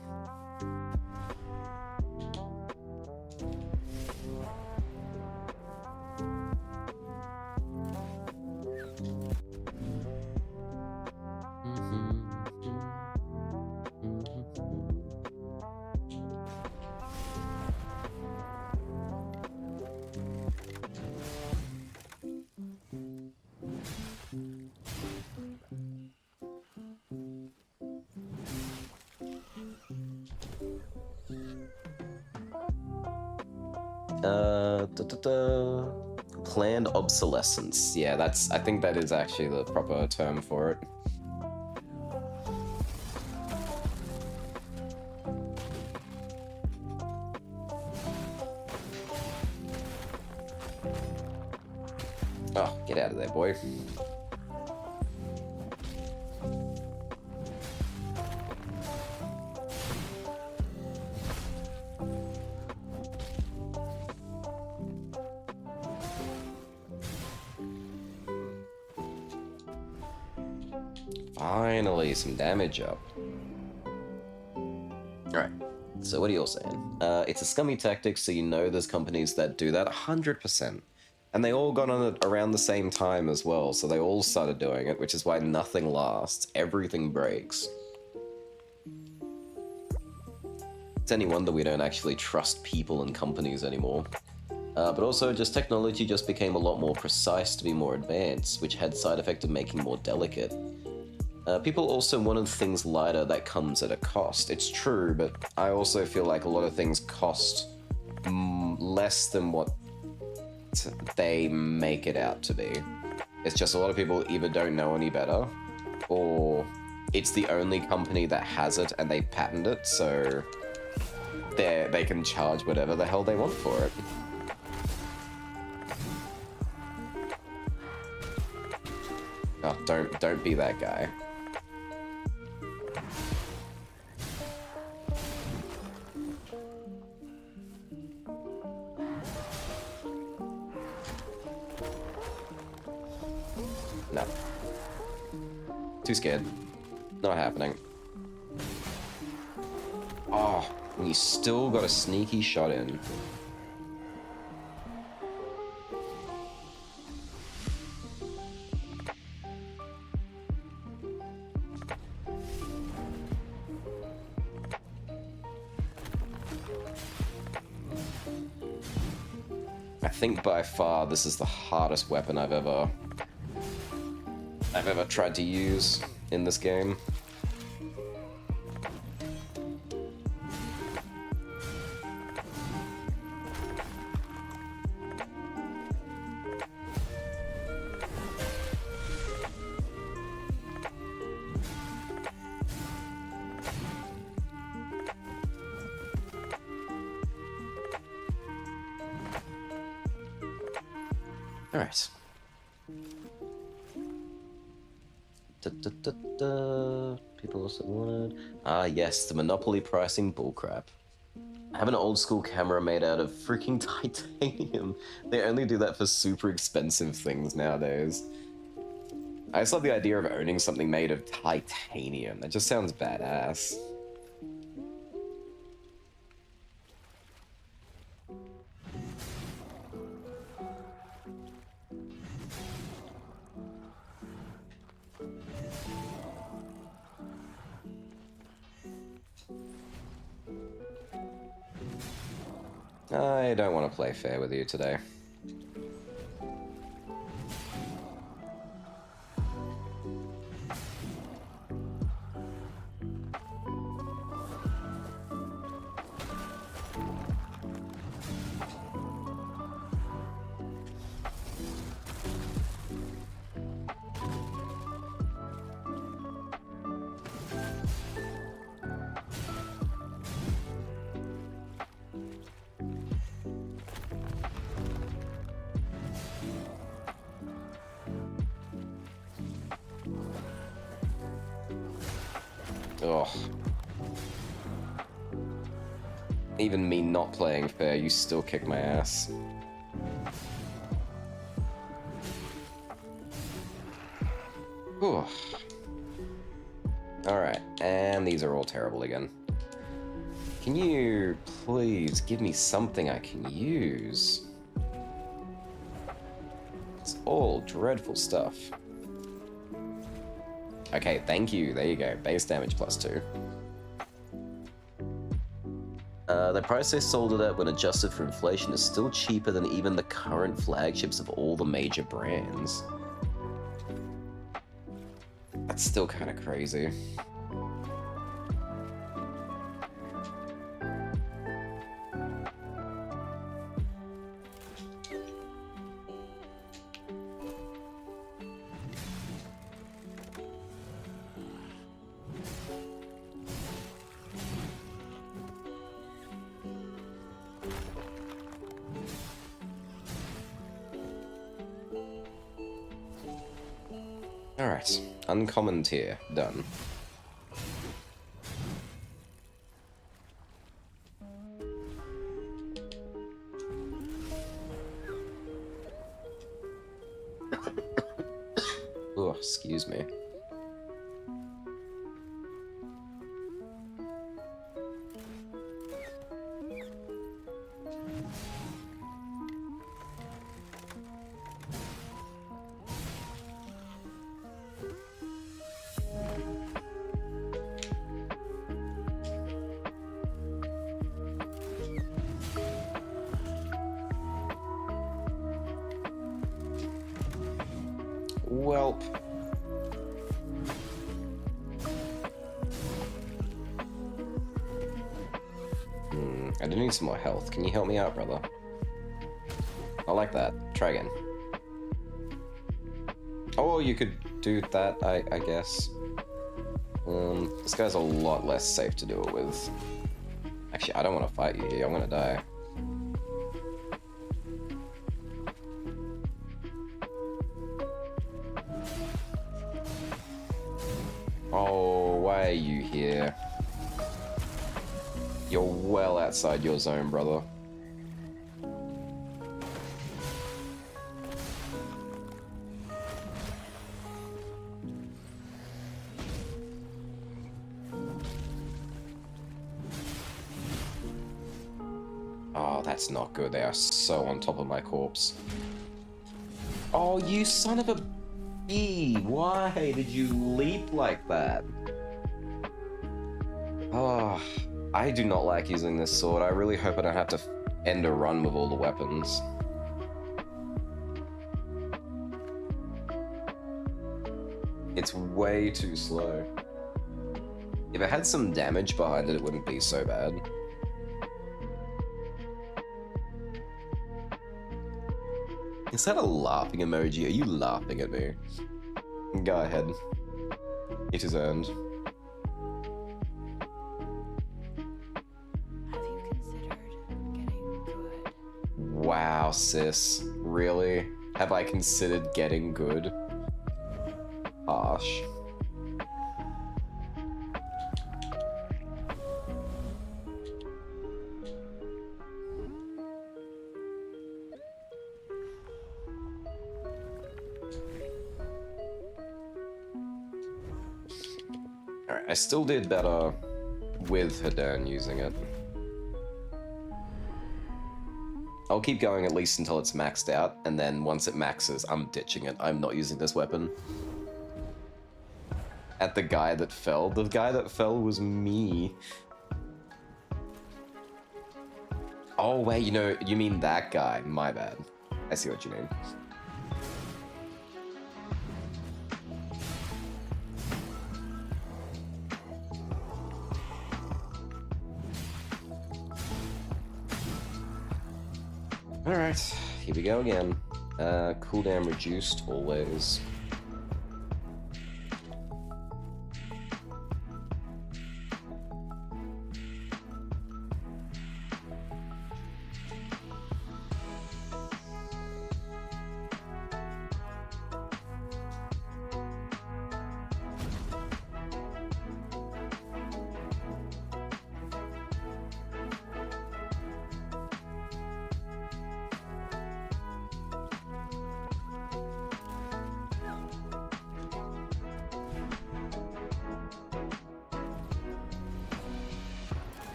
Planned obsolescence. Yeah, I think that is actually the proper term for it. Oh, get out of there, boy. Finally, some damage up. Alright, so what are you all saying? It's a scummy tactic, so you know there's companies that do that 100%. And they all got on it around the same time as well, so they all started doing it, which is why nothing lasts. Everything breaks. It's any wonder we don't actually trust people and companies anymore. But also, just technology just became a lot more precise to be more advanced, which had side effect of making more delicate. People also wanted things lighter that comes at a cost. It's true, but I also feel like a lot of things cost less than what they make it out to be. It's just a lot of people either don't know any better, or it's the only company that has it and they patent it, so they can charge whatever the hell they want for it. Oh, don't be that guy. No. Too scared. Not happening. Oh, and you still got a sneaky shot in. I think by far this is the hardest weapon I've ever tried to use in this game. All right. People also wanted... Ah, yes, the monopoly pricing bullcrap. I have an old school camera made out of freaking titanium. They only do that for super expensive things nowadays. I just love the idea of owning something made of titanium. That just sounds badass. I don't want to play fair with you today. Ugh. Even me not playing fair, you still kick my ass. Whew. Alright, and these are all terrible again. Can you please give me something I can use? It's all dreadful stuff. Okay, thank you. There you go. Base damage +2. The price they sold it at when adjusted for inflation is still cheaper than even the current flagships of all the major brands. That's still kind of crazy. Alright, uncommon tier, done. Oh, excuse me. Welp. I do need some more health. Can you help me out, brother? I like that. Try again. Oh, you could do that, I guess. This guy's a lot less safe to do it with. Actually, I don't want to fight you here. I'm gonna die. Oh, why are you here? You're well outside your zone, brother. Oh, that's not good. They are so on top of my corpse. Oh, you son of a bee! Why did you leap like that? Oh, I do not like using this sword. I really hope I don't have to end a run with all the weapons. It's way too slow. If it had some damage behind it, it wouldn't be so bad. Is that a laughing emoji? Are you laughing at me? Go ahead. It is earned. Have you considered getting good? Wow, sis. Really? Have I considered getting good? Harsh. Alright, I still did better with Hadern using it. I'll keep going at least until it's maxed out, and then once it maxes, I'm ditching it. I'm not using this weapon. At the guy that fell. The guy that fell was me. Oh, wait, you mean that guy. My bad. I see what you mean. Alright, here we go again. Cooldown reduced, always.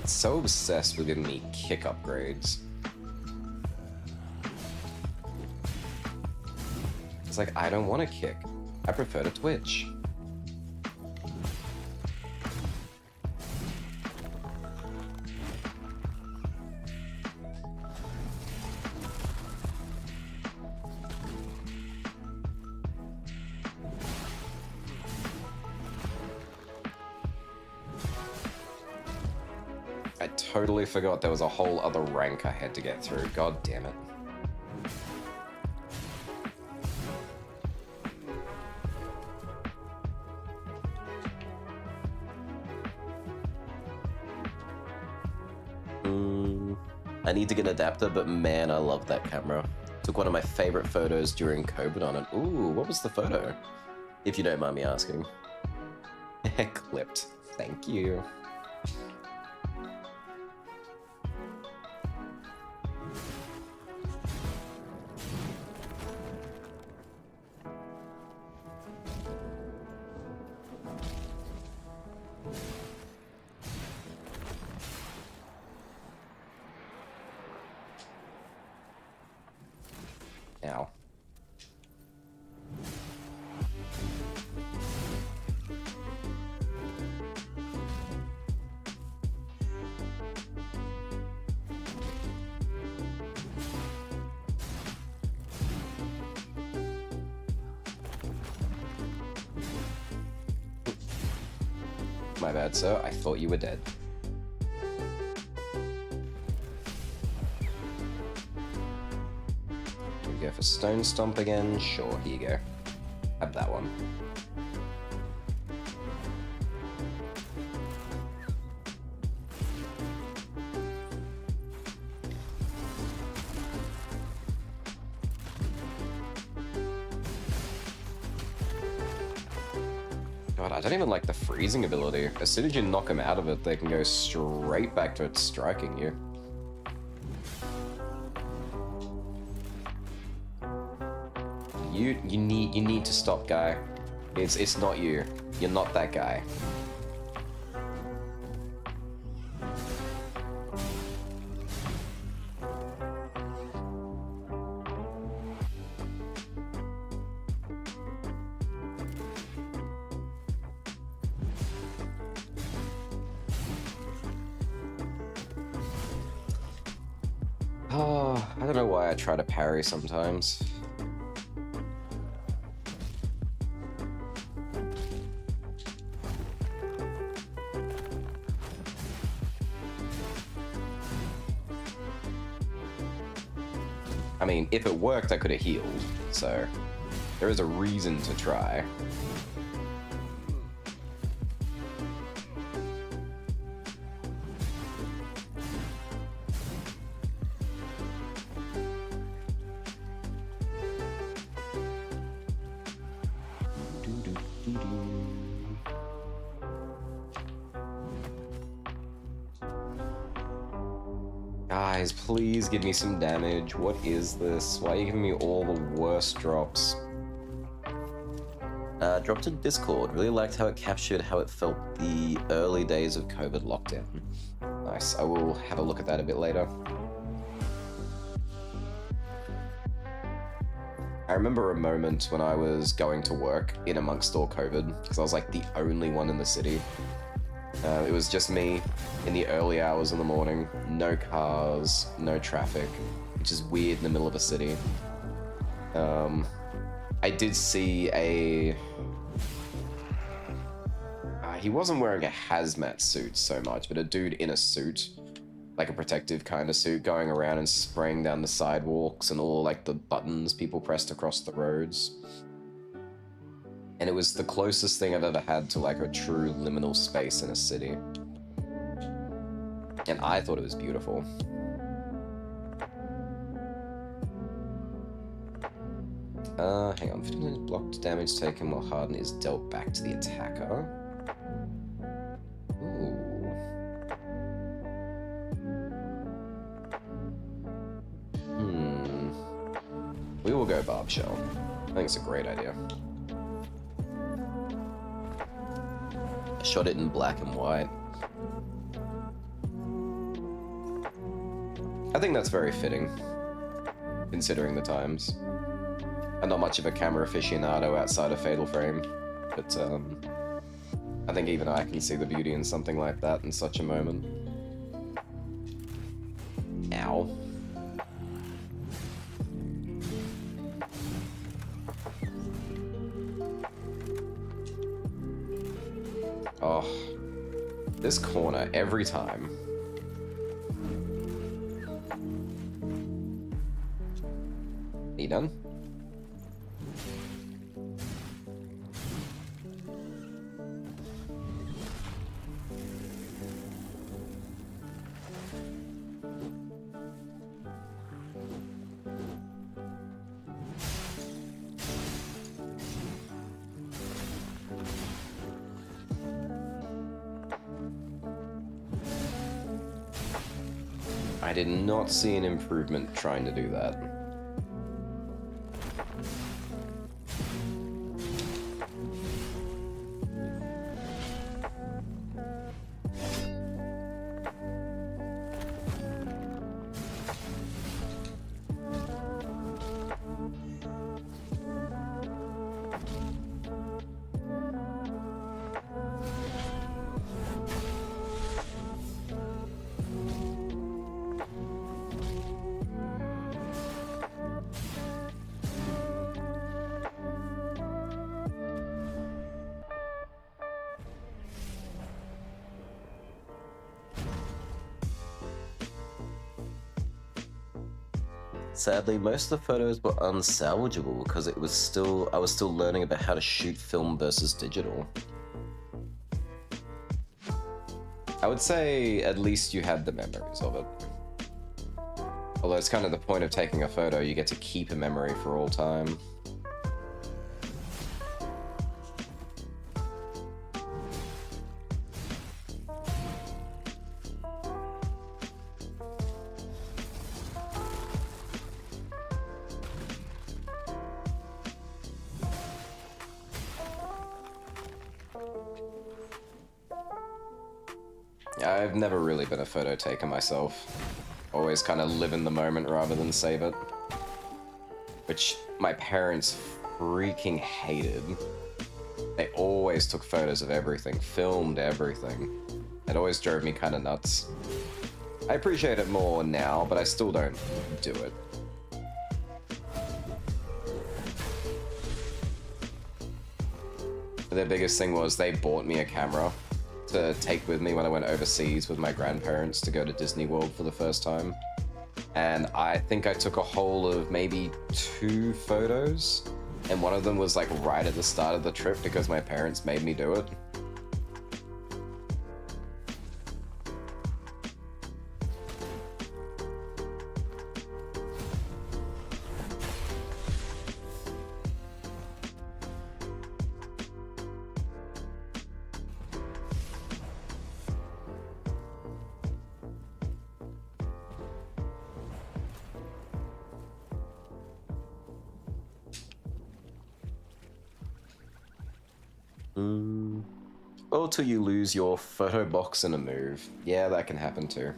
So obsessed with giving me kick upgrades. It's like, I don't want to kick. I prefer to twitch. I totally forgot there was a whole other rank I had to get through. God damn it. I need to get an adapter, but man, I love that camera. Took one of my favorite photos during COVID on it. Ooh, what was the photo? If you don't mind me asking. Clipped. Thank you. Ow. My bad, sir. I thought you were dead. We go for Stone Stomp again. Sure, here you go. Have that one. God, I don't even like the freezing ability. As soon as you knock them out of it, they can go straight back to it striking you. You need to stop, guy. It's not you. You're not that guy. Oh, I don't know why I try to parry sometimes. I mean, if it worked, I could have healed, so there is a reason to try. Guys, please give me some damage. What is this? Why are you giving me all the worst drops? Dropped to Discord. Really liked how it captured how it felt the early days of COVID lockdown. Nice. I will have a look at that a bit later. I remember a moment when I was going to work in amongst all COVID, because I was like the only one in the city. It was just me in the early hours in the morning, no cars, no traffic, which is weird in the middle of a city. I did see a... he wasn't wearing a hazmat suit so much, but a dude in a suit, like a protective kind of suit, going around and spraying down the sidewalks and all like the buttons people pressed across the roads. And it was the closest thing I've ever had to like a true liminal space in a city. And I thought it was beautiful. Hang on. 15 blocked damage taken while Harden is dealt back to the attacker. Ooh. We will go Barb Shell. I think it's a great idea. I shot it in black and white. I think that's very fitting, considering the times. I'm not much of a camera aficionado outside of Fatal Frame, but I think even I can see the beauty in something like that in such a moment. Ow. Oh, this corner every time. Are you done? I did not see an improvement trying to do that. Sadly, most of the photos were unsalvageable because I was still learning about how to shoot film versus digital. I would say at least you had the memories of it. Although it's kind of the point of taking a photo, you get to keep a memory for all time. I've never really been a photo taker myself. Always kind of live in the moment rather than save it. Which my parents freaking hated. They always took photos of everything, filmed everything. It always drove me kind of nuts. I appreciate it more now, but I still don't do it. Their biggest thing was they bought me a camera to take with me when I went overseas with my grandparents to go to Disney World for the first time. And I think I took a whole of maybe 2 photos, and one of them was like right at the start of the trip because my parents made me do it. Or till you lose your photo box in a move. Yeah, that can happen too.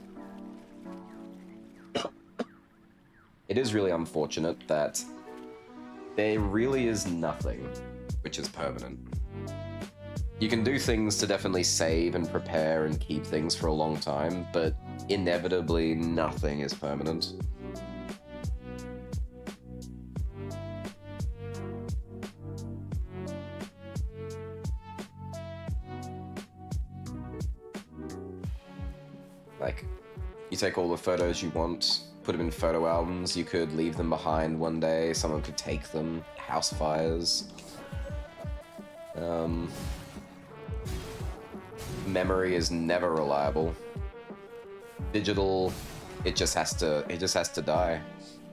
It is really unfortunate that there really is nothing which is permanent. You can do things to definitely save and prepare and keep things for a long time, but inevitably nothing is permanent. Like, you take all the photos you want, put them in photo albums, you could leave them behind one day, someone could take them, house fires. Memory is never reliable. Digital, it just has to die.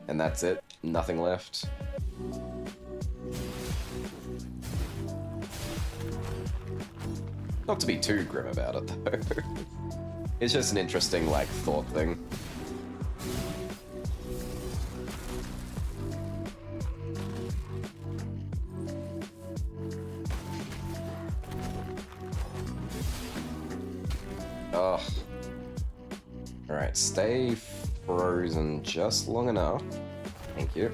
And that's it, nothing left. Not to be too grim about it though. It's just an interesting, like, thought thing. Ugh. Alright, stay frozen just long enough. Thank you.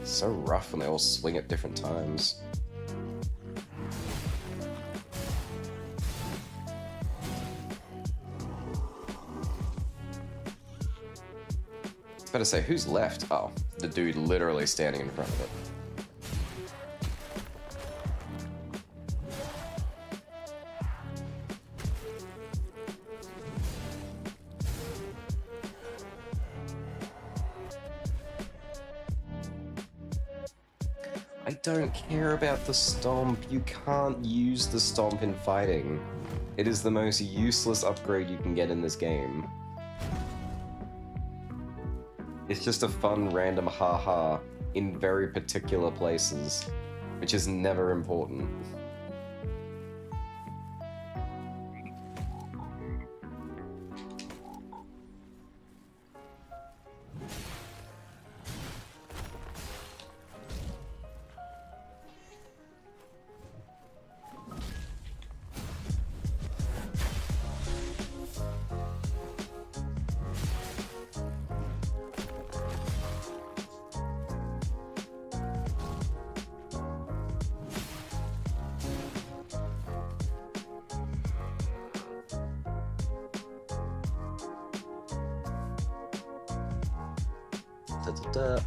It's so rough when they all swing at different times. Better say, who's left? Oh, the dude literally standing in front of it. I don't care about the stomp. You can't use the stomp in fighting. It is the most useless upgrade you can get in this game. It's just a fun random haha in very particular places, which is never important.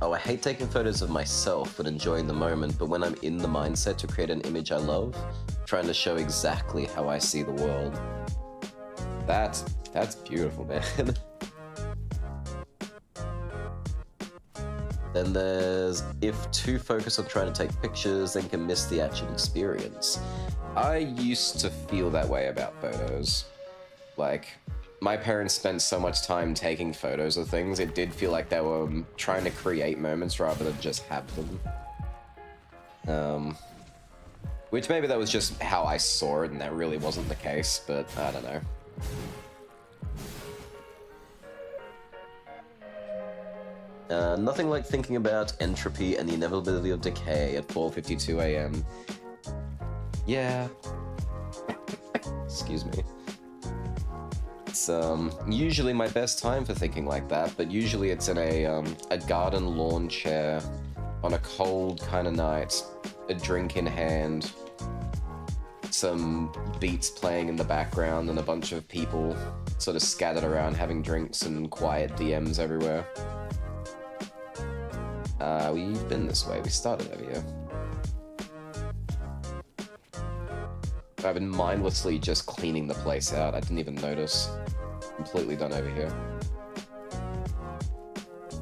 Oh, I hate taking photos of myself and enjoying the moment, but when I'm in the mindset to create an image I love, trying to show exactly how I see the world. That's beautiful, man. Then there's if too focused on trying to take pictures, then can miss the actual experience. I used to feel that way about photos. Like, my parents spent so much time taking photos of things, it did feel like they were trying to create moments rather than just have them. Which maybe that was just how I saw it and that really wasn't the case, but I don't know. Nothing like thinking about entropy and the inevitability of decay at 4:52 a.m. Yeah. Excuse me. It's usually my best time for thinking like that, but usually it's in a garden lawn chair on a cold kind of night, a drink in hand, some beats playing in the background, and a bunch of people sort of scattered around having drinks and quiet DMs everywhere. We've been this way. We started over here. I've been mindlessly just cleaning the place out. I didn't even notice. Completely done over here.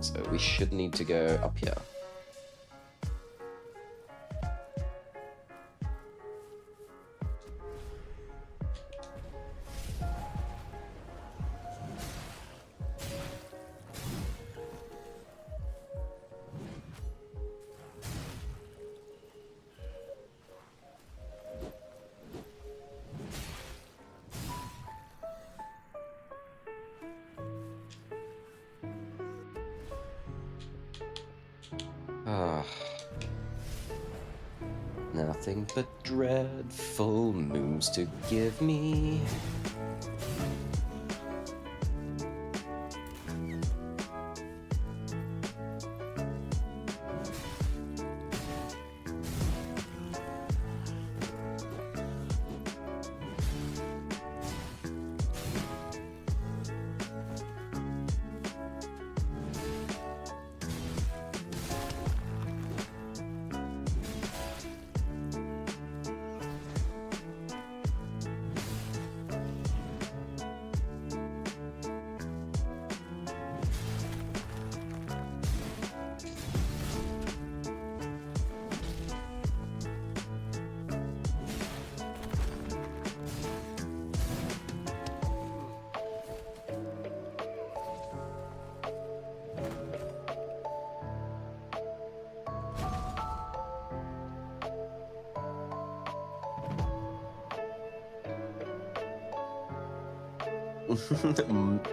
So we should need to go up here. Nothing but dreadful news to give me.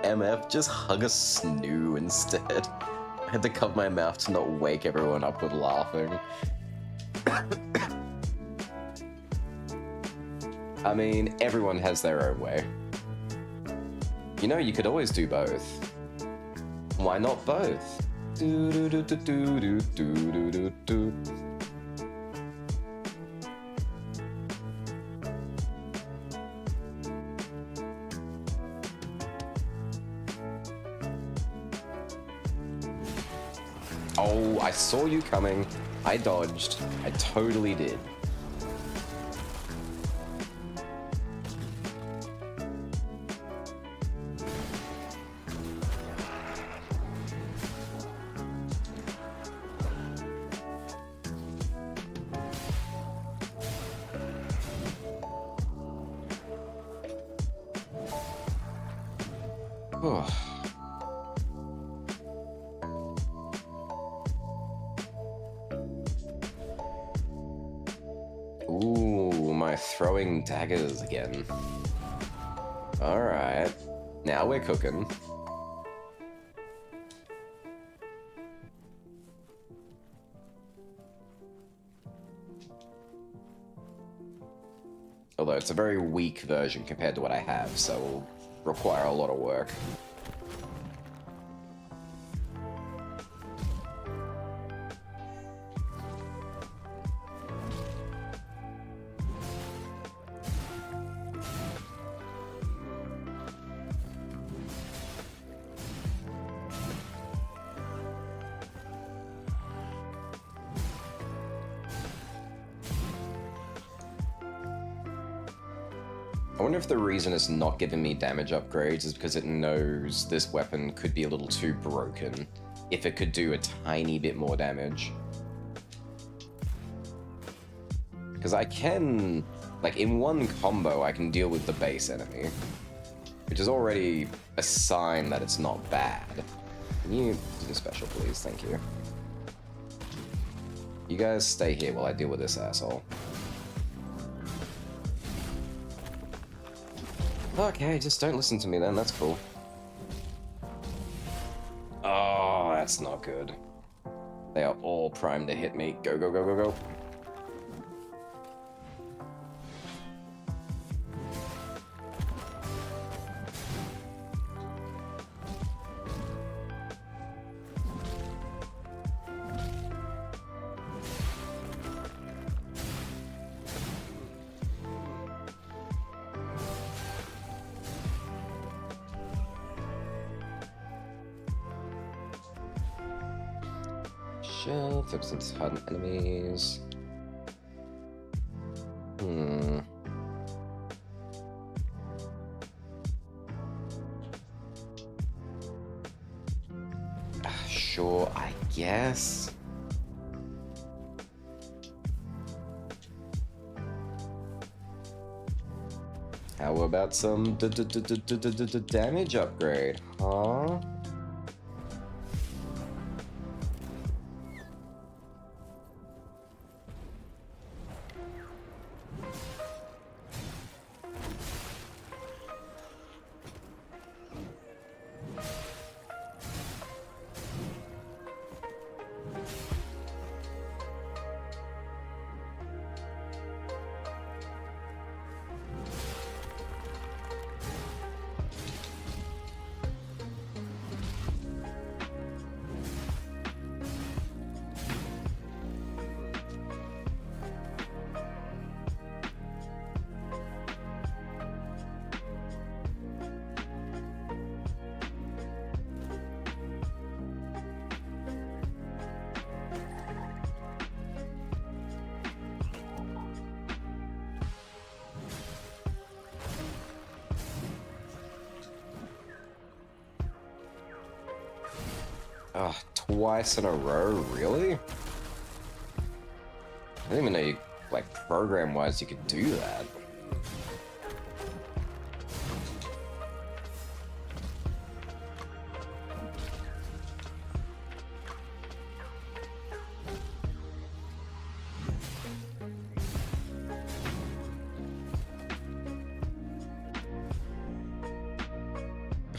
MF, just hug a snoo instead. I had to cover my mouth to not wake everyone up with laughing. I mean, everyone has their own way. You know, you could always do both. Why not both? Do do do do do do do do do. Oh, I saw you coming. I dodged. I totally did. Ooh, my throwing daggers again. Alright. Now we're cooking. Although it's a very weak version compared to what I have, so it'll require a lot of work. I wonder if the reason it's not giving me damage upgrades is because it knows this weapon could be a little too broken if it could do a tiny bit more damage. Because I can, like, in one combo, I can deal with the base enemy, which is already a sign that it's not bad. Can you do the special, please? Thank you. You guys stay here while I deal with this asshole. Okay, just don't listen to me then, that's cool. Oh, that's not good. They are all primed to hit me. Go, go, go, go, go. Shell, fix some hardened enemies. Sure, I guess. How about some damage upgrade, huh? Oh, twice in a row, really? I didn't even know you, like, program-wise you could do that.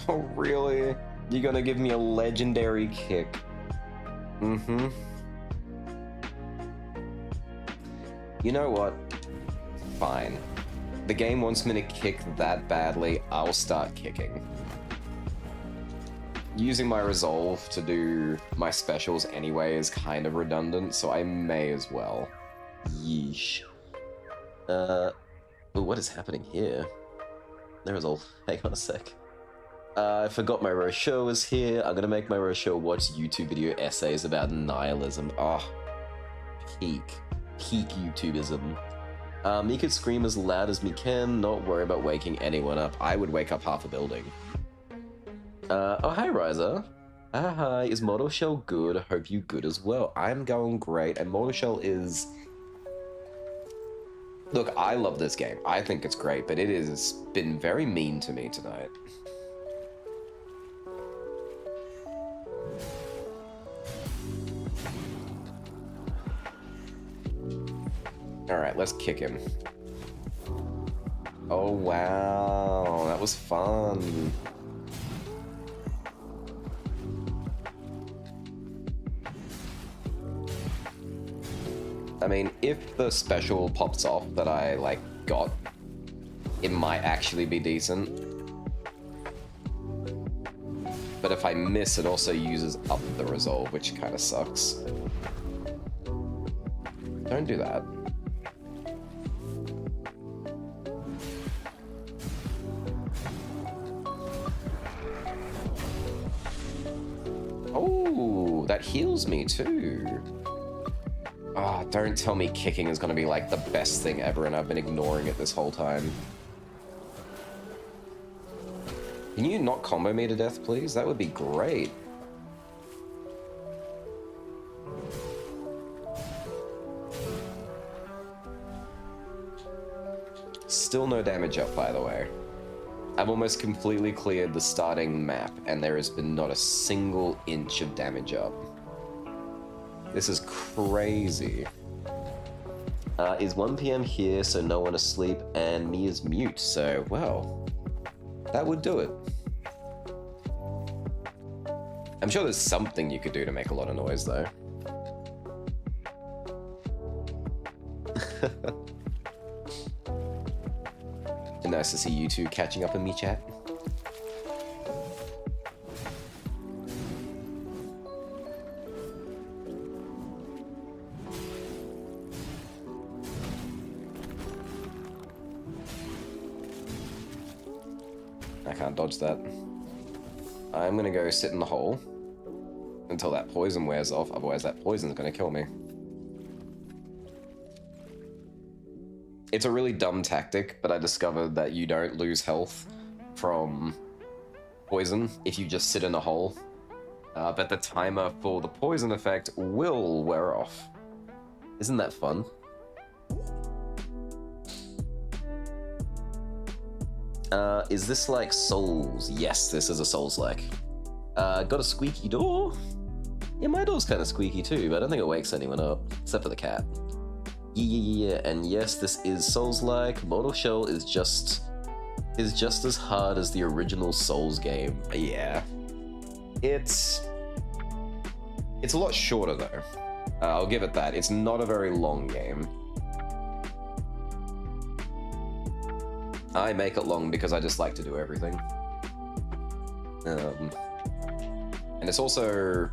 Oh, really? You're gonna give me a legendary kick? Mm-hmm. You know what? Fine. The game wants me to kick that badly, I'll start kicking. Using my resolve to do my specials anyway is kind of redundant, so I may as well. Yeesh. Ooh, what is happening here? There is all. Hang on a sec. I forgot my Rochelle was here. I'm gonna make my Rochelle watch YouTube video essays about nihilism. Oh, peak YouTubeism. Me could scream as loud as me can, not worry about waking anyone up. I would wake up half a building. Oh, hi, Ryza. Hi, is Mortal Shell good? Hope you good as well. I'm going great, and Mortal Shell is... Look, I love this game. I think it's great, but it has been very mean to me tonight. Alright, let's kick him. Oh, wow. That was fun. I mean, if the special pops off that I, like, got, it might actually be decent. But if I miss, it also uses up the resolve, which kind of sucks. Don't do that. Oh, that heals me too. Ah, don't tell me kicking is gonna be like the best thing ever and I've been ignoring it this whole time. Can you not combo me to death, please? That would be great. Still no damage up, by the way. I've almost completely cleared the starting map, and there has been not a single inch of damage up. This is crazy. Is 1 PM here, so no one asleep, and me is mute, so, well, that would do it. I'm sure there's something you could do to make a lot of noise, though. Nice to see you two catching up in me chat. I can't dodge that. I'm gonna go sit in the hole until that poison wears off, otherwise that poison's gonna kill me. It's a really dumb tactic, but I discovered that you don't lose health from poison if you just sit in a hole. But the timer for the poison effect will wear off. Isn't that fun? Is this like Souls? Yes, this is a Souls-like. Got a squeaky door? Yeah, my door's kind of squeaky too, but I don't think it wakes anyone up, except for the cat. Yeah, and yes, this is Souls-like. Mortal Shell is just as hard as the original Souls game. Yeah. It's a lot shorter though. I'll give it that. It's not a very long game. I make it long because I just like to do everything. And it's also...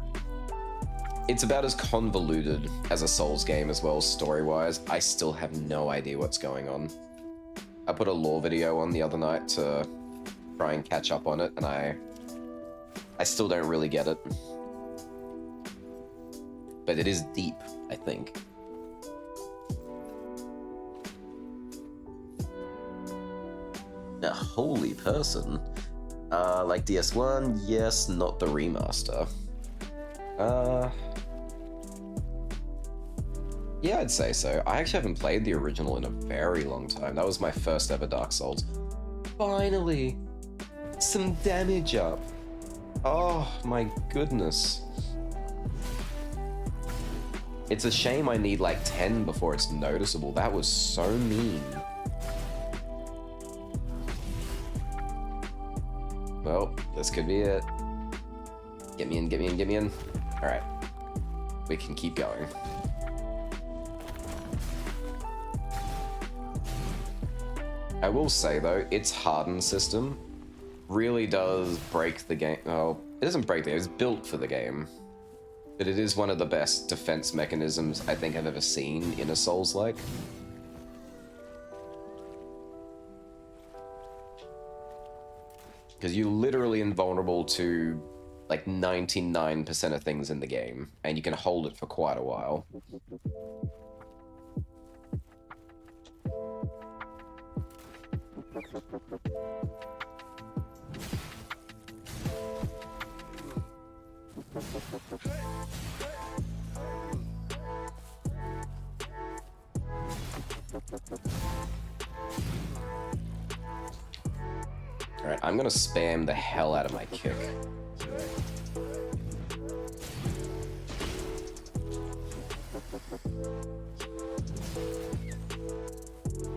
It's about as convoluted as a Souls game as well, story-wise. I still have no idea what's going on. I put a lore video on the other night to try and catch up on it, and I still don't really get it. But it is deep, I think. A holy person. Like DS1, yes, not the remaster. Yeah, I'd say so. I actually haven't played the original in a very long time. That was my first ever Dark Souls. Finally! Some damage up! Oh my goodness. It's a shame I need like 10 before it's noticeable. That was so mean. Well, this could be it. Get me in, get me in, get me in. Alright. We can keep going. I will say though, its hardened system really does break the game. Oh, it doesn't break the game, it's built for the game. But it is one of the best defense mechanisms I think I've ever seen in a Souls-like. Because you're literally invulnerable to like 99% of things in the game, and you can hold it for quite a while. Alright, I'm gonna spam the hell out of my kick.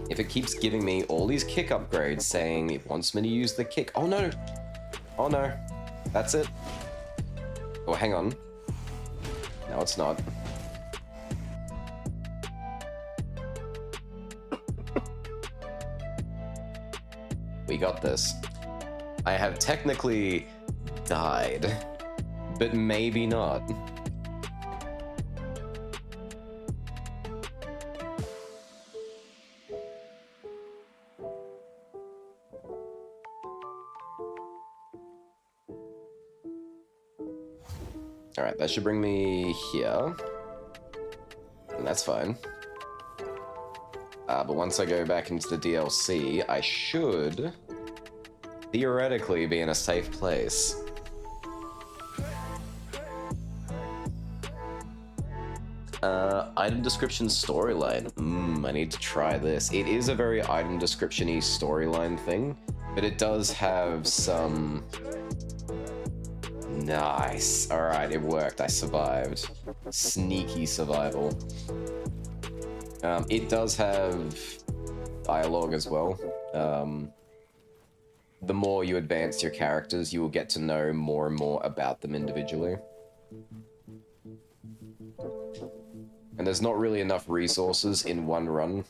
If it keeps giving me all these kick upgrades saying it wants me to use the kick... Oh no! Oh no. That's it. Oh, hang on. No, it's not. We got this. I have technically died, but maybe not. Alright, that should bring me here. And that's fine. But once I go back into the DLC, I should theoretically be in a safe place. Item description storyline. I need to try this. It is a very item description-y storyline thing, but it does have some... Nice. Alright, it worked. I survived. Sneaky survival. It does have dialogue as well. The more you advance your characters, you will get to know more and more about them individually. And there's not really enough resources in one run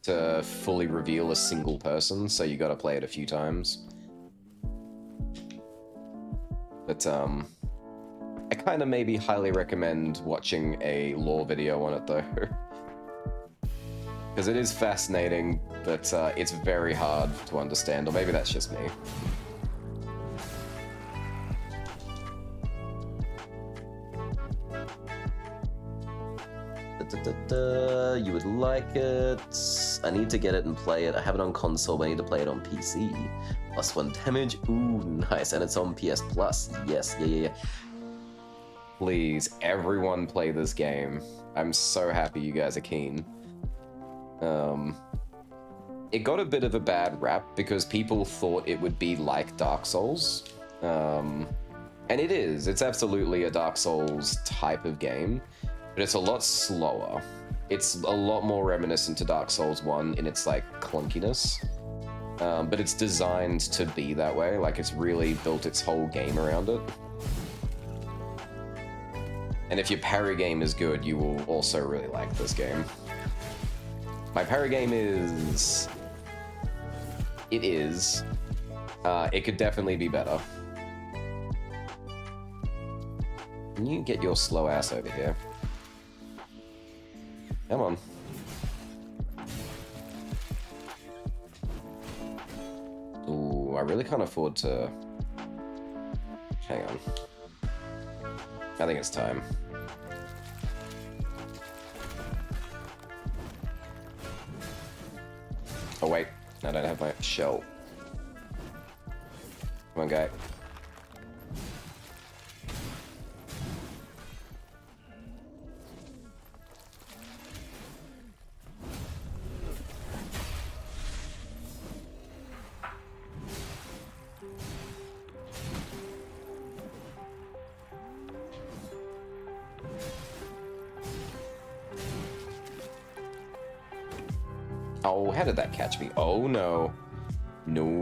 to fully reveal a single person, so you gotta play it a few times. But, I kind of maybe highly recommend watching a lore video on it, though. Because it is fascinating, but it's very hard to understand, or maybe that's just me. You would like it. I need to get it and play it. I have it on console, but I need to play it on PC. +1 damage. Ooh, nice. And it's on PS Plus. Yes, yeah. Please, everyone play this game. I'm so happy you guys are keen. It got a bit of a bad rap because people thought it would be like Dark Souls. And it is. It's absolutely a Dark Souls type of game, but it's a lot slower. It's a lot more reminiscent to Dark Souls 1 in its, like, clunkiness. But it's designed to be that way. Like, it's really built its whole game around it. And if your parry game is good, you will also really like this game. My parry game is... It is. It could definitely be better. Can you get your slow ass over here? Come on. Ooh, I really can't afford to... Hang on. I think it's time. Oh wait, I don't have my shell. Come on, guy. Oh, how did that catch me? Oh no. No.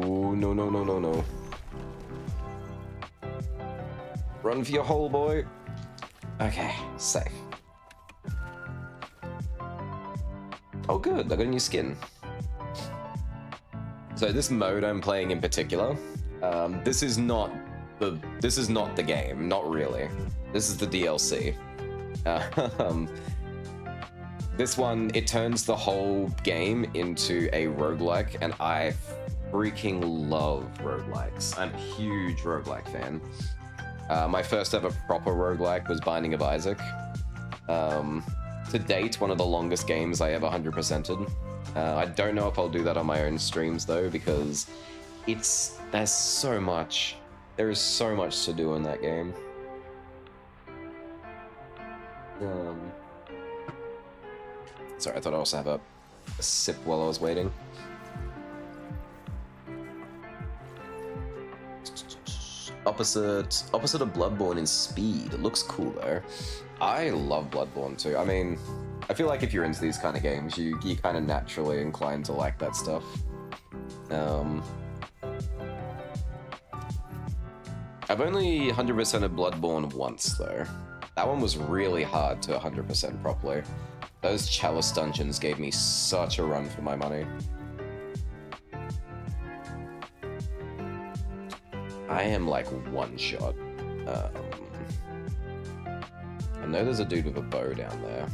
Run for your hole, boy. Okay, safe. Oh good, I got a new skin. So this mode I'm playing in particular, this is not the game, not really. This is the DLC. This one, it turns the whole game into a roguelike, and I freaking love roguelikes. I'm a huge roguelike fan. My first ever proper roguelike was Binding of Isaac. To date, one of the longest games I ever 100%ed. I don't know if I'll do that on my own streams though, because there's so much. There is so much to do in that game. Sorry, I thought I also have a sip while I was waiting. Opposite of Bloodborne in speed. It looks cool though. I love Bloodborne too. I mean, I feel like if you're into these kind of games, you're kind of naturally inclined to like that stuff. I've only 100%ed Bloodborne once though. That one was really hard to 100% properly. Those Chalice dungeons gave me such a run for my money. I am like one shot. I know there's a dude with a bow down there.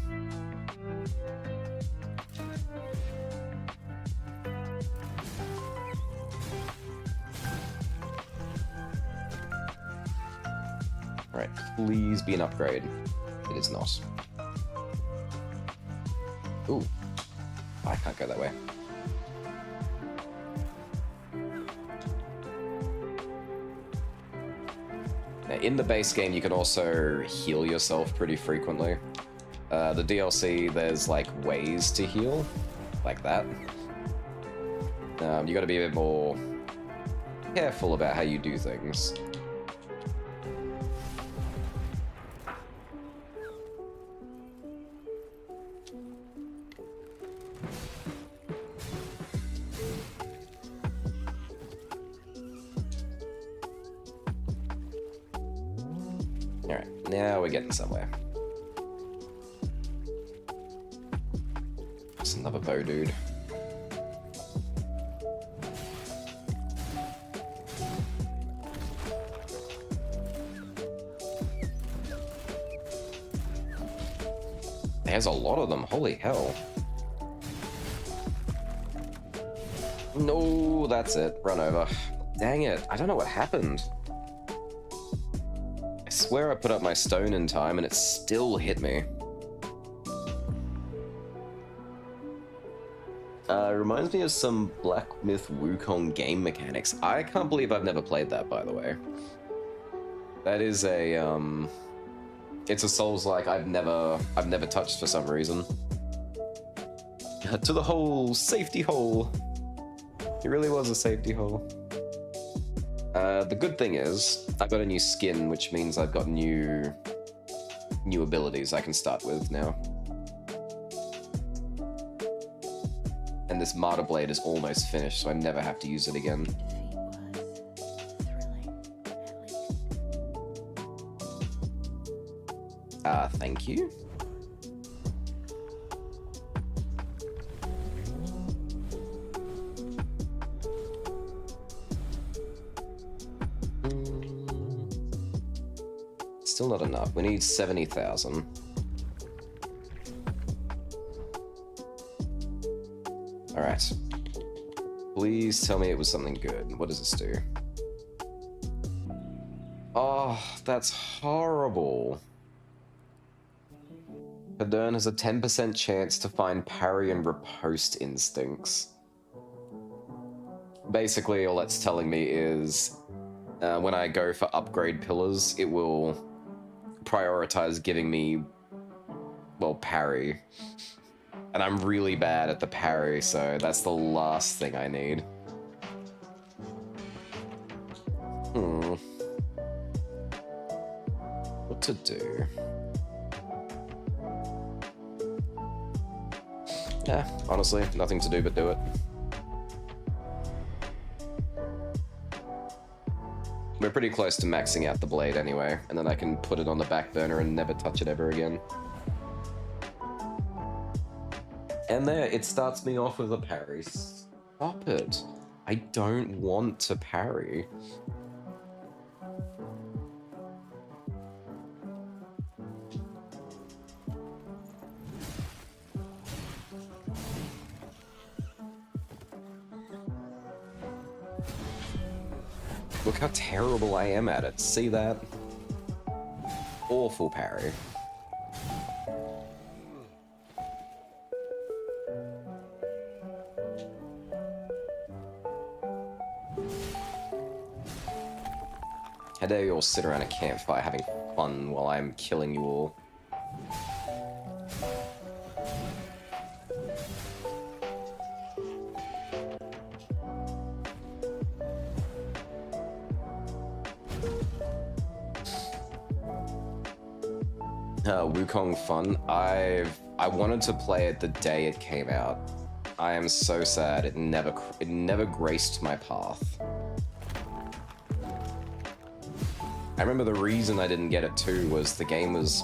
Alright, please be an upgrade. It is not. Ooh. I can't go that way. Now, in the base game, you can also heal yourself pretty frequently. The DLC, there's like ways to heal, like that. You got to be a bit more careful about how you do things. Alright, now we're getting somewhere. Just another bow dude. There's a lot of them, holy hell. No, that's it, run over. Dang it, I don't know what happened. I swear I put up my stone in time and it still hit me. Reminds me of some Black Myth Wukong game mechanics. I can't believe I've never played that, by the way. That is a, it's a Souls-like I've never touched for some reason. To the hole, safety hole. It really was a safety hole. The good thing is, I got a new skin, which means I've got new abilities I can start with now. And this Martyr Blade is almost finished, so I never have to use it again. Defeat was thrilling, at least. Thank you. Still not enough. We need 70,000. Alright. Please tell me it was something good. What does this do? Oh, that's horrible. Hadern has a 10% chance to find parry and riposte instincts. Basically, all that's telling me is when I go for upgrade pillars, it will prioritize giving me, well, parry. And I'm really bad at the parry, so that's the last thing I need. What to do? Yeah, honestly, nothing to do but do it. We're pretty close to maxing out the blade anyway, and then I can put it on the back burner and never touch it ever again. And there, it starts me off with a parry. Stop it. I don't want to parry. Look how terrible I am at it. See that? Awful parry. How dare you all sit around a campfire having fun while I'm killing you all? Wukong Fun. I wanted to play it the day it came out. I am so sad it never graced my path. I remember the reason I didn't get it too was the game was,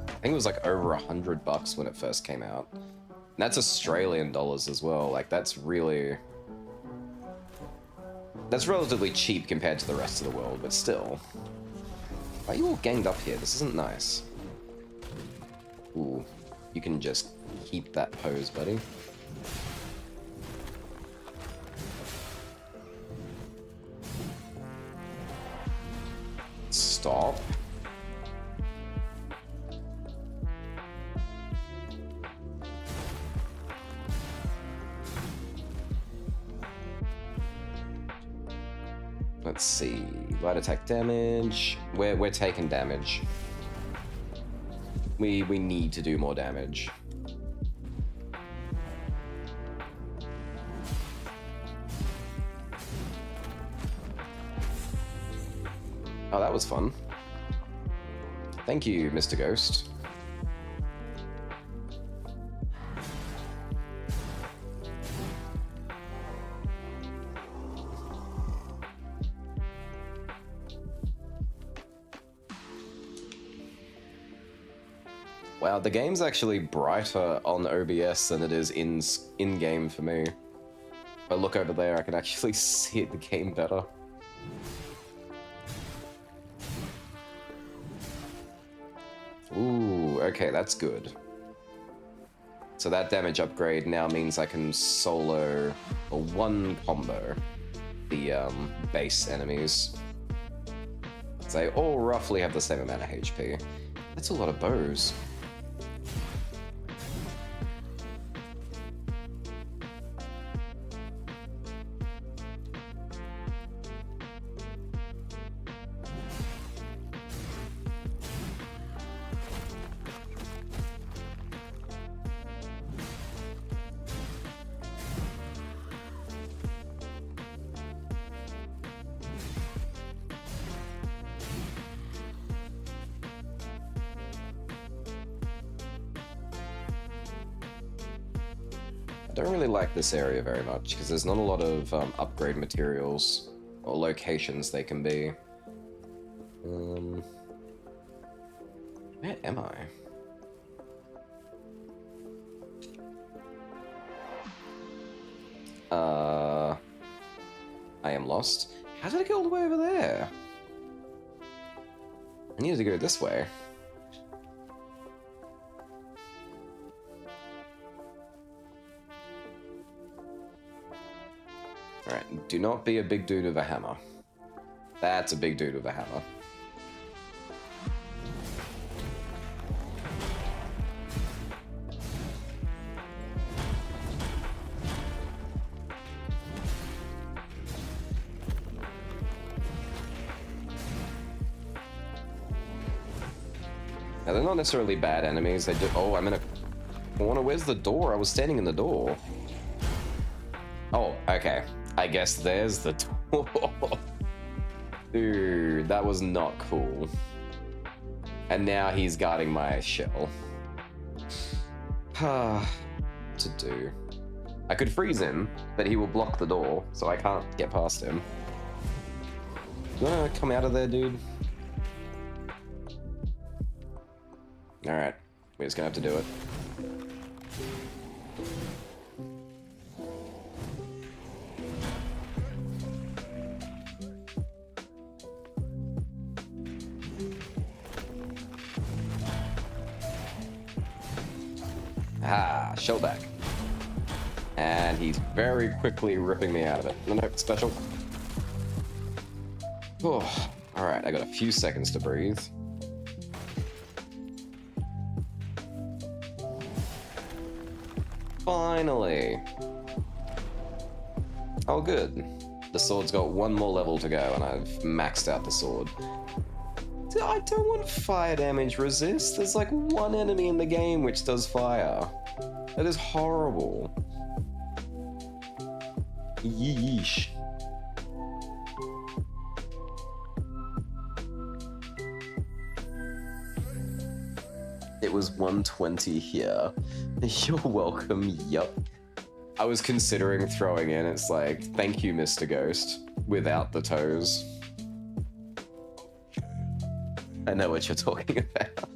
I think it was like over $100 when it first came out. And that's Australian dollars as well. Like that's relatively cheap compared to the rest of the world, but still. Why are you all ganged up here? This isn't nice. Ooh, you can just keep that pose, buddy. Stop. Let's see. Light attack damage. We're taking damage. We need to do more damage. Oh, that was fun. Thank you, Mr. Ghost. Wow, the game's actually brighter on OBS than it is in-game for me. If I look over there, I can actually see the game better. Ooh, okay, that's good. So that damage upgrade now means I can solo a one combo the base enemies. So they all roughly have the same amount of HP. That's a lot of bows. I don't really like this area very much because there's not a lot of upgrade materials or locations they can be. Where am I? I am lost. How did I get all the way over there? I needed to go this way. Alright, do not be a big dude with a hammer. That's a big dude with a hammer. Now, they're not necessarily bad enemies. They do. Oh, I'm in a corner. Where's the door? I was standing in the door. Oh, okay. I guess there's the door. Dude, that was not cool. And now he's guarding my shell. To do. I could freeze him, but he will block the door, so I can't get past him. You wanna come out of there, dude? Alright, we're just gonna have to do it. Ah, shell back. And he's very quickly ripping me out of it. No, special. Oh, alright, I got a few seconds to breathe. Finally. Oh, good. The sword's got one more level to go, and I've maxed out the sword. I don't want fire damage resist. There's like one enemy in the game which does fire. That is horrible. Yeesh. It was 120 here. You're welcome, yup. I was considering throwing in, it's like, thank you, Mr. Ghost, without the toes. I know what you're talking about.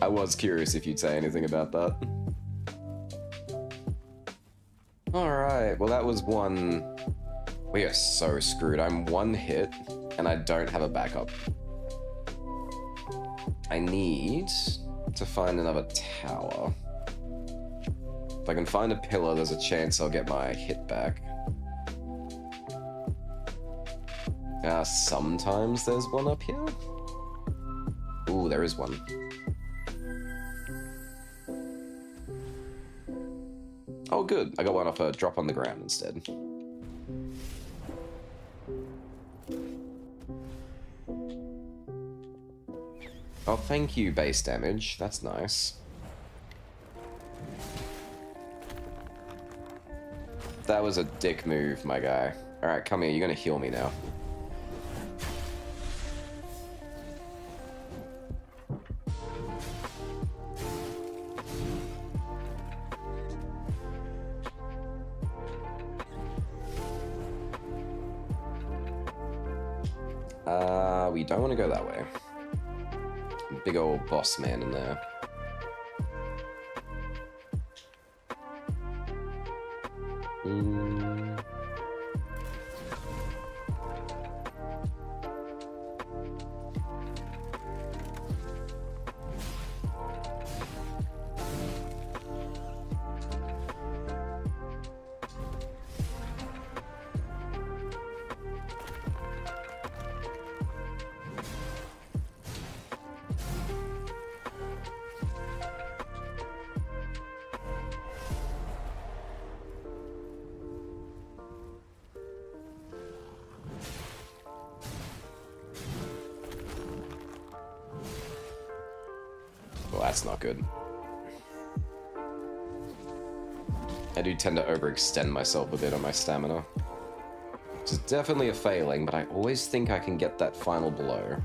I was curious if you'd say anything about that. Alright, well that was one... We are so screwed. I'm one hit, and I don't have a backup. I need to find another tower. If I can find a pillar, there's a chance I'll get my hit back. Sometimes there's one up here. Ooh, there is one. Oh, good. I got one off a drop on the ground instead. Oh, thank you, base damage. That's nice. That was a dick move, my guy. Alright, come here. You're gonna heal me now. We don't want to go that way. Big old boss man in there. Well, that's not good. I do tend to overextend myself a bit on my stamina. Which is definitely a failing, but I always think I can get that final blow.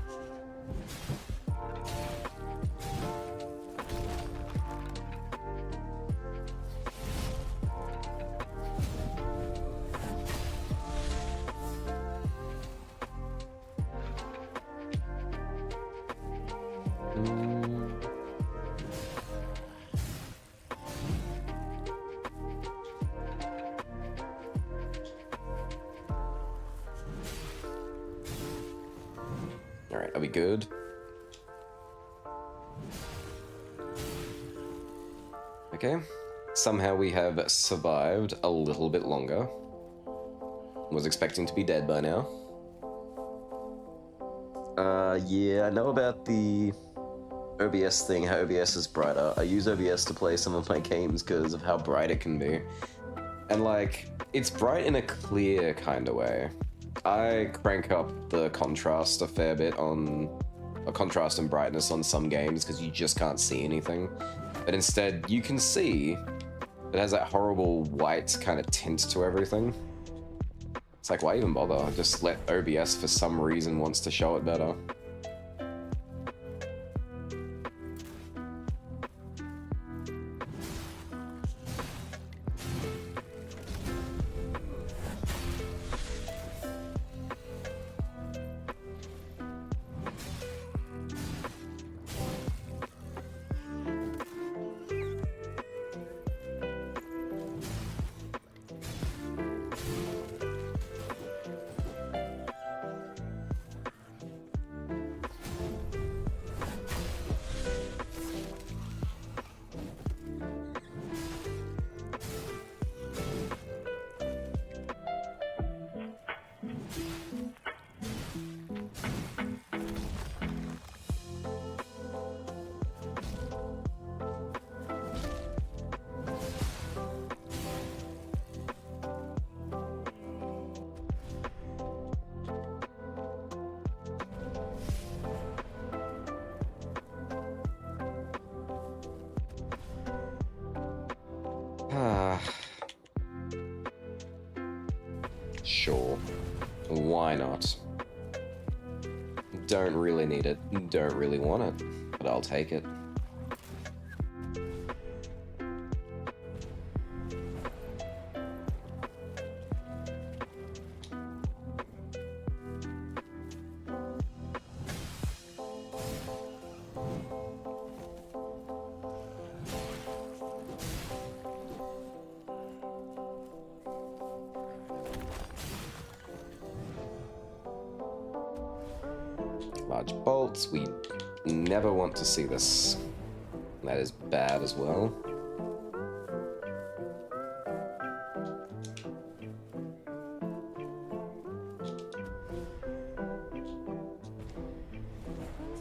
Alright, are we good? Okay. Somehow we have survived a little bit longer. Was expecting to be dead by now. Yeah, I know about the OBS thing, how OBS is brighter. I use OBS to play some of my games because of how bright it can be. And like, it's bright in a clear kind of way. I crank up the contrast a fair bit on contrast and brightness on some games because you just can't see anything. But instead, you can see it has that horrible white kind of tint to everything. It's like, why even bother? Just let OBS for some reason wants to show it better. Sure. Why not? Don't really need it, don't really want it, but I'll take it. Large bolts, we never want to see this. That is bad as well.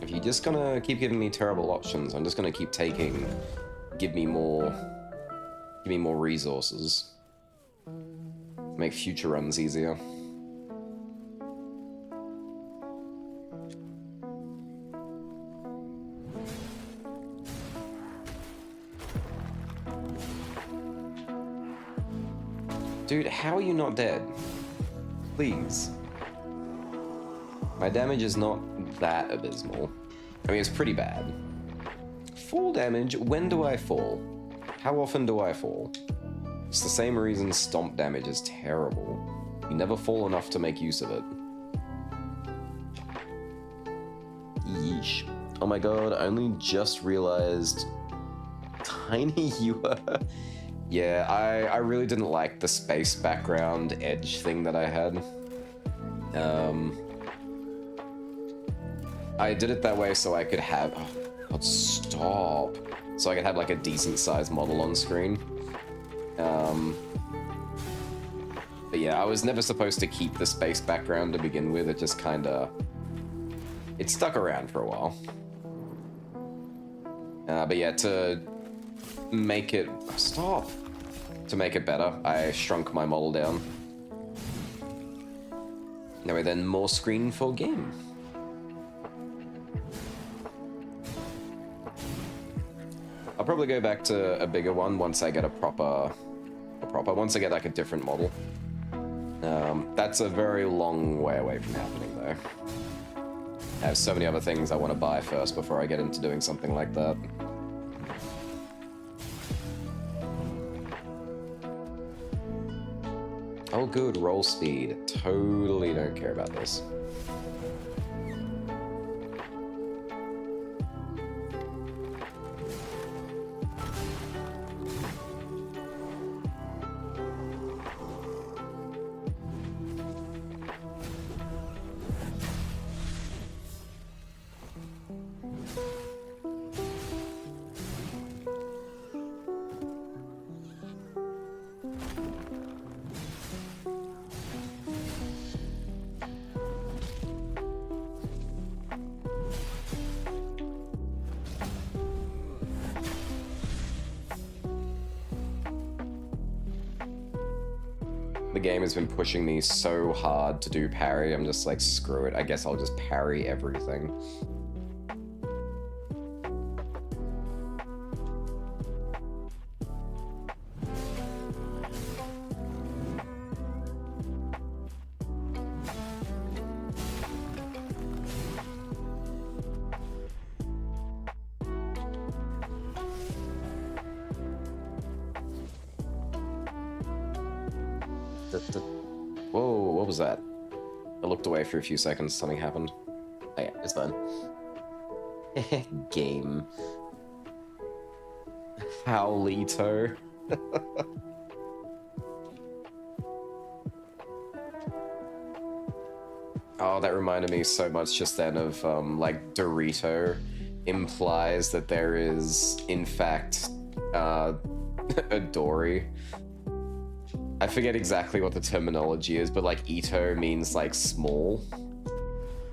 If you're just gonna keep giving me terrible options, I'm just gonna keep taking give me more Give me more resources. Make future runs easier. Dude, how are you not dead? Please. My damage is not that abysmal. I mean, it's pretty bad. Fall damage? When do I fall? How often do I fall? It's the same reason stomp damage is terrible. You never fall enough to make use of it. Yeesh. Oh my god, I only just realized... Tiny you are... Yeah, I really didn't like the space background edge thing that I had. I did it that way so I could have... Oh, God, stop. So I could have like a decent sized model on screen. But yeah, I was never supposed to keep the space background to begin with. It just kinda... It stuck around for a while. But yeah, to make it... Stop! To make it better, I shrunk my model down. Anyway, then more screen for game. I'll probably go back to a bigger one once I get once I get like a different model. That's a very long way away from happening though. I have so many other things I want to buy first before I get into doing something like that. Oh good, roll speed. Totally don't care about this. The game has been pushing me so hard to do parry, I'm just like, screw it, I guess I'll just parry everything. Whoa, what was that? I looked away for a few seconds, something happened. Oh yeah, it's fine. Game. Howlito. Oh, that reminded me so much just then of, like, Dorito implies that there is, in fact, a Dory. I forget exactly what the terminology is, but like Ito means like small.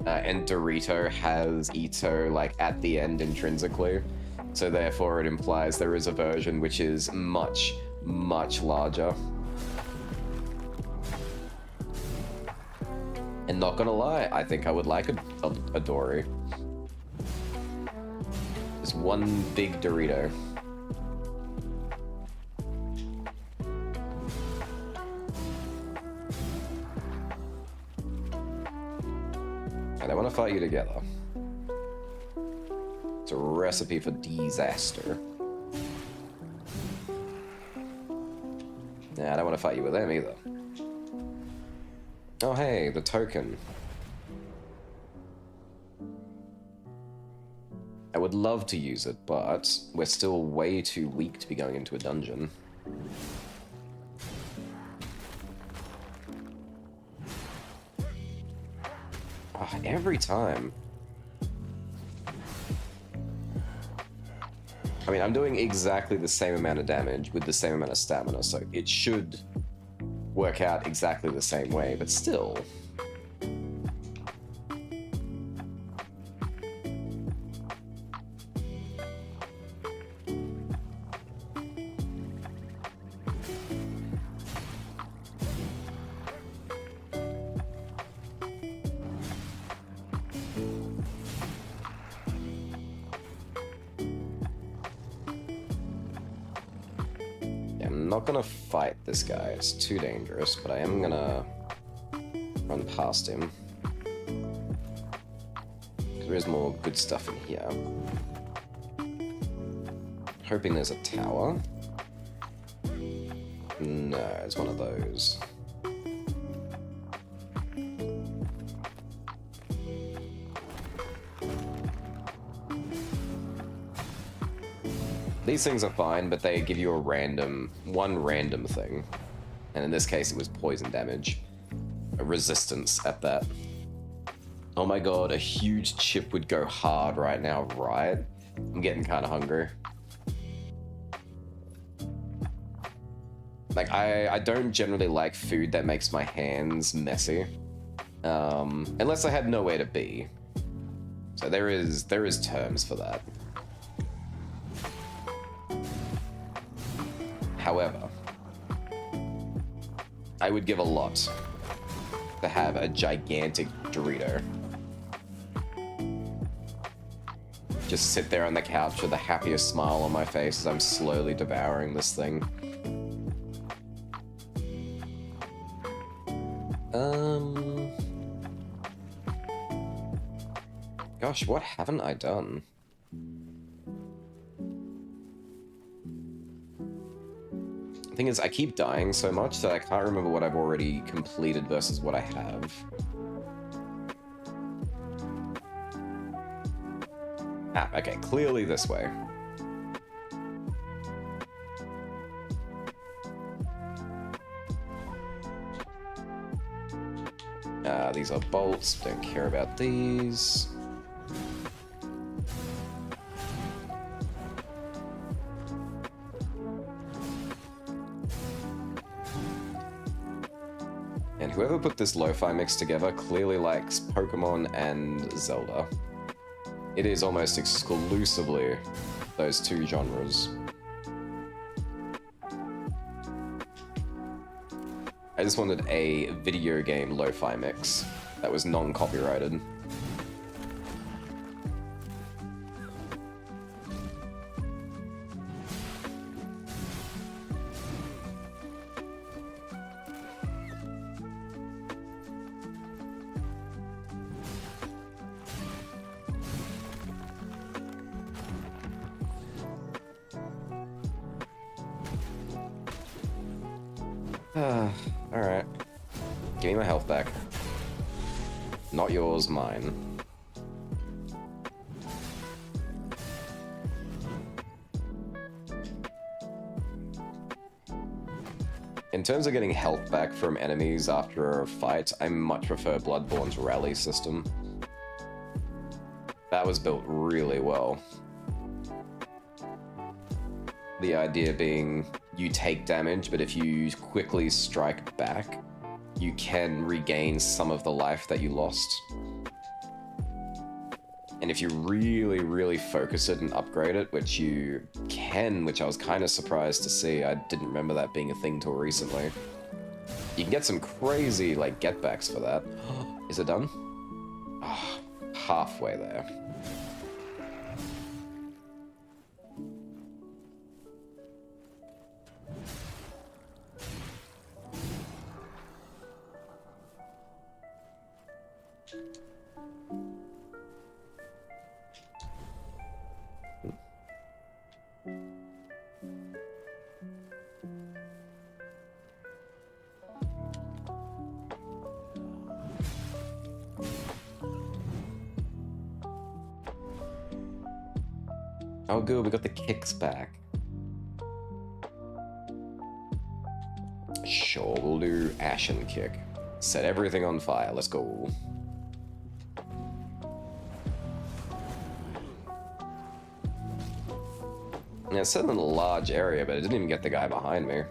And Dorito has Ito like at the end intrinsically. So therefore it implies there is a version which is much, much larger. And not gonna lie, I think I would like a Dory. Just one big Dorito. I want to fight you together. It's a recipe for disaster. Nah, I don't want to fight you with them either. Oh hey, the token. I would love to use it, but we're still way too weak to be going into a dungeon. Oh, every time. I mean, I'm doing exactly the same amount of damage with the same amount of stamina, so it should work out exactly the same way, but still. not gonna fight this guy, it's too dangerous, but I am gonna run past him. There is more good stuff in here. Hoping there's a tower. No, it's one of those. These things are fine, but they give you a one random thing. And in this case, it was poison damage. A resistance at that. Oh my god, a huge chip would go hard right now, right? I'm getting kind of hungry. Like, I don't generally like food that makes my hands messy. Unless I had nowhere to be. So there is terms for that. However, I would give a lot to have a gigantic Dorito. Just sit there on the couch with the happiest smile on my face as I'm slowly devouring this thing. Gosh, what haven't I done? The thing is, I keep dying so much that I can't remember what I've already completed versus what I have. Ah, okay, clearly this way. These are bolts, don't care about these. And whoever put this lo-fi mix together clearly likes Pokemon and Zelda. It is almost exclusively those two genres. I just wanted a video game lo-fi mix that was non-copyrighted. Alright. Give me my health back. Not yours, mine. In terms of getting health back from enemies after a fight, I much prefer Bloodborne's rally system. That was built really well. The idea being you take damage, but if you quickly strike back, you can regain some of the life that you lost. And if you really, really focus it and upgrade it, which you can, which I was kind of surprised to see, I didn't remember that being a thing till recently. You can get some crazy, like, get-backs for that. Is it done? Oh, halfway there. Oh good, we got the kicks back. Sure, we'll do Ashen Kick. Set everything on fire, let's go. Yeah, it's set in a large area, but it didn't even get the guy behind me.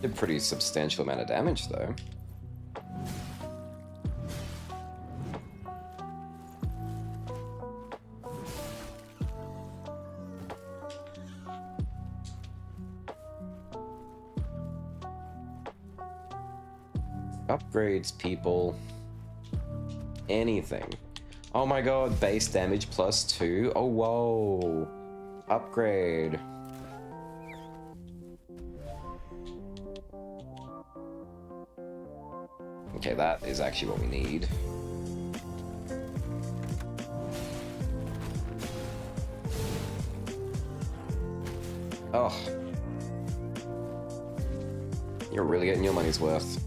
Did a pretty substantial amount of damage though. Upgrades, people. Anything. Oh my god, base damage +2. Oh, whoa. Upgrade. Okay, that is actually what we need. Oh. You're really getting your money's worth.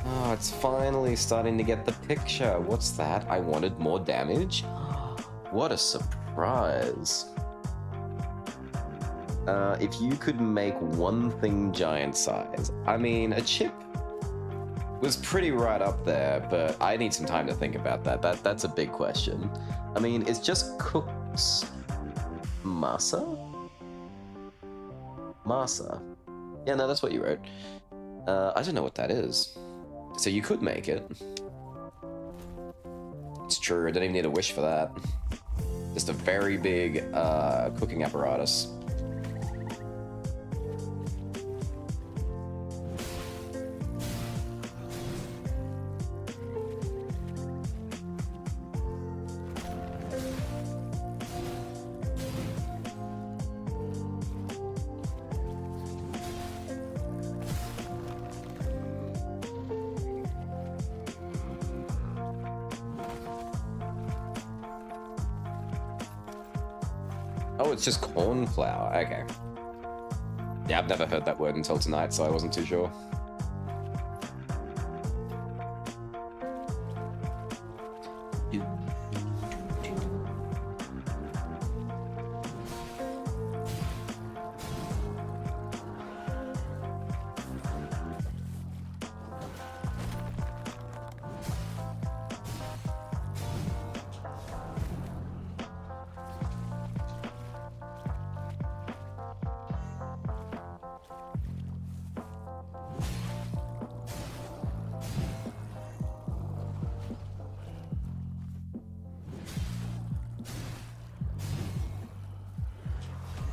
Oh, it's finally starting to get the picture. What's that? I wanted more damage? What a surprise. If you could make one thing giant size, I mean, a chip was pretty right up there, but I need some time to think about that. That's a big question. I mean, it's just Cook's masa? Masa. Yeah, no, that's what you wrote. I don't know what that is. So you could make it. It's true, I don't even need a wish for that. Just a very big cooking apparatus. Oh, it's just corn flour. Okay. Yeah, I've never heard that word until tonight, so I wasn't too sure.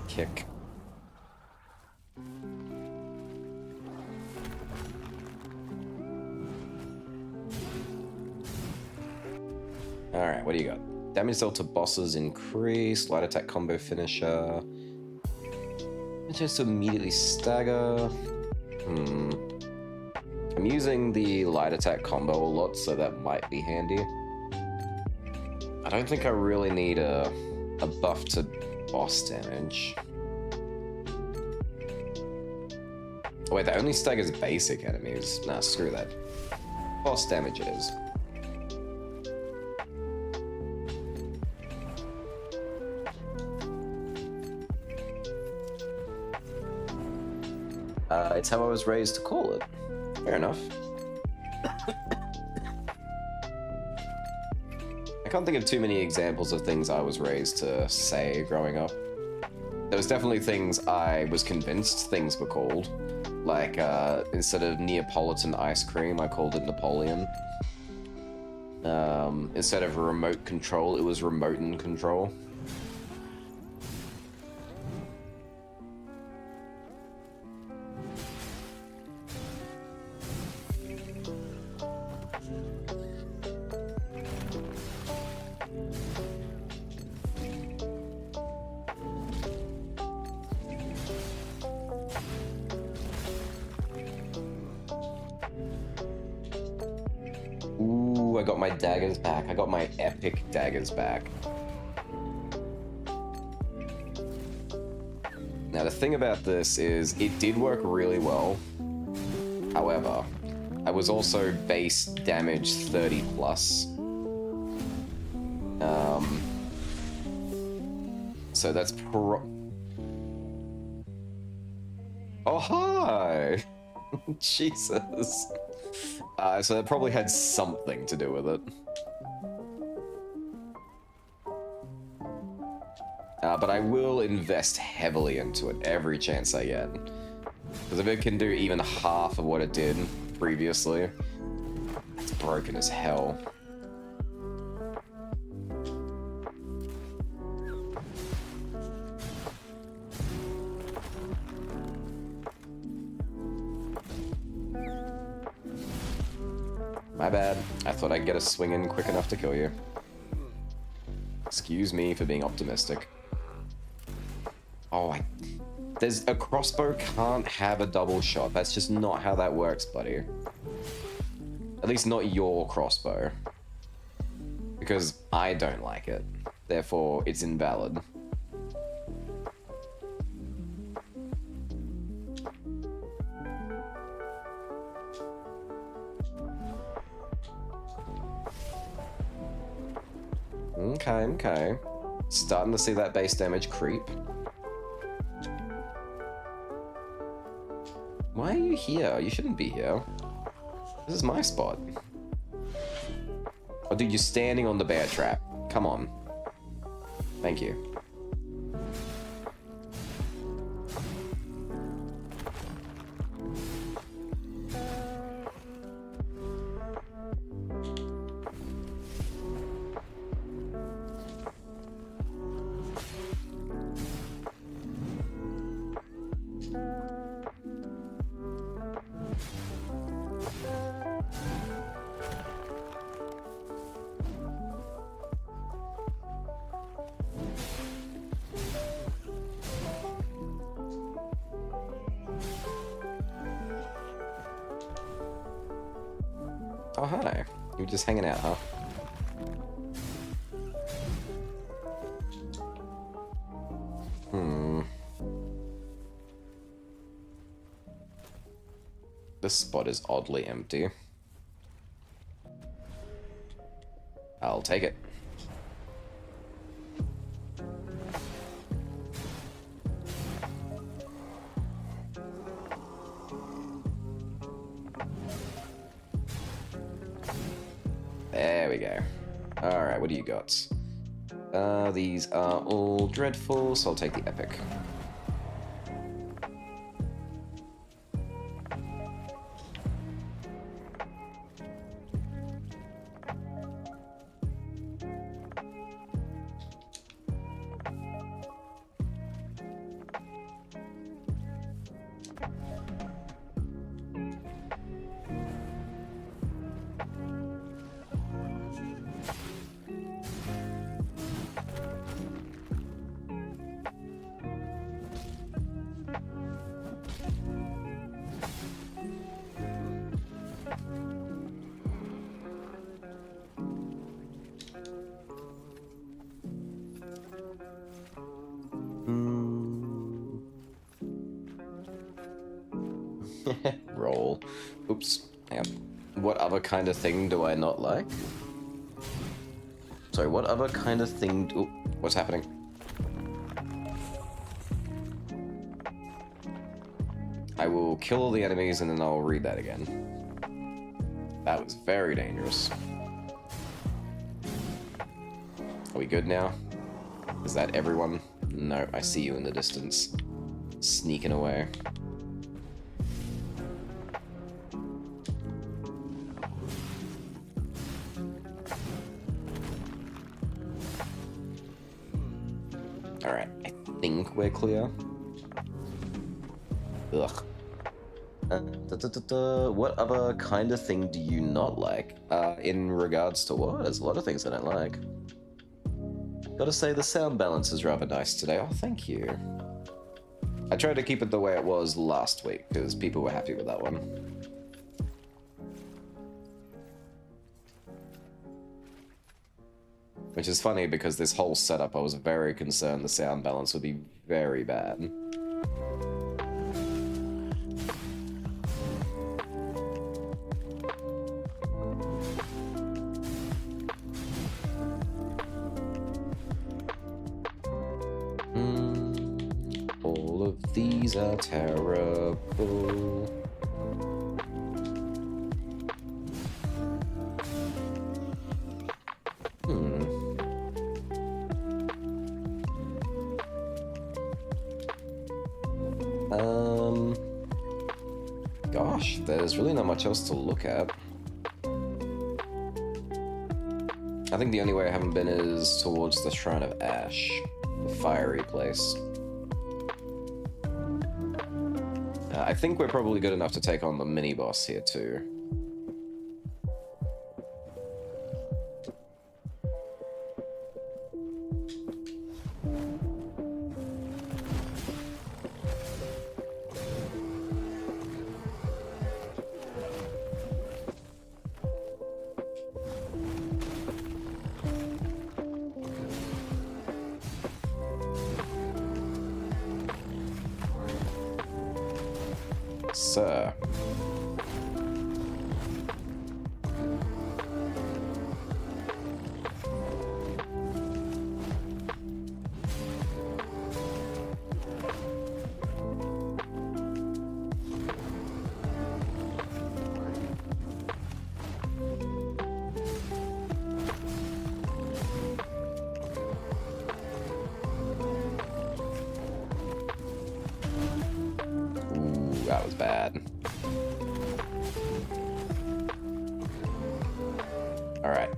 Kick. Alright, what do you got? Damage dealt to bosses increased, light attack combo finisher. Just to immediately stagger. I'm using the light attack combo a lot, so that might be handy. I don't think I really need a buff to boss damage. Oh, wait, that only staggers basic enemies. Nah, screw that. Boss damage it is. It's how I was raised to call it. Fair enough. I can't think of too many examples of things I was raised to say growing up. There was definitely things I was convinced things were called. Like, instead of Neapolitan ice cream, I called it Napoleon. Instead of remote control, it was remote control. Ooh, I got my daggers back. I got my epic daggers back. Now, the thing about this is it did work really well. However, I was also base damage 30 plus. So that's Oh, hi! Jesus. So it probably had something to do with it. But I will invest heavily into it every chance I get. Because if it can do even half of what it did previously, it's broken as hell. My bad. I thought I'd get a swing in quick enough to kill you. Excuse me for being optimistic. Oh, there's a crossbow can't have a double shot. That's just not how that works, buddy. At least not your crossbow. Because I don't like it. Therefore, it's invalid. Okay. Starting to see that base damage creep. Why are you here? You shouldn't be here. This is my spot. Oh, dude, you're standing on the bear trap. Come on. Thank you. Oh, hi. You're just hanging out, huh? This spot is oddly empty. I'll take it. There we go. Alright, what do you got? These are all dreadful, so I'll take the epic. Roll. Oops. Hang on. What other kind of thing do I not like? Sorry, what other kind of thing do... What's happening? I will kill all the enemies and then I'll read that again. That was very dangerous. Are we good now? Is that everyone? No, I see you in the distance. Sneaking away. Alright, I think we're clear. Ugh. What other kind of thing do you not like? In regards to what? There's a lot of things I don't like. Gotta say, the sound balance is rather nice today. Oh, thank you. I tried to keep it the way it was last week, because people were happy with that one. Which is funny, because this whole setup, I was very concerned the sound balance would be very bad. All of these These are terrible. Hmm. Gosh, there's really not much else to look at. I think the only way I haven't been is towards the Shrine of Ash, the fiery place. I think we're probably good enough to take on the mini-boss here too. Sir. Ooh, that was bad. Alright.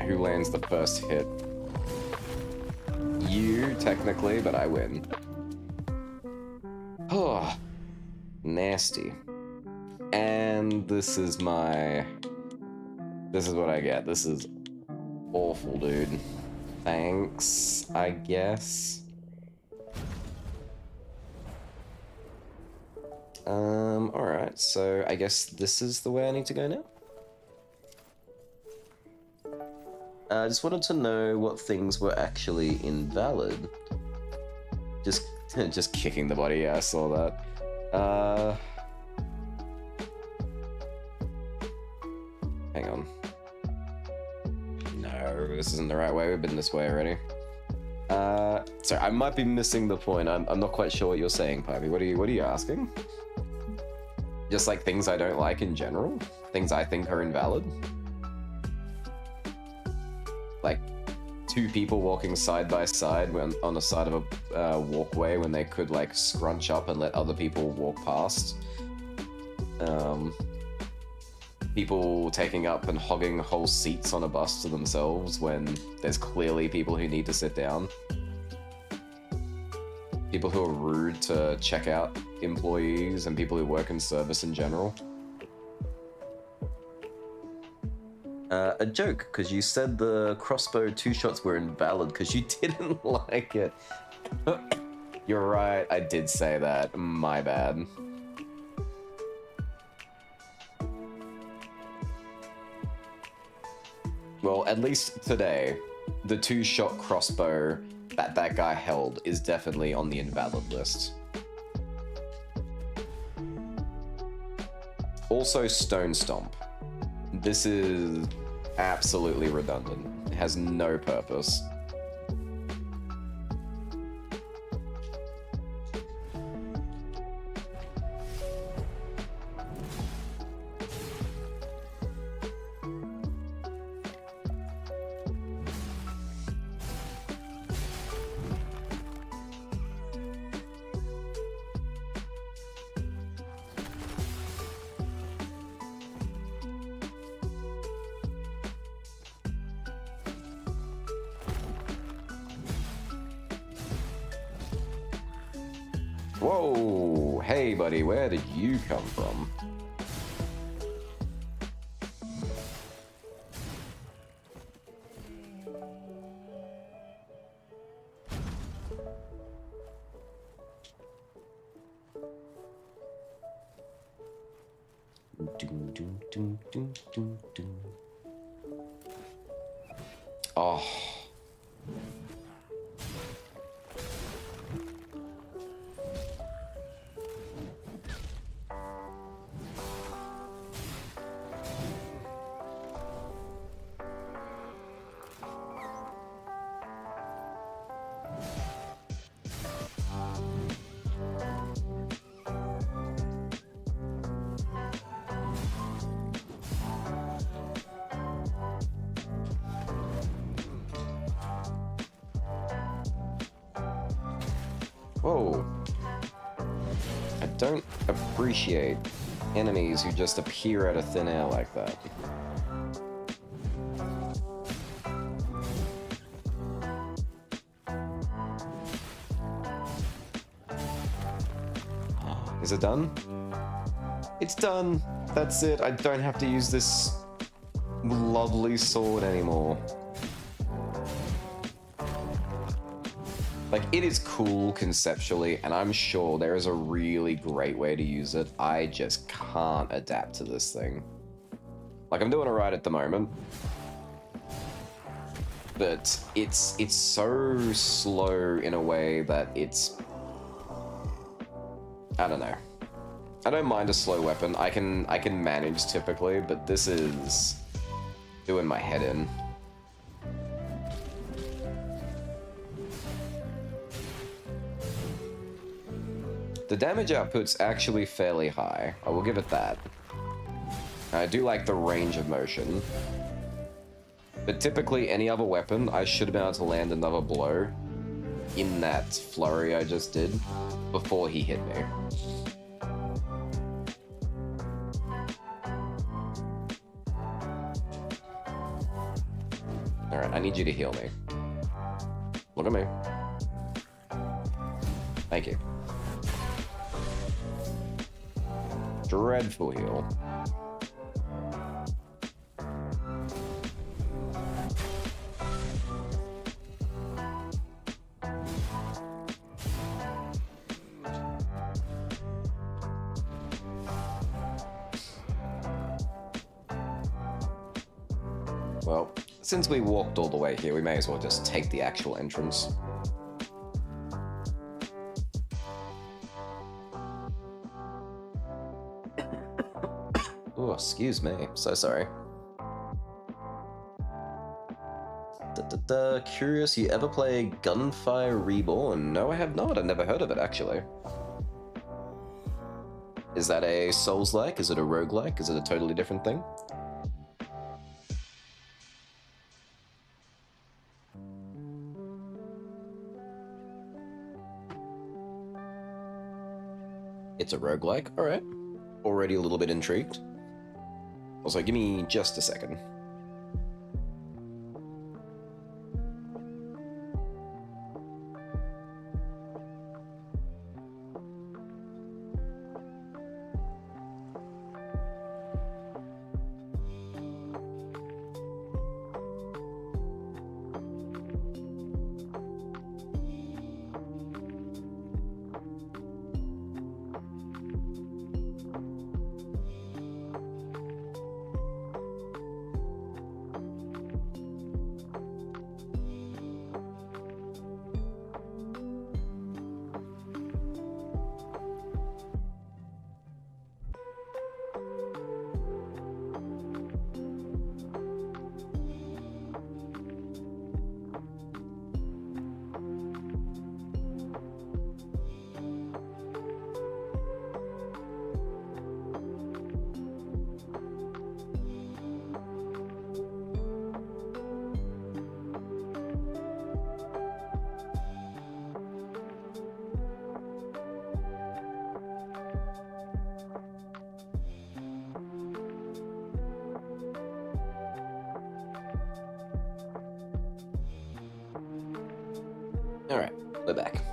Who lands the first hit? You, technically, but I win. Oh, nasty. And this is my... This is what I get. This is awful, dude. Thanks, I guess. Alright, so I guess this is the way I need to go now? I just wanted to know what things were actually invalid. Just kicking the body, yeah, I saw that. Hang on. No, this isn't the right way, we've been this way already. Sorry, I might be missing the point. I'm not quite sure what you're saying, Pipey. What are you asking? Just like things I don't like in general? Things I think are invalid? Like two people walking side by side when on the side of a walkway when they could like scrunch up and let other people walk past. People taking up and hogging whole seats on a bus to themselves when there's clearly people who need to sit down. People who are rude to checkout employees and people who work in service in general. A joke, because you said the crossbow 2 shots were invalid because you didn't like it. You're right, I did say that. My bad. Well, at least today, the 2-shot crossbow that guy held is definitely on the invalid list. Also, Stone Stomp. This is absolutely redundant. It has no purpose. Whoa! Hey, buddy, where did you come from? Doom, doom, doom, doom, doom, doom. Oh. Whoa. I don't appreciate enemies who just appear out of thin air like that. Is it done? It's done. That's it. I don't have to use this lovely sword anymore. Like, it is cool conceptually, and I'm sure there is a really great way to use it. I just can't adapt to this thing. Like, I'm doing alright at the moment. But it's so slow in a way that it's... I don't know. I don't mind a slow weapon. I can manage typically, but this is doing my head in. The damage output's actually fairly high. I will give it that. I do like the range of motion. But typically, any other weapon, I should have been able to land another blow in that flurry I just did before he hit me. Alright, I need you to heal me. Look at me. Thank you. Dreadful heal. Well, since we walked all the way here, we may as well just take the actual entrance. Oh, excuse me. So sorry. Curious, you ever play Gunfire Reborn? No, I have not. I've never heard of it, actually. Is that a Souls-like? Is it a roguelike? Is it a totally different thing? It's a roguelike? Alright. Already a little bit intrigued. Also, give me just a second. Alright, we're back.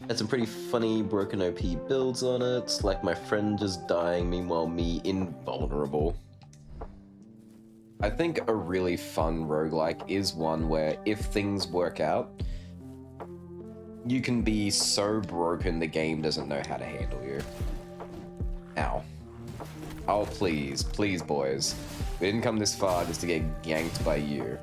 Had some pretty funny broken OP builds on it, like my friend just dying, meanwhile me invulnerable. I think a really fun roguelike is one where if things work out, you can be so broken the game doesn't know how to handle you. Ow. Oh, please, please, boys. We didn't come this far just to get ganked by you.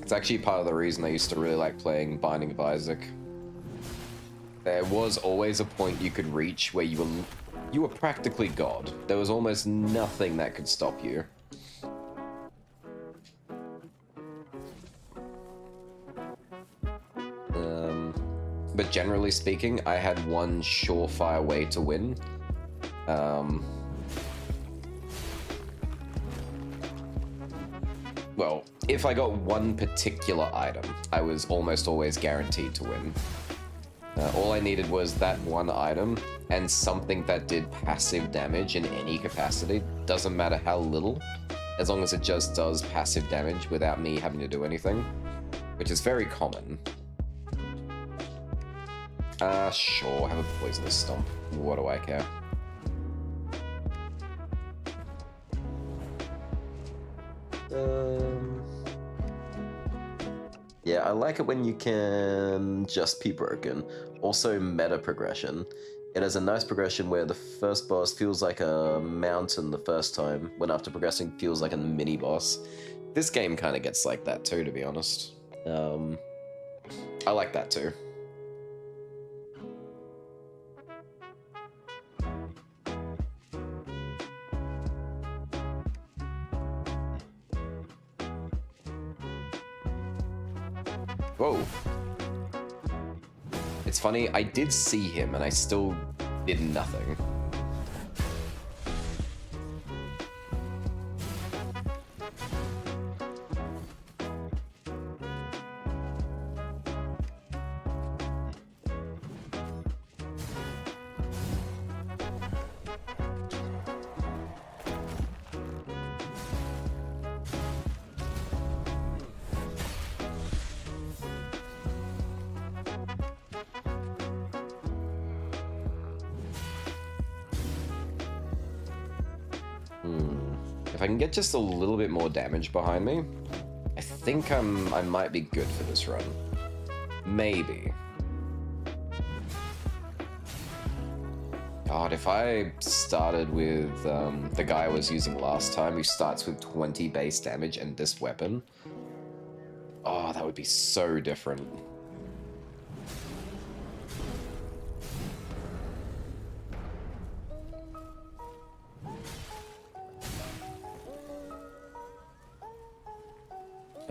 It's actually part of the reason I used to really like playing Binding of Isaac. There was always a point you could reach where you were practically God. There was almost nothing that could stop you. But generally speaking, I had one surefire way to win. Well, if I got one particular item, I was almost always guaranteed to win. All I needed was that one item and something that did passive damage in any capacity. Doesn't matter how little, as long as it just does passive damage without me having to do anything, which is very common. Sure, have a poisonous stomp. What do I care? Yeah, I like it when you can just be broken. Also, meta progression. It has a nice progression where the first boss feels like a mountain the first time, when after progressing feels like a mini boss. This game kind of gets like that too, to be honest. I like that too. Whoa. It's funny, I did see him and I still did nothing. If I can get just a little bit more damage behind me, I think I might be good for this run. Maybe. God, if I started with the guy I was using last time, who starts with 20 base damage and this weapon, oh, that would be so different.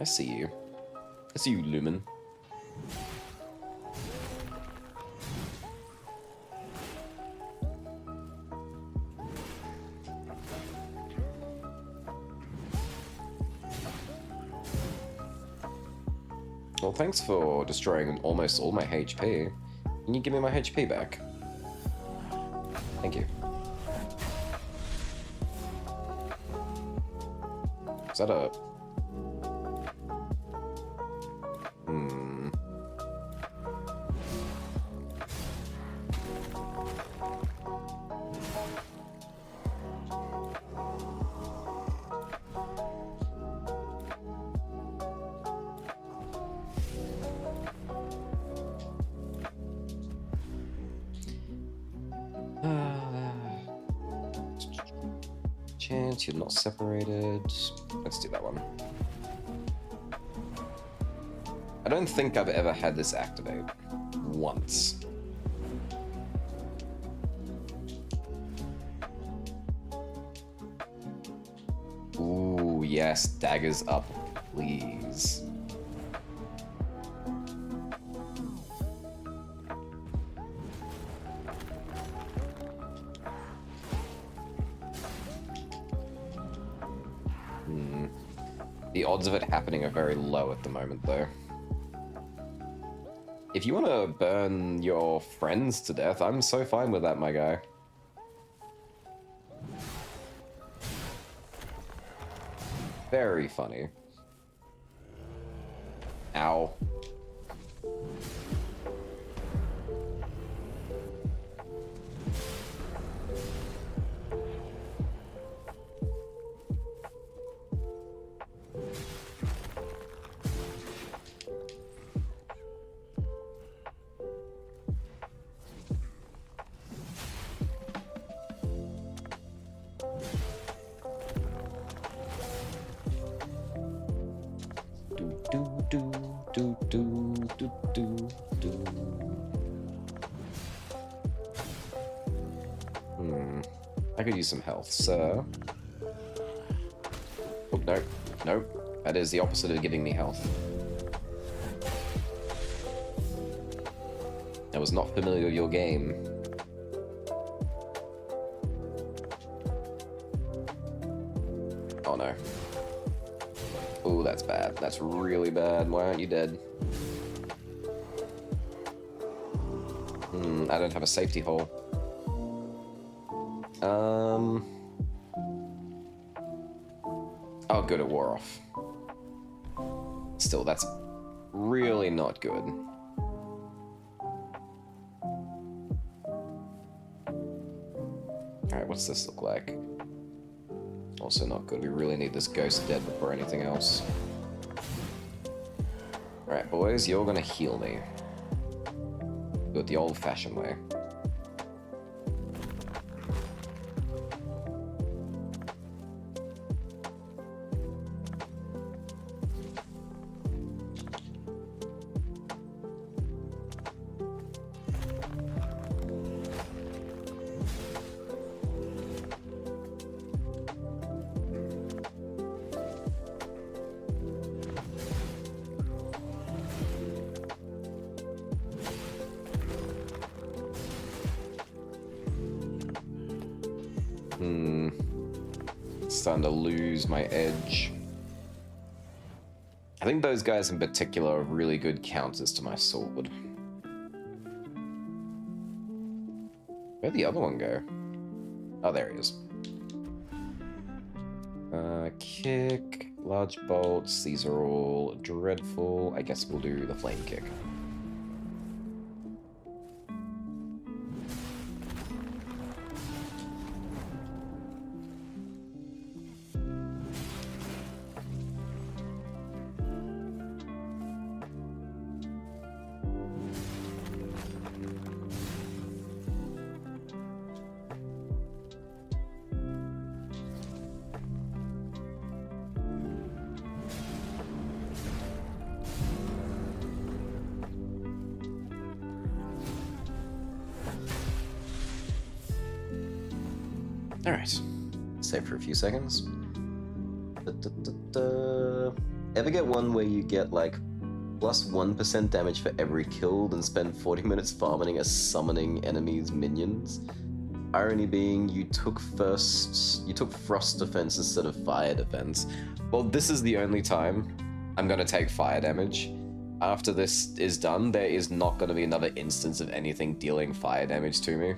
I see you. I see you, Lumen. Well, thanks for destroying almost all my HP. Can you give me my HP back? Thank you. Is that a... Chance, you're not separated. Let's do that one. I don't think I've ever had this activate. Once. Ooh, yes, daggers up, please. The odds of it happening are very low at the moment, though. If you want to burn your friends to death, I'm so fine with that, my guy. Very funny. Ow. I could use some health, sir. Oh, no. No. That is the opposite of giving me health. I was not familiar with your game. Oh no. Oh, that's bad. That's really bad. Why aren't you dead? I don't have a safety hole. Oh, good, it wore off. Still, that's really not good. Alright, what's this look like? Also not good. We really need this ghost dead before anything else. Alright, boys, you're gonna heal me. Do it the old-fashioned way. Starting to lose my edge. I think those guys in particular are really good counters to my sword. Where'd the other one go? Oh, there he is. Kick, large bolts, these are all dreadful. I guess we'll do the flame kick. Alright. Save for a few seconds. Ever get one where you get like plus 1% damage for every kill and spend 40 minutes farming as summoning enemies' minions? Irony being, you took frost defense instead of fire defense. Well, this is the only time I'm gonna take fire damage. After this is done, there is not gonna be another instance of anything dealing fire damage to me.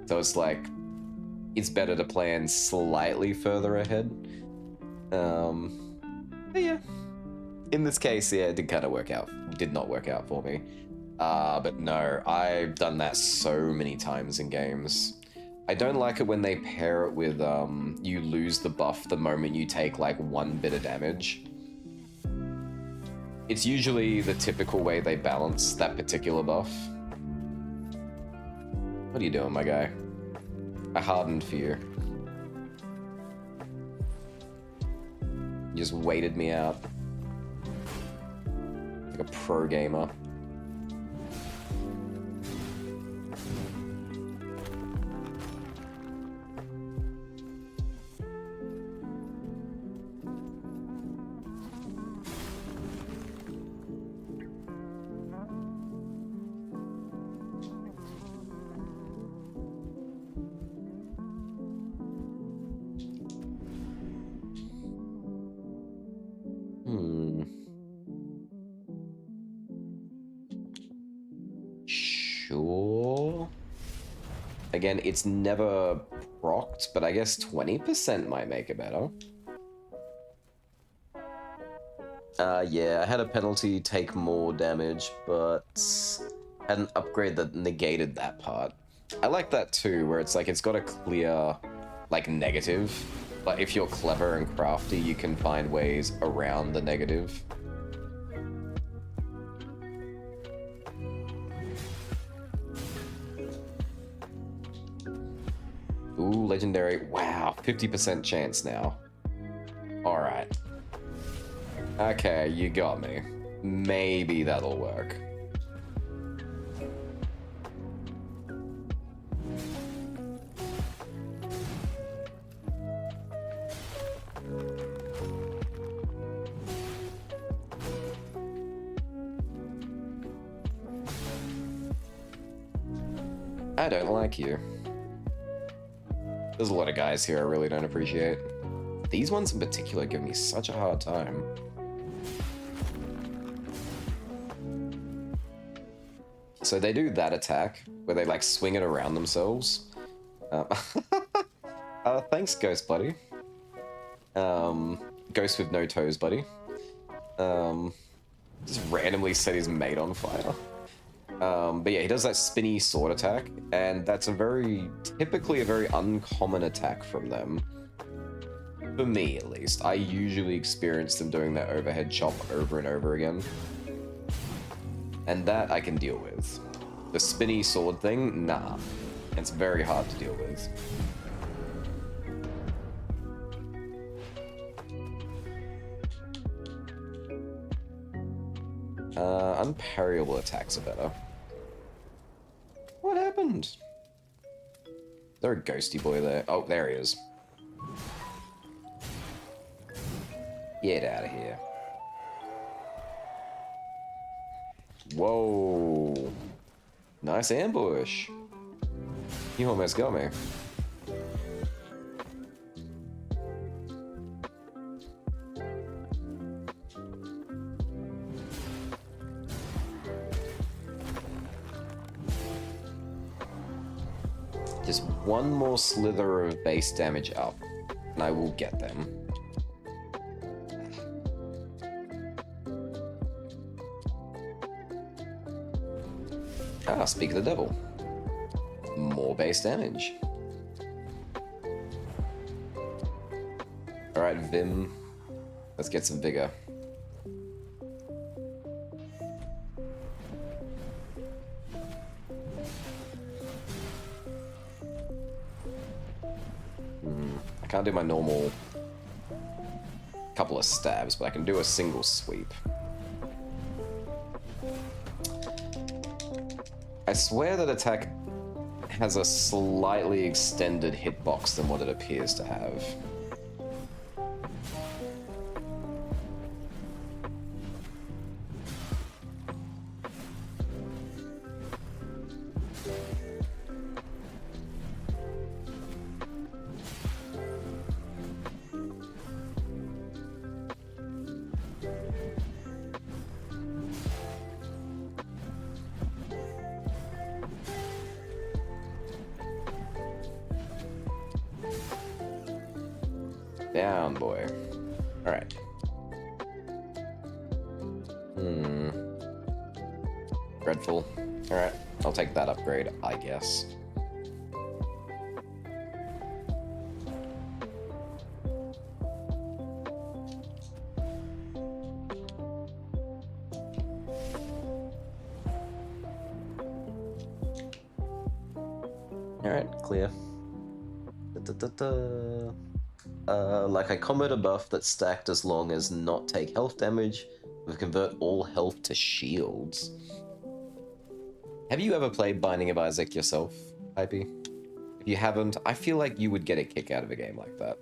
So it's like, it's better to plan slightly further ahead. But yeah. In this case, yeah, it did kind of work out. Did not work out for me. But no, I've done that so many times in games. I don't like it when they pair it with, you lose the buff the moment you take, like, one bit of damage. It's usually the typical way they balance that particular buff. What are you doing, my guy? I hardened for you. You just waited me out. Like a pro gamer. Sure. Again, it's never procced, but I guess 20% might make it better. Yeah, I had a penalty take more damage, but had an upgrade that negated that part. I like that too, where it's like it's got a clear, like, negative. But if you're clever and crafty, you can find ways around the negative. Ooh, legendary. Wow, 50% chance now. Alright. Okay, you got me. Maybe that'll work. I don't like you. There's a lot of guys here I really don't appreciate. These ones in particular give me such a hard time. So they do that attack, where they like swing it around themselves. Thanks, Ghost Buddy. Ghost with no toes, buddy. Just randomly set his mate on fire. But yeah, he does that spinny sword attack, and that's typically a very uncommon attack from them. For me, at least. I usually experience them doing that overhead chop over and over again. And that I can deal with. The spinny sword thing, nah. It's very hard to deal with. Unparryable attacks are better. What happened? Is there a ghosty boy there? Oh, there he is. Get out of here. Whoa. Nice ambush. You almost got me. Just one more slither of base damage up, and I will get them. Ah, speak of the devil. More base damage. Alright, Vim. Let's get some vigor. I can't do my normal couple of stabs, but I can do a single sweep. I swear that attack has a slightly extended hitbox than what it appears to have. Down, boy. Alright. Dreadful. Alright, I'll take that upgrade, I guess. Alright, clear. Like a combat buff that's stacked as long as not take health damage, with convert all health to shields. Have you ever played Binding of Isaac yourself, Pipey? If you haven't, I feel like you would get a kick out of a game like that.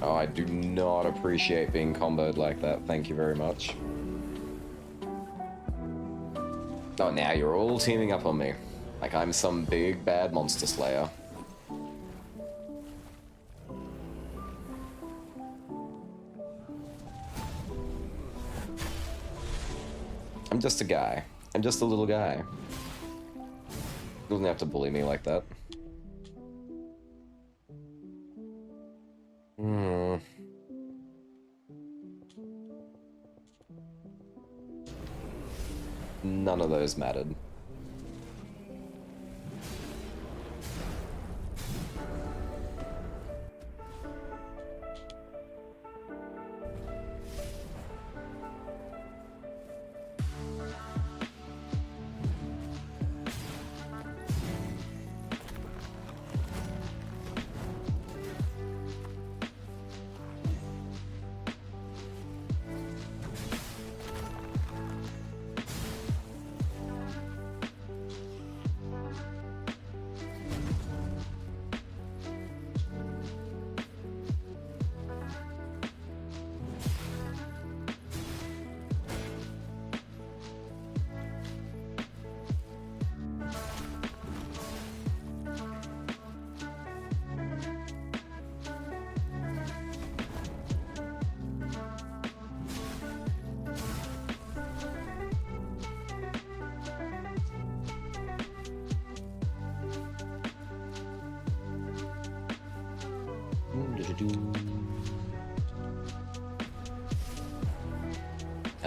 Oh, I do not appreciate being comboed like that. Thank you very much. Oh, now you're all teaming up on me. Like I'm some big bad monster slayer. I'm just a guy. I'm just a little guy. You doesn't have to bully me like that. Hmm. None of those mattered.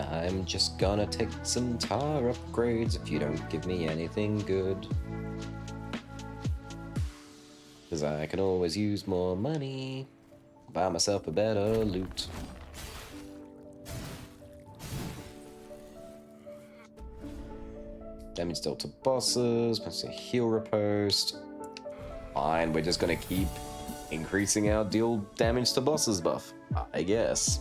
I'm just gonna take some tar upgrades if you don't give me anything good. Cause I can always use more money. Buy myself a better loot. Damage dealt to bosses, plus a heal riposte. Fine, we're just gonna keep increasing our deal damage to bosses buff, I guess.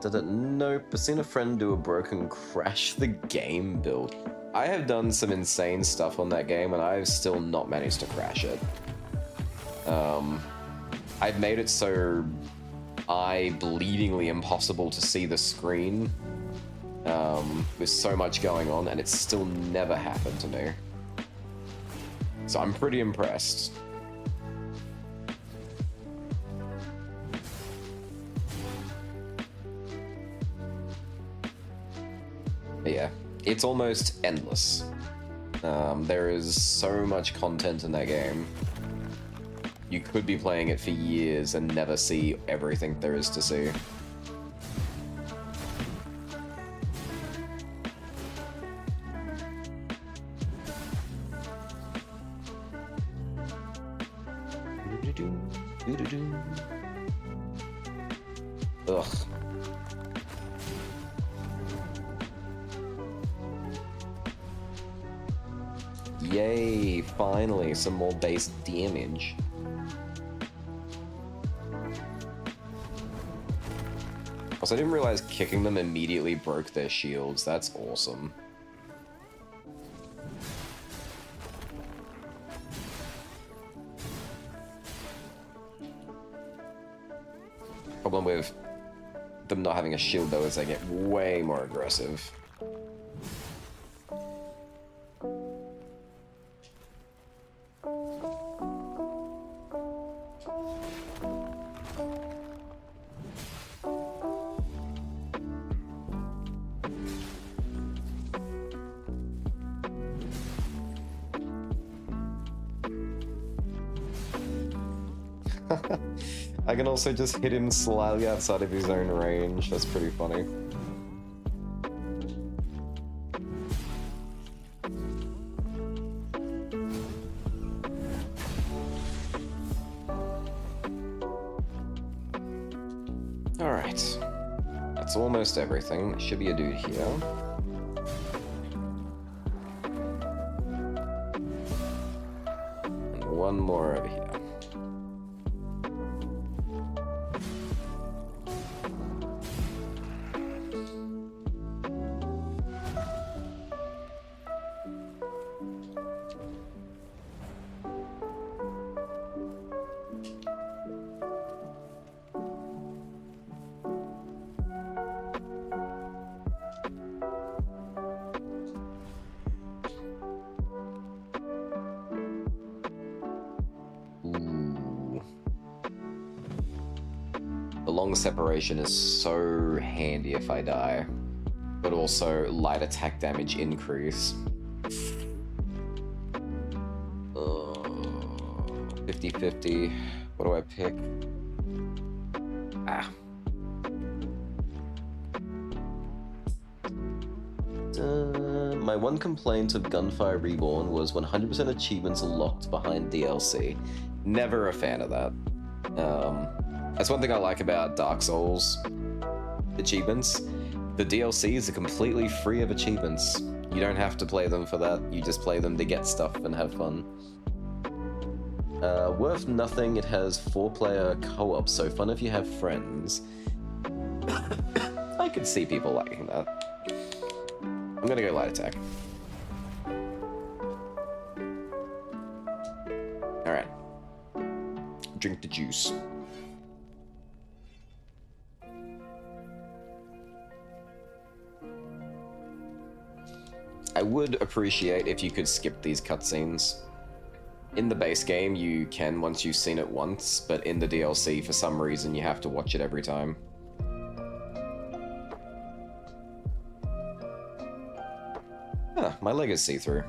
Nope, I've seen a friend do a broken crash the game build. I have done some insane stuff on that game and I've still not managed to crash it. I've made it so eye-bleedingly impossible to see the screen with so much going on, and it's still never happened to me. So I'm pretty impressed. But yeah, it's almost endless. There is so much content in that game. You could be playing it for years and never see everything there is to see. Ugh. Yay, finally, some more base damage. Also, I didn't realize kicking them immediately broke their shields. That's awesome. Problem with them not having a shield, though, is they get way more aggressive. I can also just hit him slightly outside of his own range. That's pretty funny. Alright. That's almost everything. There should be a dude here. And one more over here. The long separation is so handy if I die. also light attack damage increase. 50-50. What do I pick? Ah. My one complaint of Gunfire Reborn was 100% achievements locked behind DLC. Never a fan of that. That's one thing I like about Dark Souls achievements. The DLCs are completely free of achievements. You don't have to play them for that. You just play them to get stuff and have fun. Worth nothing, it has 4-player co-op, so fun if you have friends. I could see people liking that. I'm gonna go light attack. Alright. Drink the juice. I would appreciate if you could skip these cutscenes. In the base game, you can once you've seen it once, but in the DLC, for some reason, you have to watch it every time. Huh, my leg is see-through.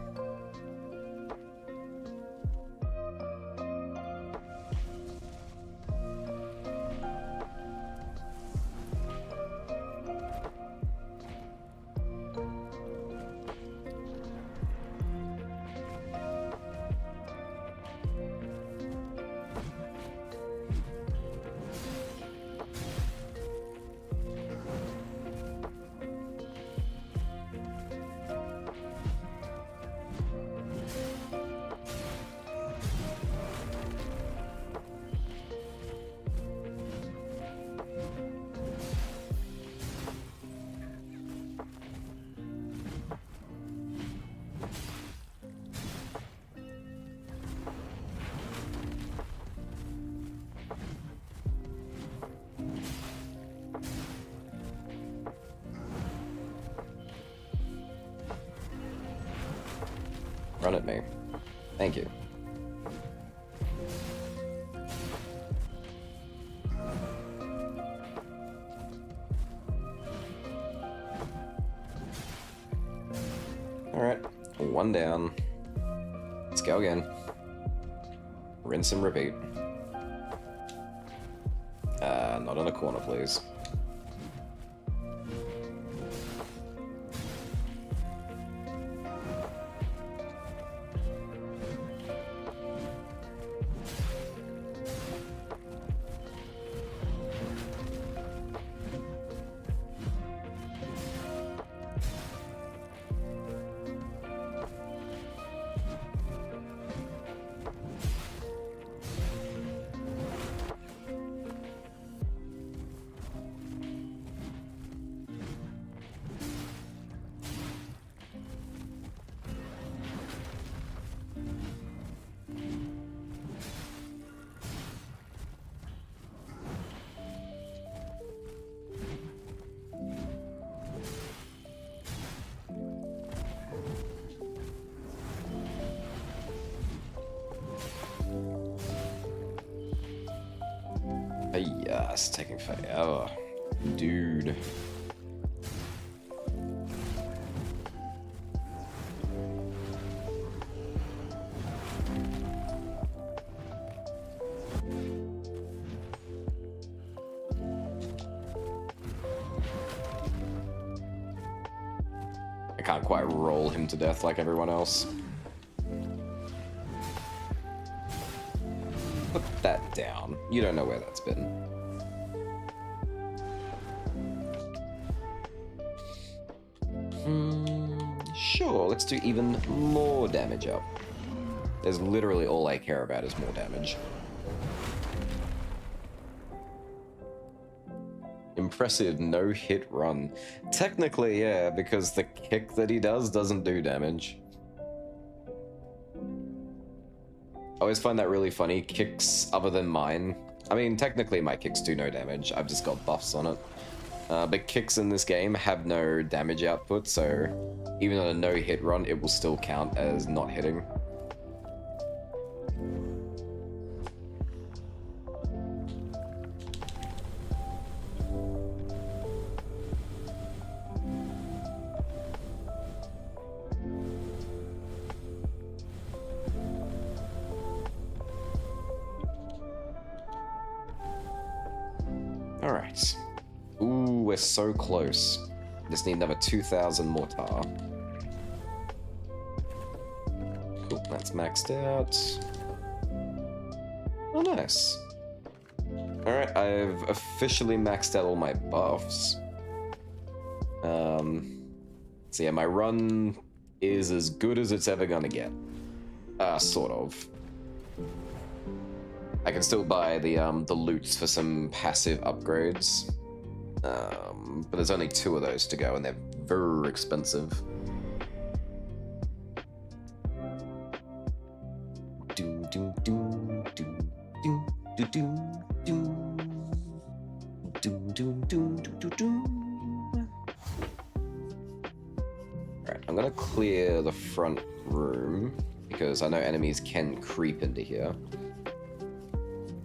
Run at me. Thank you. Alright, one down. Let's go again. Rinse and repeat. Not in a corner, please. Yeah, it's taking forever. Dude. I can't quite roll him to death like everyone else. Put that down. You don't know where that's been. Sure, let's do even more damage up. There's literally all I care about is more damage. Impressive no-hit run. Technically, yeah, because the kick that he does doesn't do damage. I always find that really funny. Kicks other than mine. I mean, technically my kicks do no damage. I've just got buffs on it. But kicks in this game have no damage output, so even on a no-hit run, it will still count as not hitting. Alright. Ooh, we're so close. Just need another 2,000 mortar. Cool, that's maxed out. Oh, nice. Alright, I've officially maxed out all my buffs. So yeah, my run is as good as it's ever gonna get. Sort of. I can still buy the loots for some passive upgrades. But there's only 2 of those to go, and they're very expensive. Do do do do do do do do do do do do do. Alright, I'm gonna clear the front room because I know enemies can creep into here.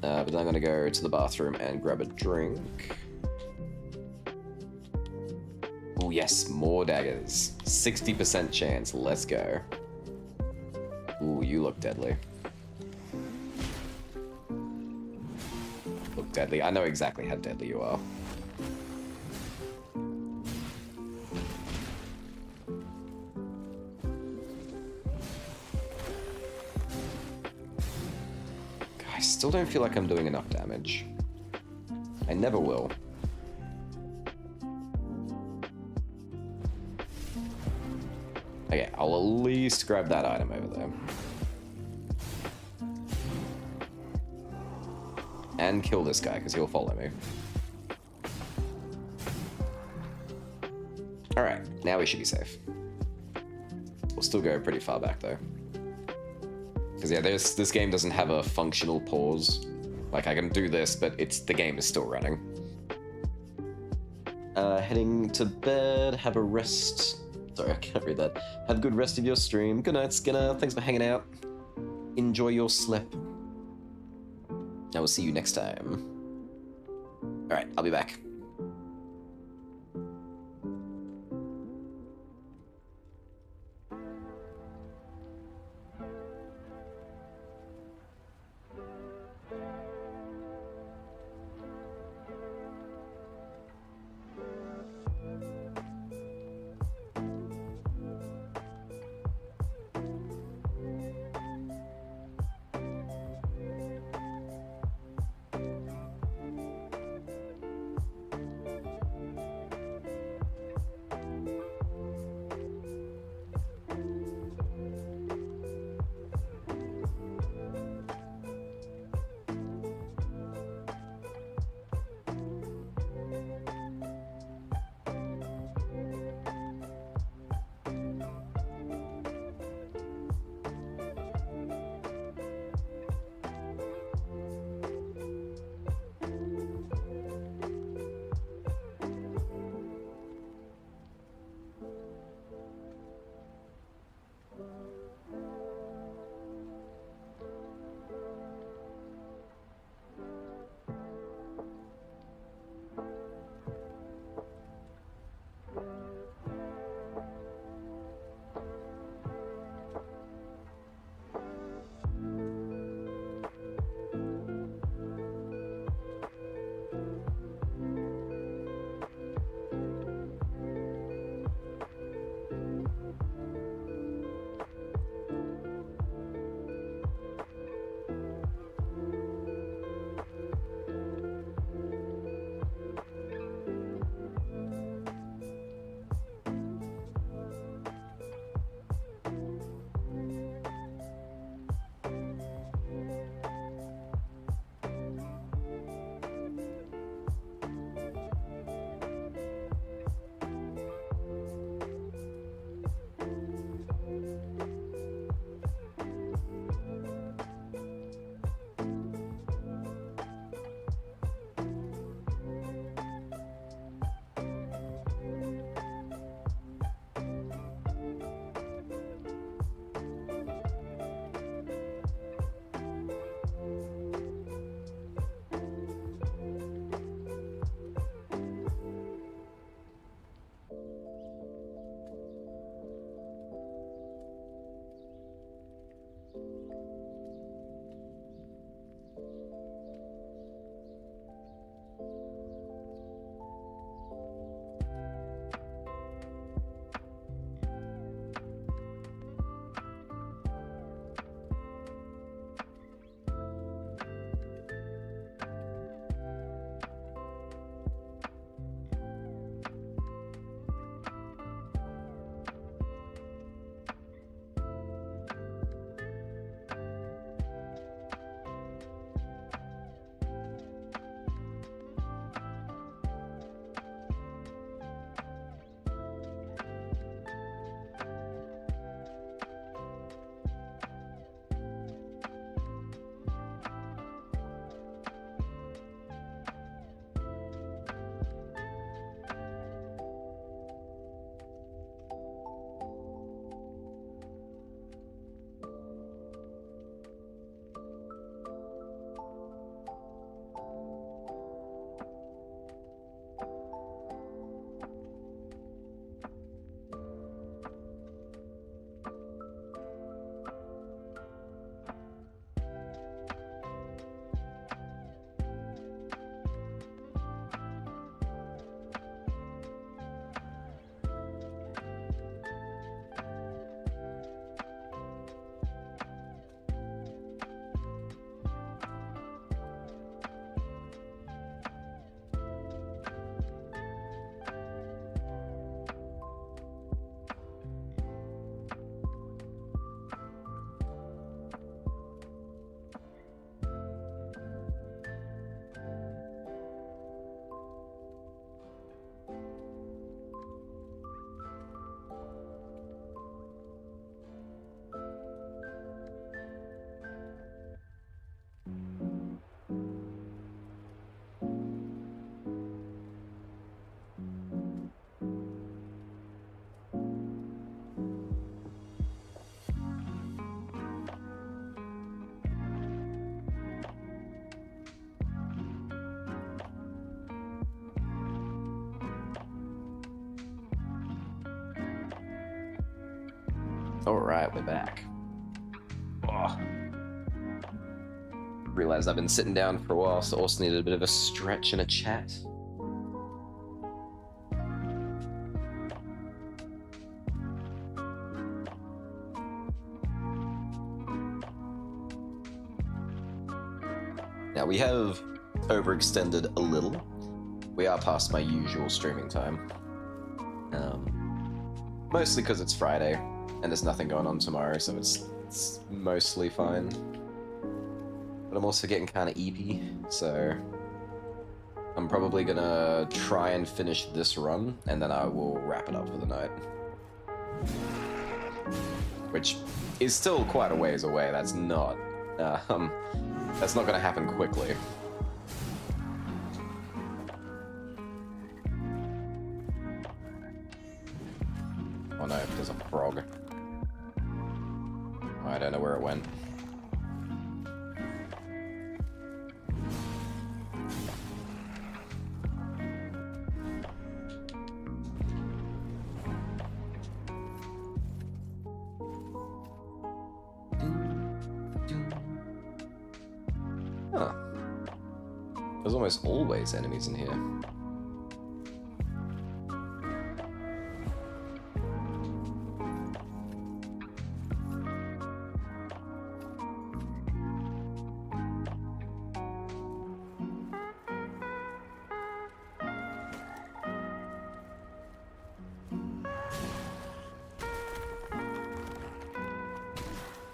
But then I'm gonna go to the bathroom and grab a drink. Oh yes, more daggers. 60% chance, let's go. Ooh, you look deadly. Look deadly, I know exactly how deadly you are. I still don't feel like I'm doing enough damage. I never will. Okay, I'll at least grab that item over there. And kill this guy, because he'll follow me. Alright, now we should be safe. We'll still go pretty far back, though. Because yeah, this game doesn't have a functional pause. Like, I can do this, but the game is still running. Heading to bed, have a rest. Sorry, I can't read that. Have a good rest of your stream. Good night, Skinner. Thanks for hanging out. Enjoy your sleep. I will see you next time. Alright, I'll be back. Alright, we're back. Oh. Realized I've been sitting down for a while, so also needed a bit of a stretch and a chat. Now we have overextended a little. We are past my usual streaming time. Mostly because it's Friday and there's nothing going on tomorrow, so it's mostly fine. But I'm also getting kind of eepy, so I'm probably gonna try and finish this run, and then I will wrap it up for the night. Which is still quite a ways away. That's not gonna happen quickly. Oh no, there's a frog. I don't know where it went. Huh. There's almost always enemies in here.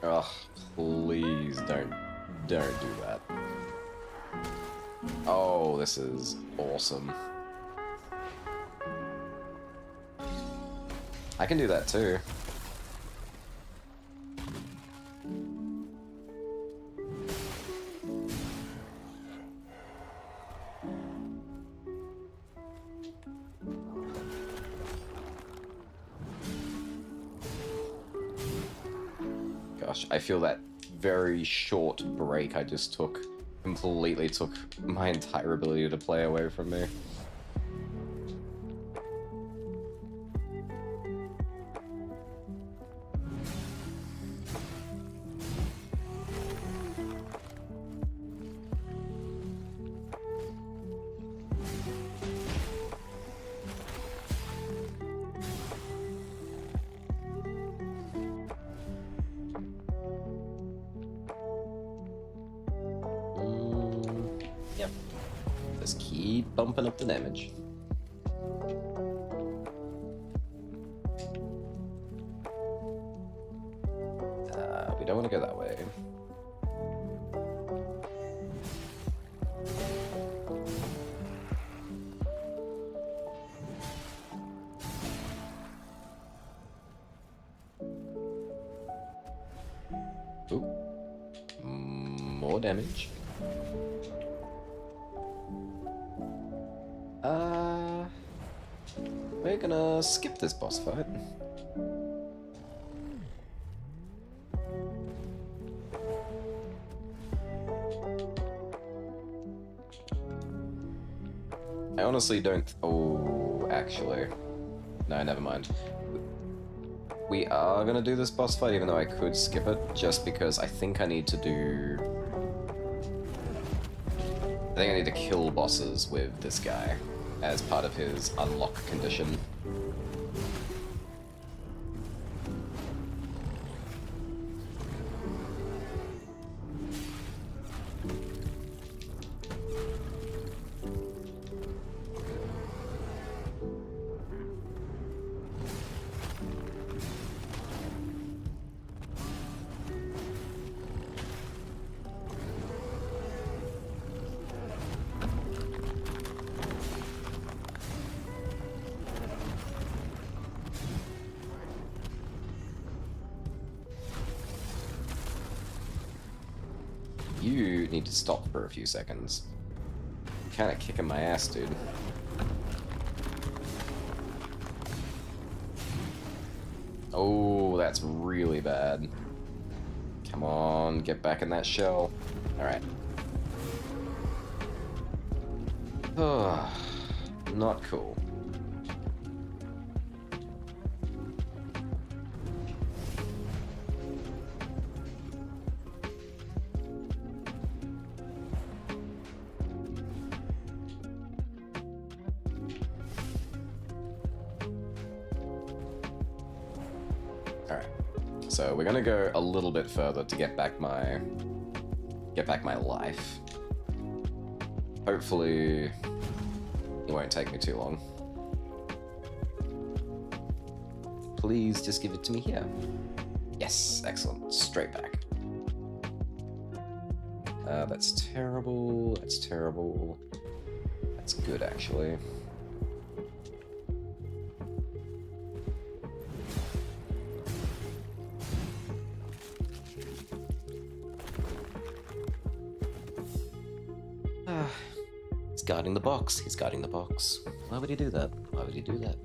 Ugh, please don't do that. Oh, this is awesome. I can do that too. Gosh, I feel that very short break I just took completely took my entire ability to play away from me. Yep. Just keep bumping up the damage. We don't want to go that way. Ooh. More damage. We're gonna skip this boss fight. I honestly don't... Oh, actually. No, never mind. We are gonna do this boss fight, even though I could skip it, just because I think I need to do... I think I need to kill bosses with this guy as part of his unlock condition. You need to stop for a few seconds. You're kind of kicking my ass, dude. Oh, that's really bad. Come on, get back in that shell. Alright. Oh, not cool. Alright. So we're gonna go a little bit further to get back my life. Hopefully it won't take me too long. Please just give it to me here. Yes, excellent. Straight back. That's terrible. That's terrible. That's good, actually. He's guarding the box. He's guarding the box. Why would he do that? Why would he do that?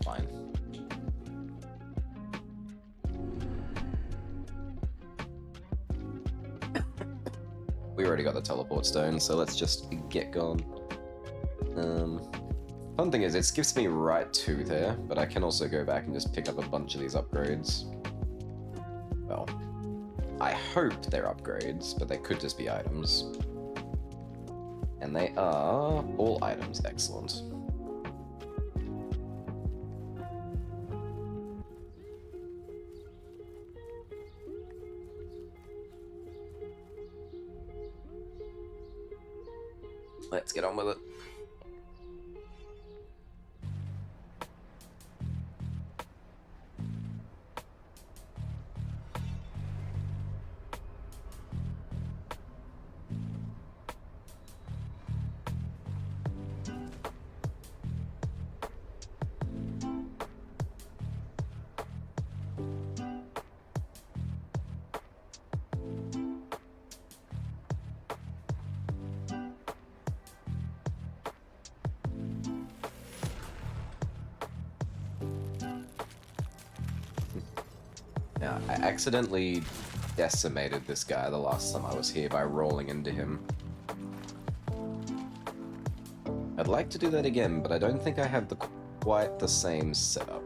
Fine. We already got the teleport stone, so let's just get going. Fun thing is, it skips me right to there, but I can also go back and just pick up a bunch of these upgrades. Well, I hope they're upgrades, but they could just be items. And they are all items. Excellent. Let's get on with it. Now, I accidentally decimated this guy the last time I was here by rolling into him. I'd like to do that again, but I don't think I have quite the same setup.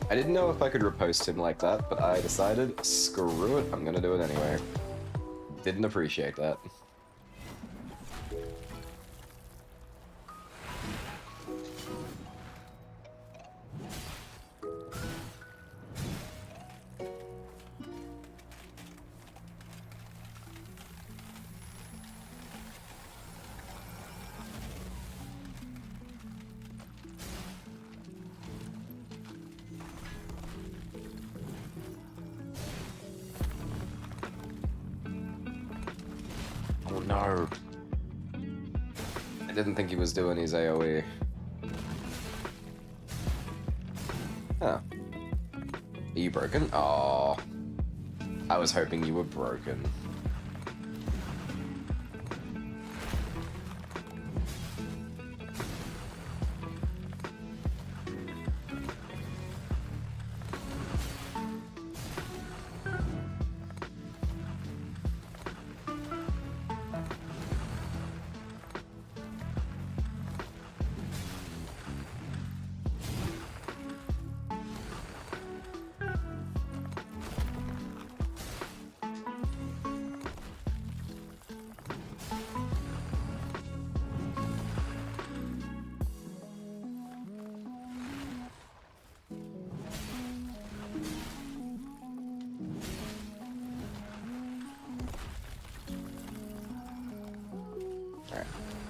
I didn't know if I could riposte him like that, but I decided, screw it, I'm gonna do it anyway. Didn't appreciate that. Oh no. I didn't think he was doing his AoE. Huh. Are you broken? Oh. I was hoping you were broken.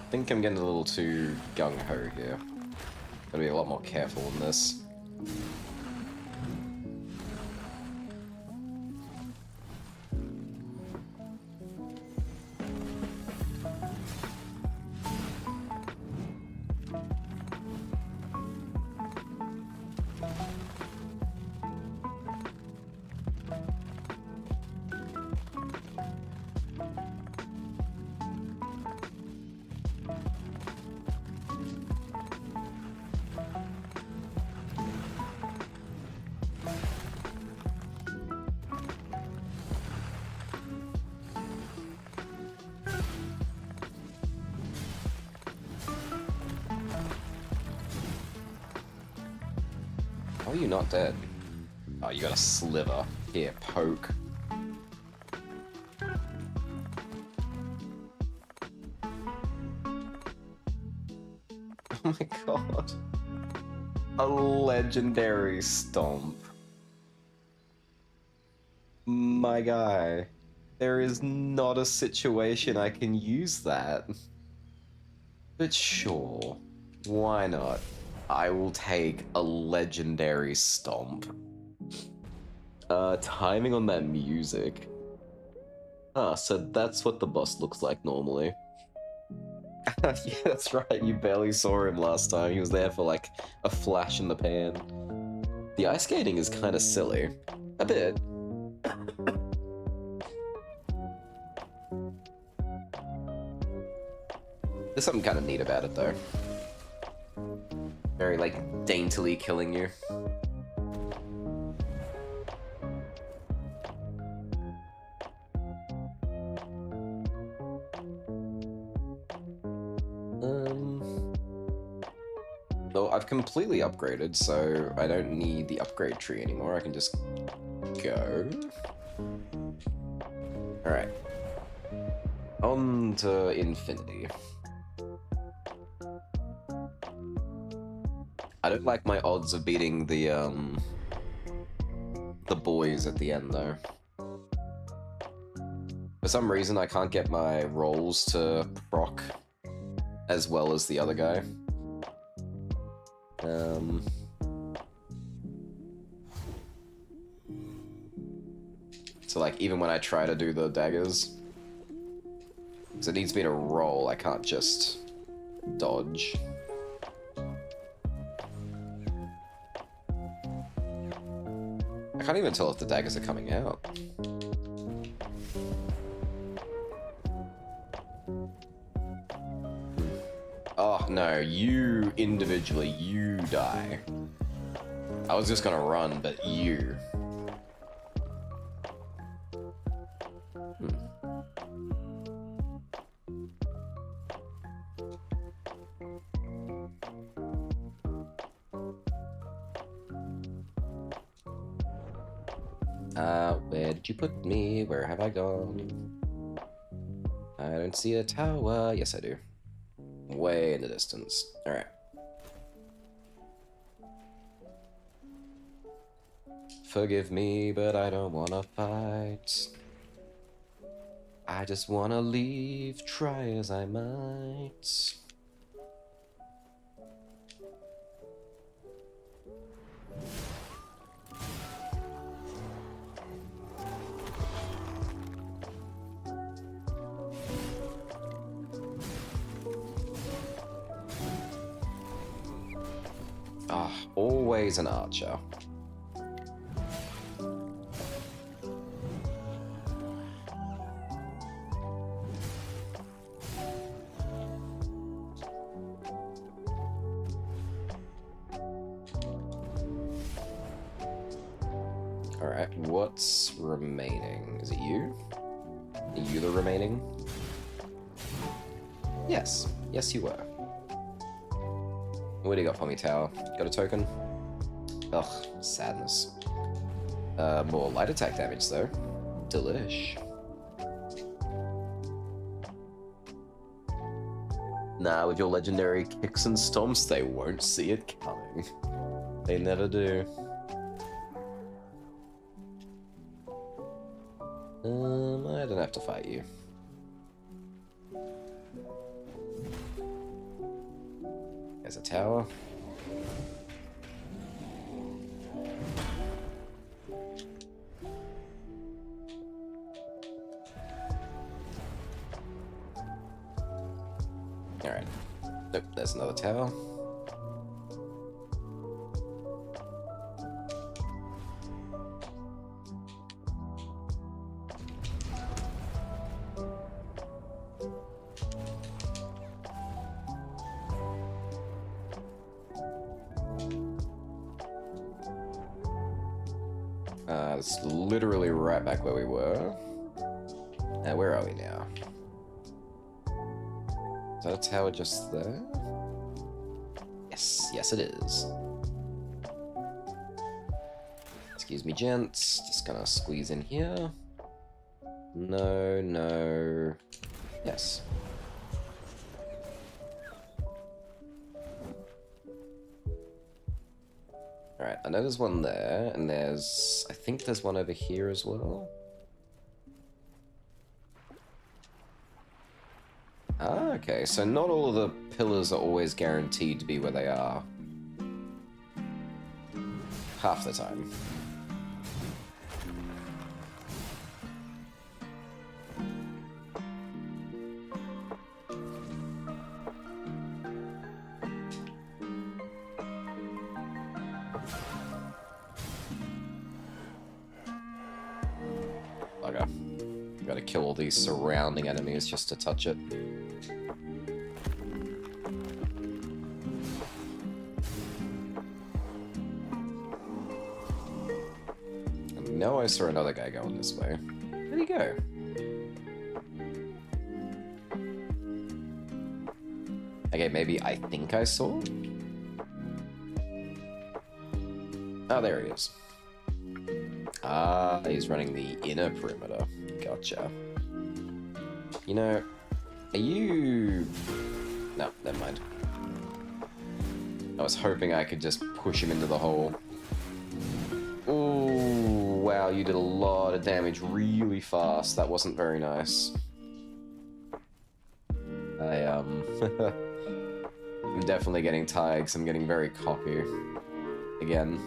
think I'm getting a little too gung-ho here. Gotta be a lot more careful in this. How are you not dead? Oh, you got a sliver. Here, poke. Oh my god. A legendary stomp. My guy. There is not a situation I can use that. But sure. Why not? I will take a legendary stomp. Timing on that music. Ah, so that's what the boss looks like normally. Yeah, that's right, you barely saw him last time. He was there for like a flash in the pan. The ice skating is kind of silly. A bit. There's something kind of neat about it though. Very like daintily killing you. Well, I've completely upgraded, so I don't need the upgrade tree anymore. I can just go. Alright. On to infinity. I don't like my odds of beating the boys at the end, though. For some reason, I can't get my rolls to proc as well as the other guy. So like even when I try to do the daggers, because it needs me to roll, I can't just dodge. I can't even tell if the daggers are coming out. Oh no, you individually, you die. I was just gonna run, but you. Where did you put me? Where have I gone? I don't see a tower. Yes, I do. Way in the distance. Alright. Forgive me, but I don't wanna fight. I just wanna leave, try as I might. Ah, always an archer. Alright, what's remaining? Is it you? Are you the remaining? Yes. Yes, you were. What do you got for me, Tower? Got a token? Ugh, sadness. More light attack damage, though. Delish. Nah, with your legendary kicks and stomps, they won't see it coming. They never do. I don't have to fight you. There's a tower. Alright. Nope, there's another tower. It's literally right back where we were. Now, where are we now? Is that a tower just there? Yes, yes it is. Excuse me, gents. Just gonna squeeze in here. No, no. Yes. Alright, I know there's one there, and I think there's one over here as well. Ah, okay, so not all of the pillars are always guaranteed to be where they are. Half the time. Bugger. Gotta kill all these surrounding enemies just to touch it. And now I saw another guy going this way. Where'd he go? Okay, maybe I think I saw? Oh, there he is. Ah, he's running the inner perimeter. Gotcha. You know, are you... No, never mind. I was hoping I could just push him into the hole. Ooh, wow, you did a lot of damage really fast. That wasn't very nice. I'm definitely getting tired because I'm getting very cocky. Again.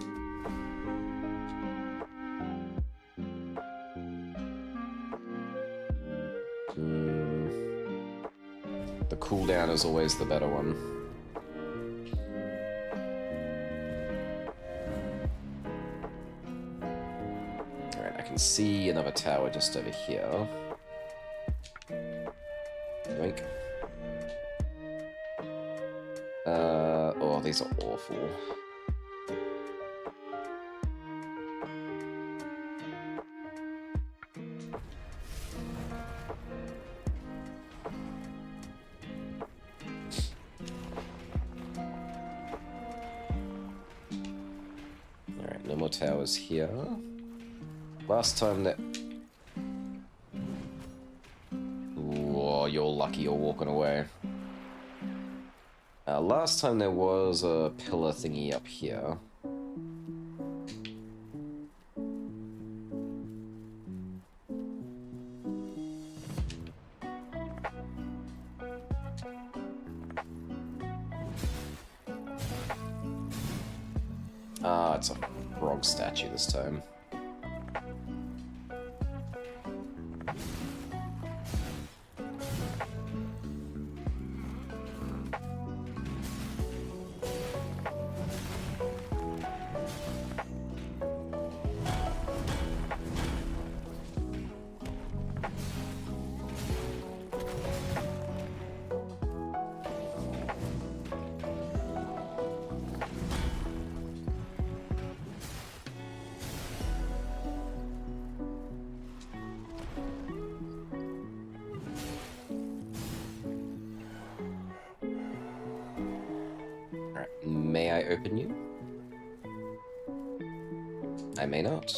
The cooldown is always the better one. Alright, I can see another tower just over here. Yoink. Oh, these are awful. Alright, no more towers here. Last time that... Ooh, you're lucky you're walking away. Last time there was a pillar thingy up here. Ah, it's a frog statue this time. May I open you? I may not.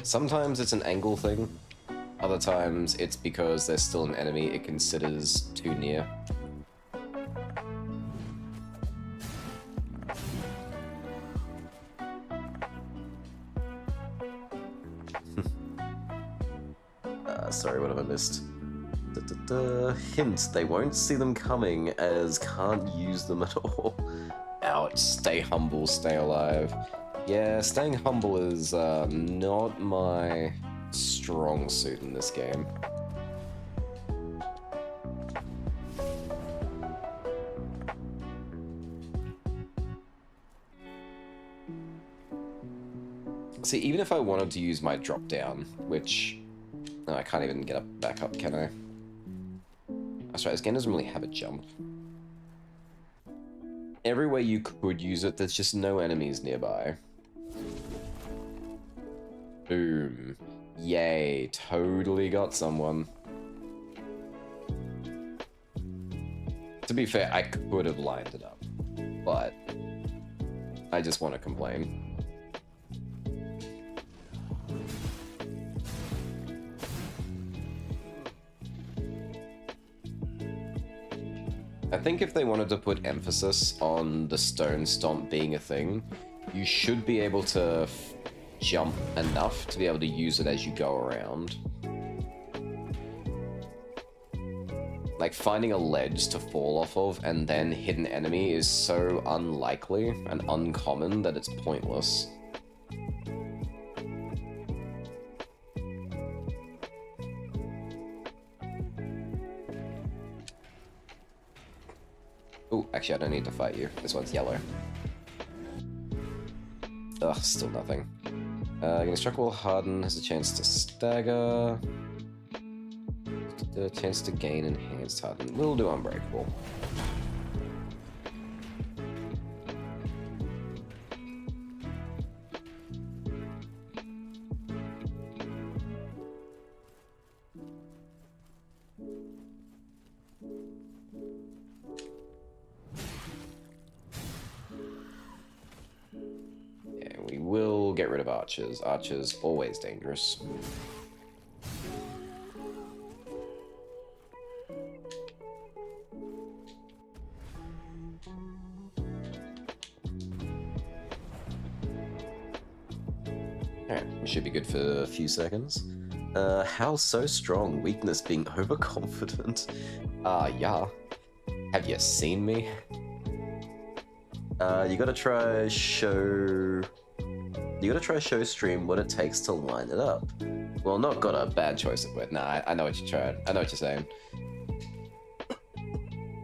Sometimes it's an angle thing. Other times it's because there's still an enemy it considers too near. Sorry, what have I missed? Hint, they won't see them coming as can't use them at all. Ouch, stay humble, stay alive. Yeah, staying humble is not my strong suit in this game. See, even if I wanted to use my drop down, which... No, I can't even get up back up, can I? That's right, this game doesn't really have a jump. Everywhere you could use it, there's just no enemies nearby. Boom. Yay, totally got someone. To be fair, I could have lined it up, but I just want to complain. I think if they wanted to put emphasis on the stone stomp being a thing, you should be able to jump enough to be able to use it as you go around. Like, finding a ledge to fall off of and then hit an enemy is so unlikely and uncommon that it's pointless. Oh, actually I don't need to fight you. This one's yellow. Ugh, still nothing. Gonna struck will harden, has a chance to stagger. The chance to gain enhanced harden. We'll do unbreakable. Yeah, we will get rid of archers. Archers always dangerous. Alright, we should be good for a few seconds. How so strong? Weakness being overconfident. Yeah. Have you seen me? You gotta try show stream what it takes to line it up. Well, not got a bad choice of word. Nah, I know what you tried. I know what you're saying.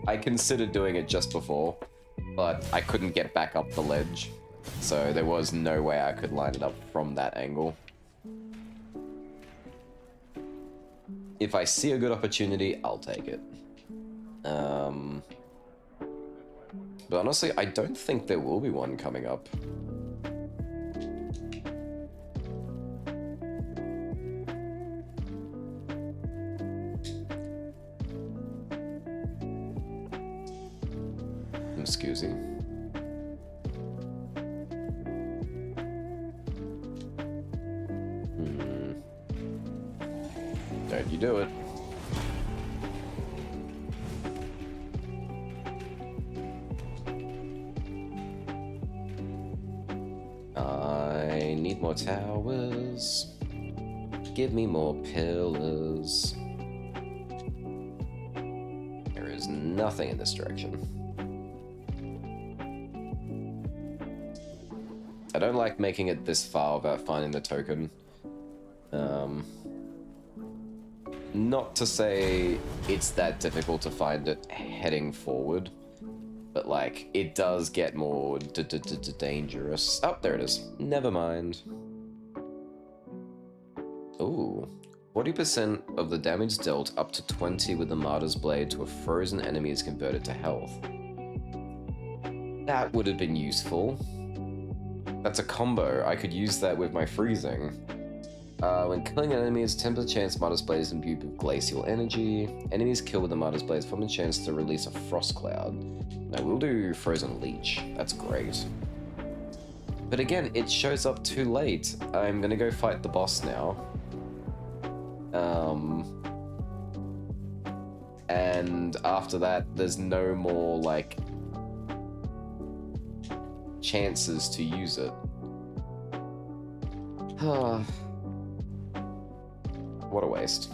I considered doing it just before, but I couldn't get back up the ledge. So there was no way I could line it up from that angle. If I see a good opportunity, I'll take it. But honestly, I don't think there will be one coming up. Excuse me. Don't you do it. I need more towers. Give me more pillars. There is nothing in this direction. I don't like making it this far without finding the token. Not to say it's that difficult to find it heading forward, but like, it does get more dangerous. Oh, there it is. Never mind. Ooh. 40% of the damage dealt up to 20 with the Martyr's Blade to a frozen enemy is converted to health. That would have been useful. That's a combo. I could use that with my freezing. When killing an enemy, is 10% chance Martyr's Blade is imbued with glacial energy. Enemies killed with the Martyr's Blade form a chance to release a frost cloud. Now we'll do Frozen Leech. That's great. But again, it shows up too late. I'm gonna go fight the boss now. And after that, there's no more, like, chances to use it. What a waste.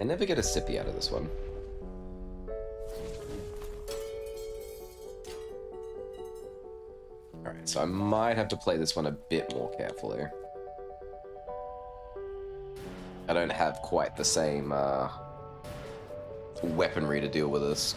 I never get a sippy out of this one. Alright, so I might have to play this one a bit more carefully. I don't have quite the same weaponry to deal with this.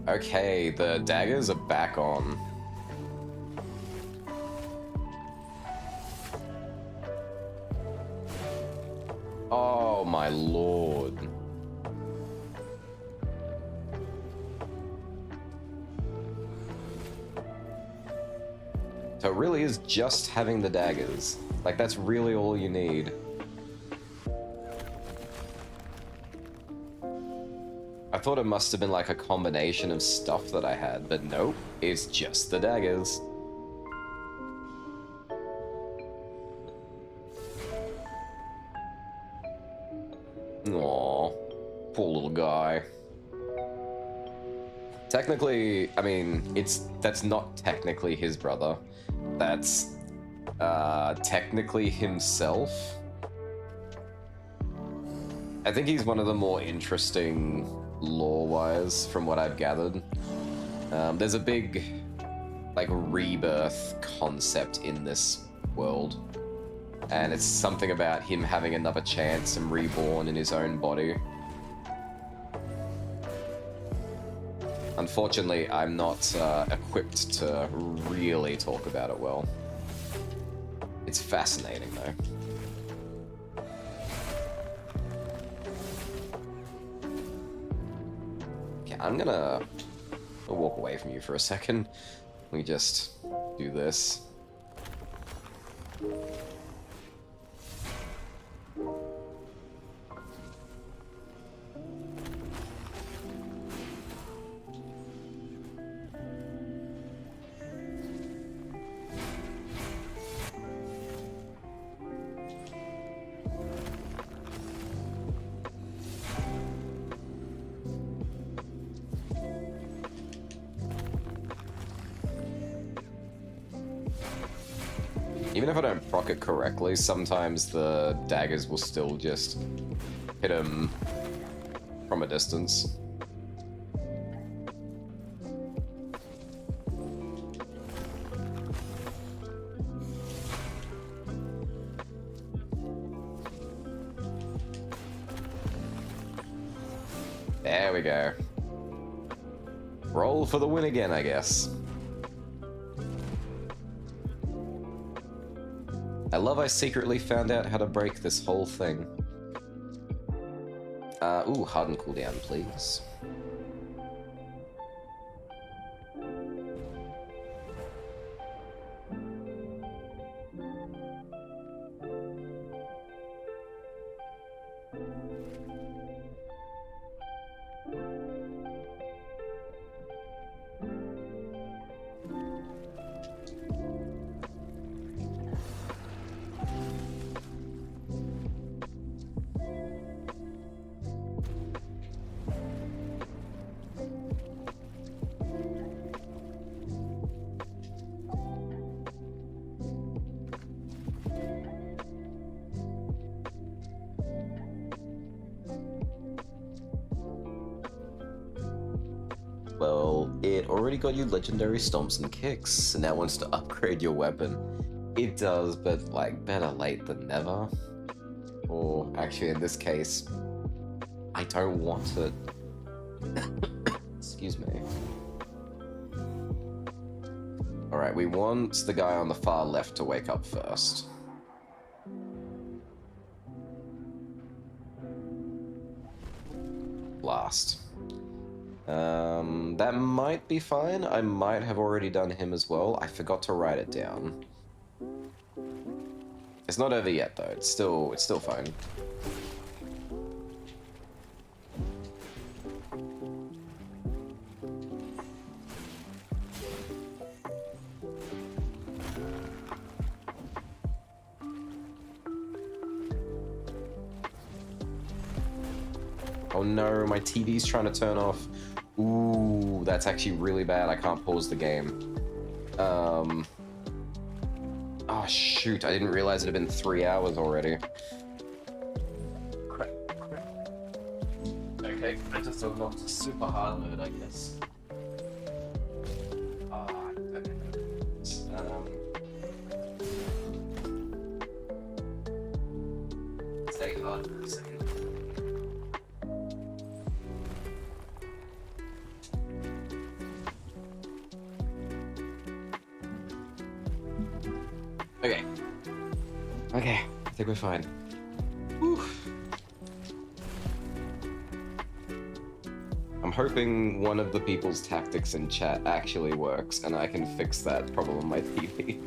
Okay, the daggers are back on. Oh my lord. So it really is just having the daggers. Like, that's really all you need. I thought it must have been like a combination of stuff that I had, but nope, it's just the daggers. Aww, poor little guy. Technically, I mean, that's not technically his brother. That's technically himself. I think he's one of the more interesting lore-wise from what I've gathered. There's a big, like, rebirth concept in this world. And it's something about him having another chance and reborn in his own body. Unfortunately, I'm not equipped to really talk about it well. It's fascinating, though. Okay, I'm gonna walk away from you for a second. We just do this. Even if I don't proc it correctly, sometimes the daggers will still just hit him from a distance. There we go. Roll for the win again, I guess. I love I secretly found out how to break this whole thing. Ooh, harden cooldown, please. Well, it already got you legendary stomps and kicks, and now wants to upgrade your weapon. It does, but like, better late than never. Or actually, in this case, I don't want it. Excuse me. Alright, we want the guy on the far left to wake up first. Blast. That might be fine. I might have already done him as well. I forgot to write it down. It's not over yet though. It's still fine. Oh no, my TV's trying to turn off. Ooh, that's actually really bad. I can't pause the game. Oh shoot, I didn't realize it had been 3 hours already. Crap. Okay, I just unlocked super hard mode, I guess. Stay hard for a second. Okay. Okay, I think we're fine. Whew. I'm hoping one of the people's tactics in chat actually works, and I can fix that problem on my TV.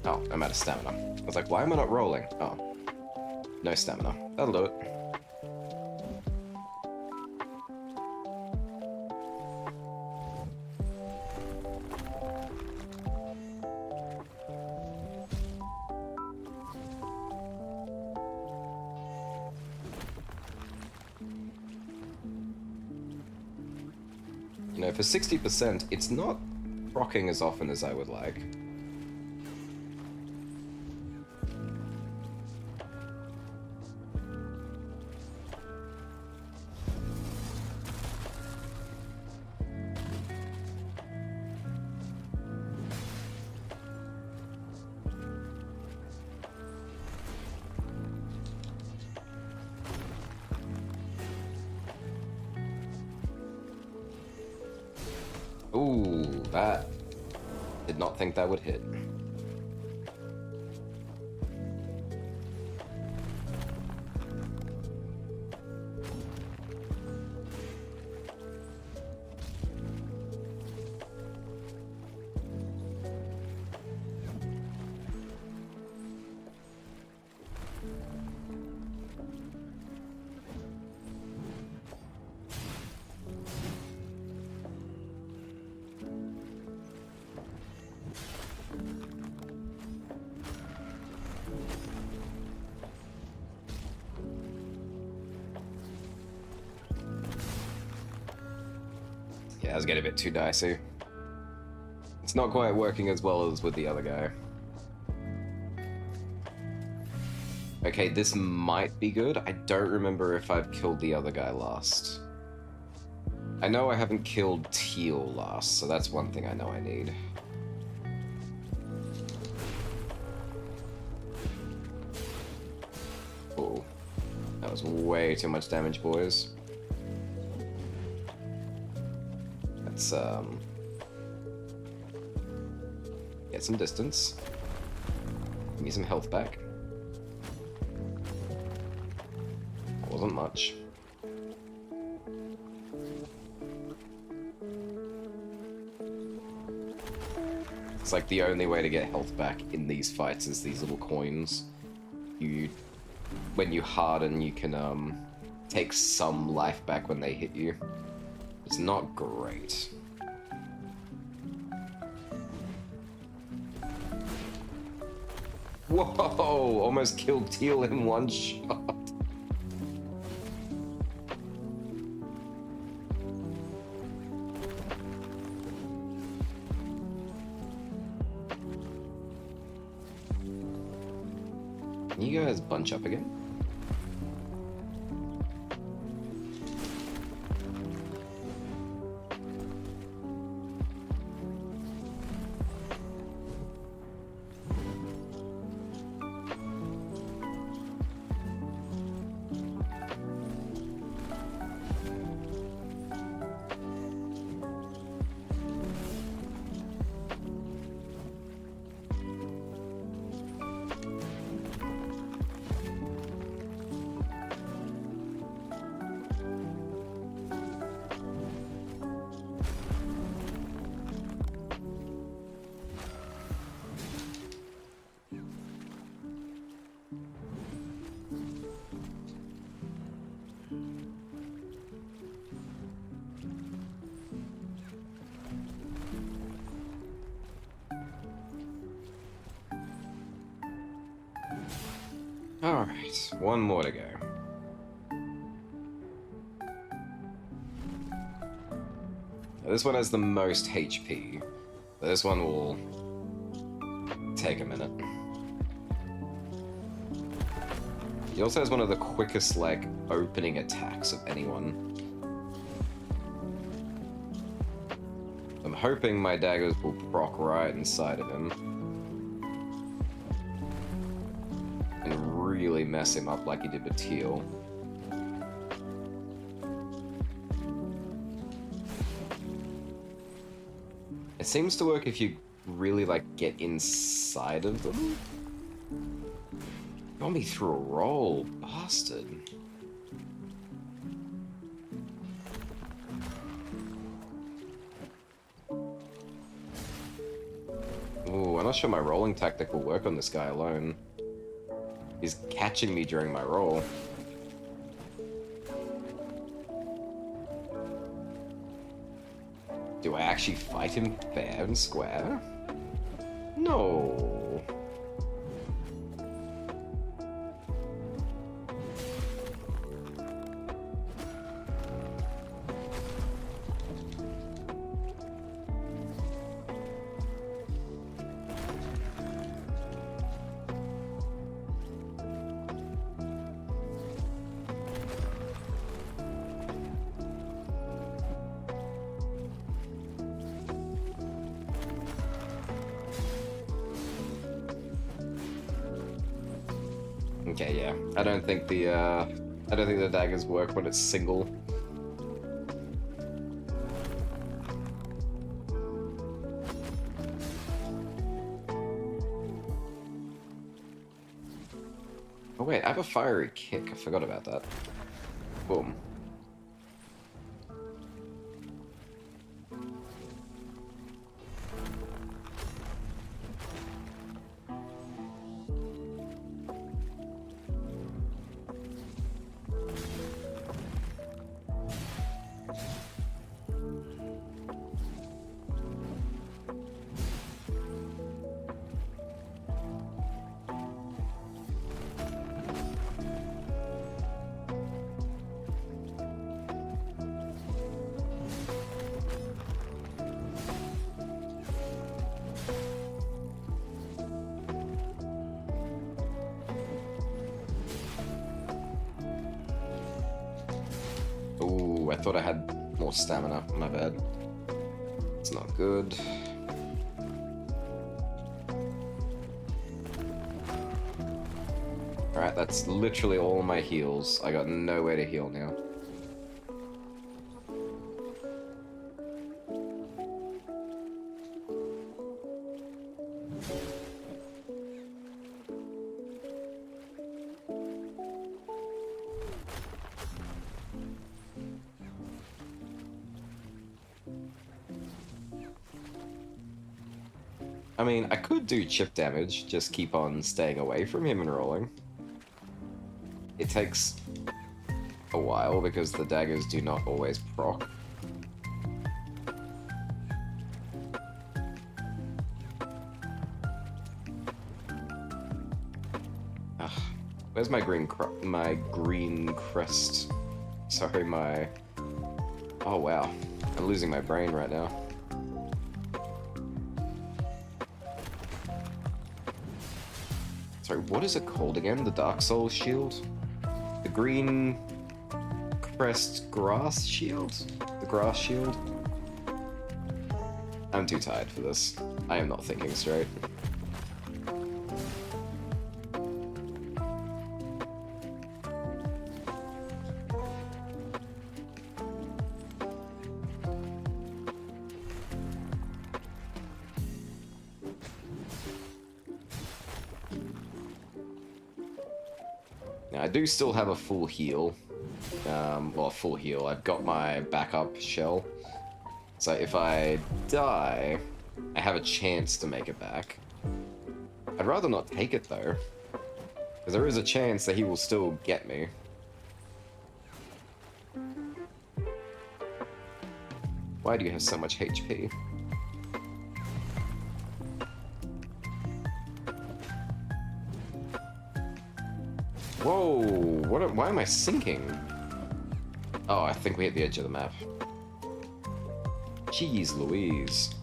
Oh, I'm out of stamina. I was like, why am I not rolling? Oh. No stamina. That'll do it. You know, for 60%, it's not rocking as often as I would like. Ooh, that... Did not think that would hit. Yeah, I was getting a bit too dicey. It's not quite working as well as with the other guy. Okay, this might be good. I don't remember if I've killed the other guy last. I know I haven't killed Teal last, so that's one thing I know I need. Oh, that was way too much damage, boys. Let's, get some distance. Give me some health back. That wasn't much. It's like the only way to get health back in these fights is these little coins. When you harden, you can take some life back when they hit you. It's not great. Whoa! Almost killed Teal in one shot. Can you guys bunch up again? Alright, one more to go. Now, this one has the most HP. But this one will take a minute. He also has one of the quickest, like, opening attacks of anyone. I'm hoping my daggers will proc right inside of him. And really mess him up like he did with Teal. It seems to work if you really, like, get inside of them. Got me through a roll, bastard. Ooh, I'm not sure my rolling tactic will work on this guy alone. He's catching me during my roll. Do I actually fight him fair and square? No. Okay, yeah. I don't think the daggers work when it's single. Oh wait, I have a fiery kick. I forgot about that. Boom. Ooh, I thought I had more stamina. My bad. It's not good. Alright, that's literally all my heals. I got nowhere to heal now. I mean, I could do chip damage, just keep on staying away from him and rolling. It takes a while because the daggers do not always proc. Ugh. Where's my green crest? Sorry, my... Oh wow, I'm losing my brain right now. Sorry, what is it called again? The Dark Souls shield? The green crest grass shield? The grass shield? I'm too tired for this. I am not thinking straight. Now, I do still have a full heal. Well, full heal. I've got my backup shell. So if I die, I have a chance to make it back. I'd rather not take it though. Because there is a chance that he will still get me. Why do you have so much HP? Why am I sinking? Oh, I think we hit the edge of the map. Jeez Louise.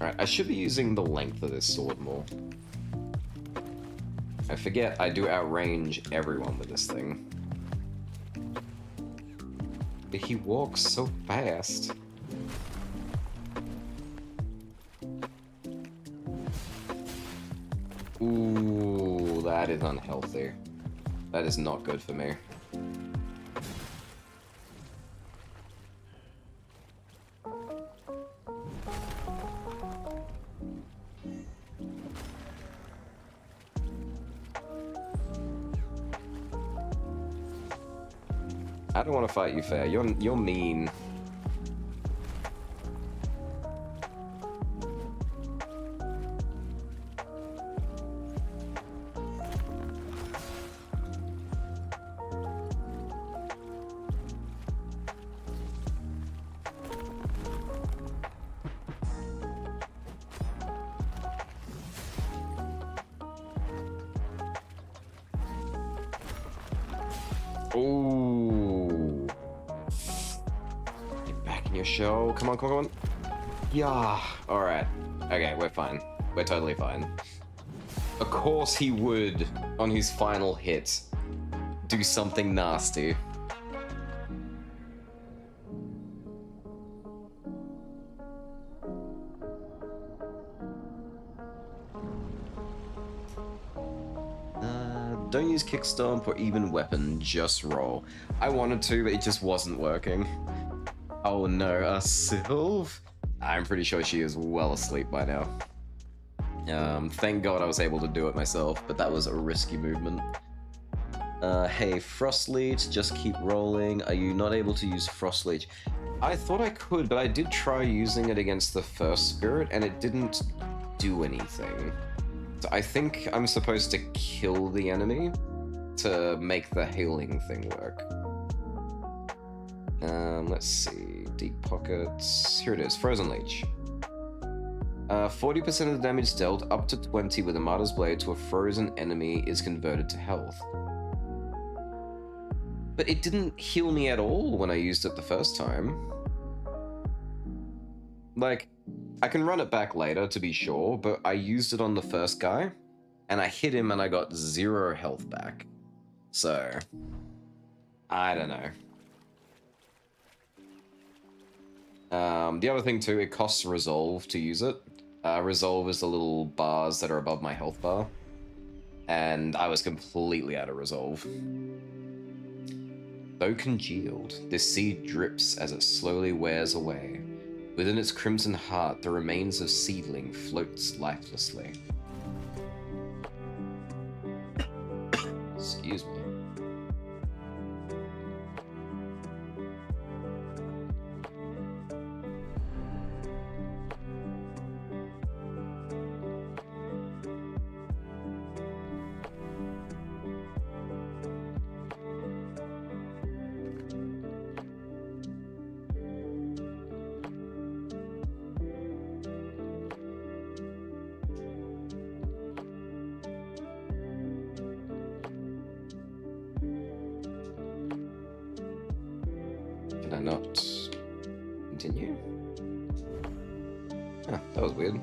Alright, I should be using the length of this sword more. I forget I do outrange everyone with this thing. But he walks so fast. Ooh, that is unhealthy. That is not good for me. I don't want to fight you fair. You're mean. Ooh. Get back in your shell. Come on, come on, come on. Yeah. Alright. Okay, we're fine. We're totally fine. Of course he would, on his final hit, do something nasty. Don't use kick stomp or even weapon, just roll. I wanted to, but it just wasn't working. Oh no, Sylve? I'm pretty sure she is well asleep by now. Thank God I was able to do it myself, but that was a risky movement. Hey, Frost Leech, just keep rolling. Are you not able to use Frost Leech? I thought I could, but I did try using it against the first spirit, and it didn't do anything. So I think I'm supposed to kill the enemy to make the healing thing work. Let's see. Deep Pockets. Here it is. Frozen Leech. 40% of the damage dealt up to 20 with a Martyr's Blade to a frozen enemy is converted to health. But it didn't heal me at all when I used it the first time. Like, I can run it back later to be sure, but I used it on the first guy, and I hit him and I got 0 health back. So, I don't know. The other thing too, it costs Resolve to use it. Resolve is the little bars that are above my health bar. And I was completely out of Resolve. Though congealed, this seed drips as it slowly wears away. Within its crimson heart, the remains of seedling floats lifelessly. Excuse me. Can I not continue? Huh, that was weird.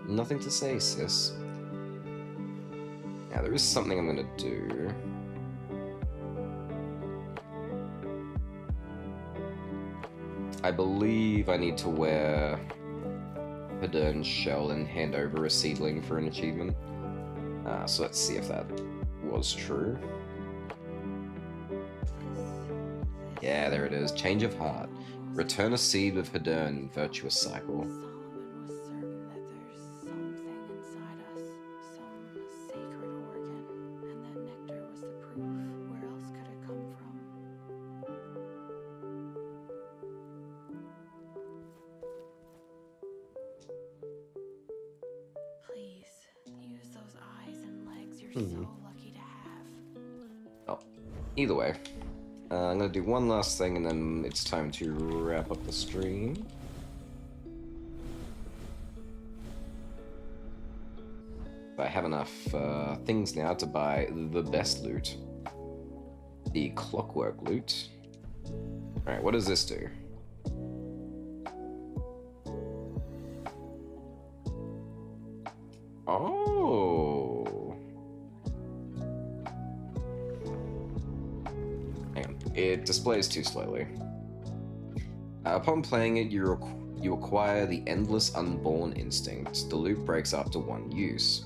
Nothing to say, sis. Yeah, there is something I'm gonna do. I believe I need to wear Hadern's shell and hand over a seedling for an achievement. So let's see if that was true. Yeah, there it is. Change of heart. Return a seed with Hadern in virtuous cycle. Solomon was certain that there's something inside us, some sacred organ, and that nectar was the proof. Where else could it come from? so lucky to have. Oh, either way, I'm gonna do one last thing and then it's time to wrap up the stream. I have enough things now to buy the best loot. The clockwork loot. Alright, what does this do? Oh. Hang on. It displays too slowly. Upon playing it, you acquire the Endless Unborn instinct. The loot breaks after one use.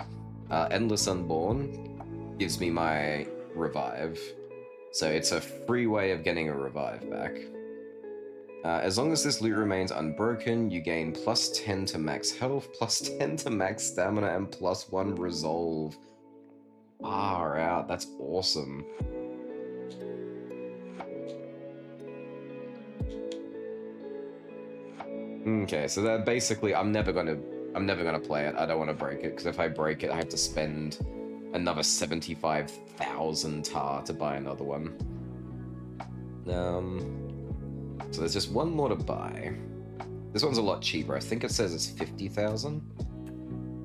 Endless Unborn gives me my revive. So it's a free way of getting a revive back. As long as this loot remains unbroken, you gain plus 10 to max health, plus 10 to max stamina, and plus 1 resolve. Far out, that's awesome. Okay, so that basically I'm never gonna play it. I don't want to break it, because if I break it, I have to spend another 75,000 tar to buy another one. So there's just one more to buy. This one's a lot cheaper. I think it says it's 50,000.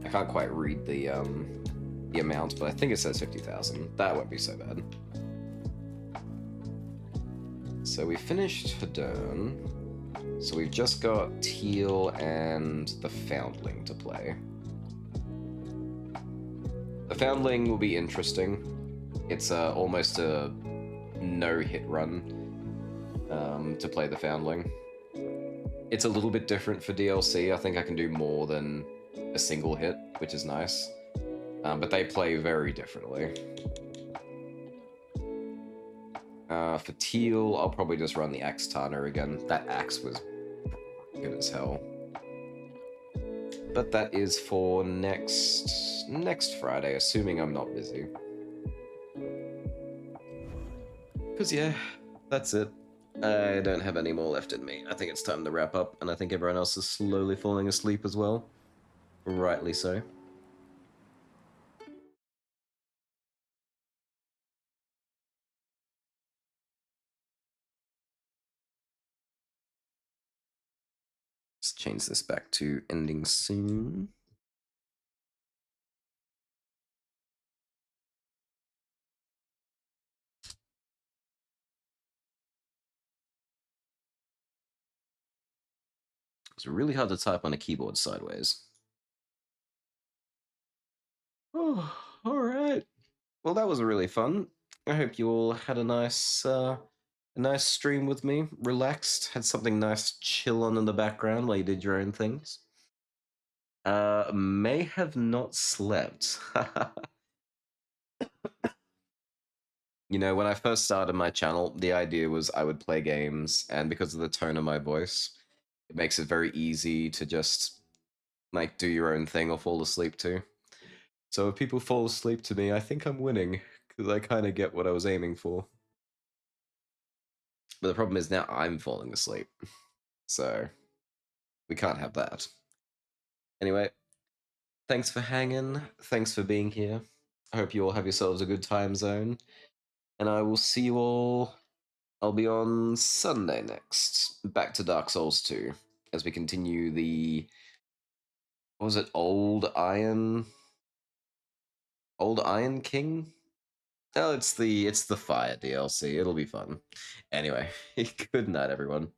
I can't quite read the amount, but I think it says 50,000. That won't be so bad. So we finished Hadern. So we've just got Teal and the Foundling to play. The Foundling will be interesting. It's almost a no-hit run to play the Foundling. It's a little bit different for DLC. I think I can do more than a single hit, which is nice. But they play very differently. For Teal, I'll probably just run the Axe Tana again. That axe was good as hell. But that is for next Friday, assuming I'm not busy. Because yeah, that's it. I don't have any more left in me. I think it's time to wrap up, and I think everyone else is slowly falling asleep as well. Rightly so. Let's change this back to ending soon. It's really hard to type on a keyboard sideways. Oh, all right. Well, that was really fun. I hope you all had a nice stream with me. Relaxed, had something nice chill on in the background while you did your own things. May have not slept. You know, when I first started my channel, the idea was I would play games, and because of the tone of my voice, it makes it very easy to just, like, do your own thing or fall asleep to. So if people fall asleep to me, I think I'm winning, because I kind of get what I was aiming for. But the problem is now I'm falling asleep. So we can't have that. Anyway, thanks for hanging. Thanks for being here. I hope you all have yourselves a good time zone. And I will see you all. I'll be on Sunday next. Back to Dark Souls 2. As we continue the... What was it? Old Iron King? Oh, it's the Fire DLC. It'll be fun. Anyway, good night, everyone.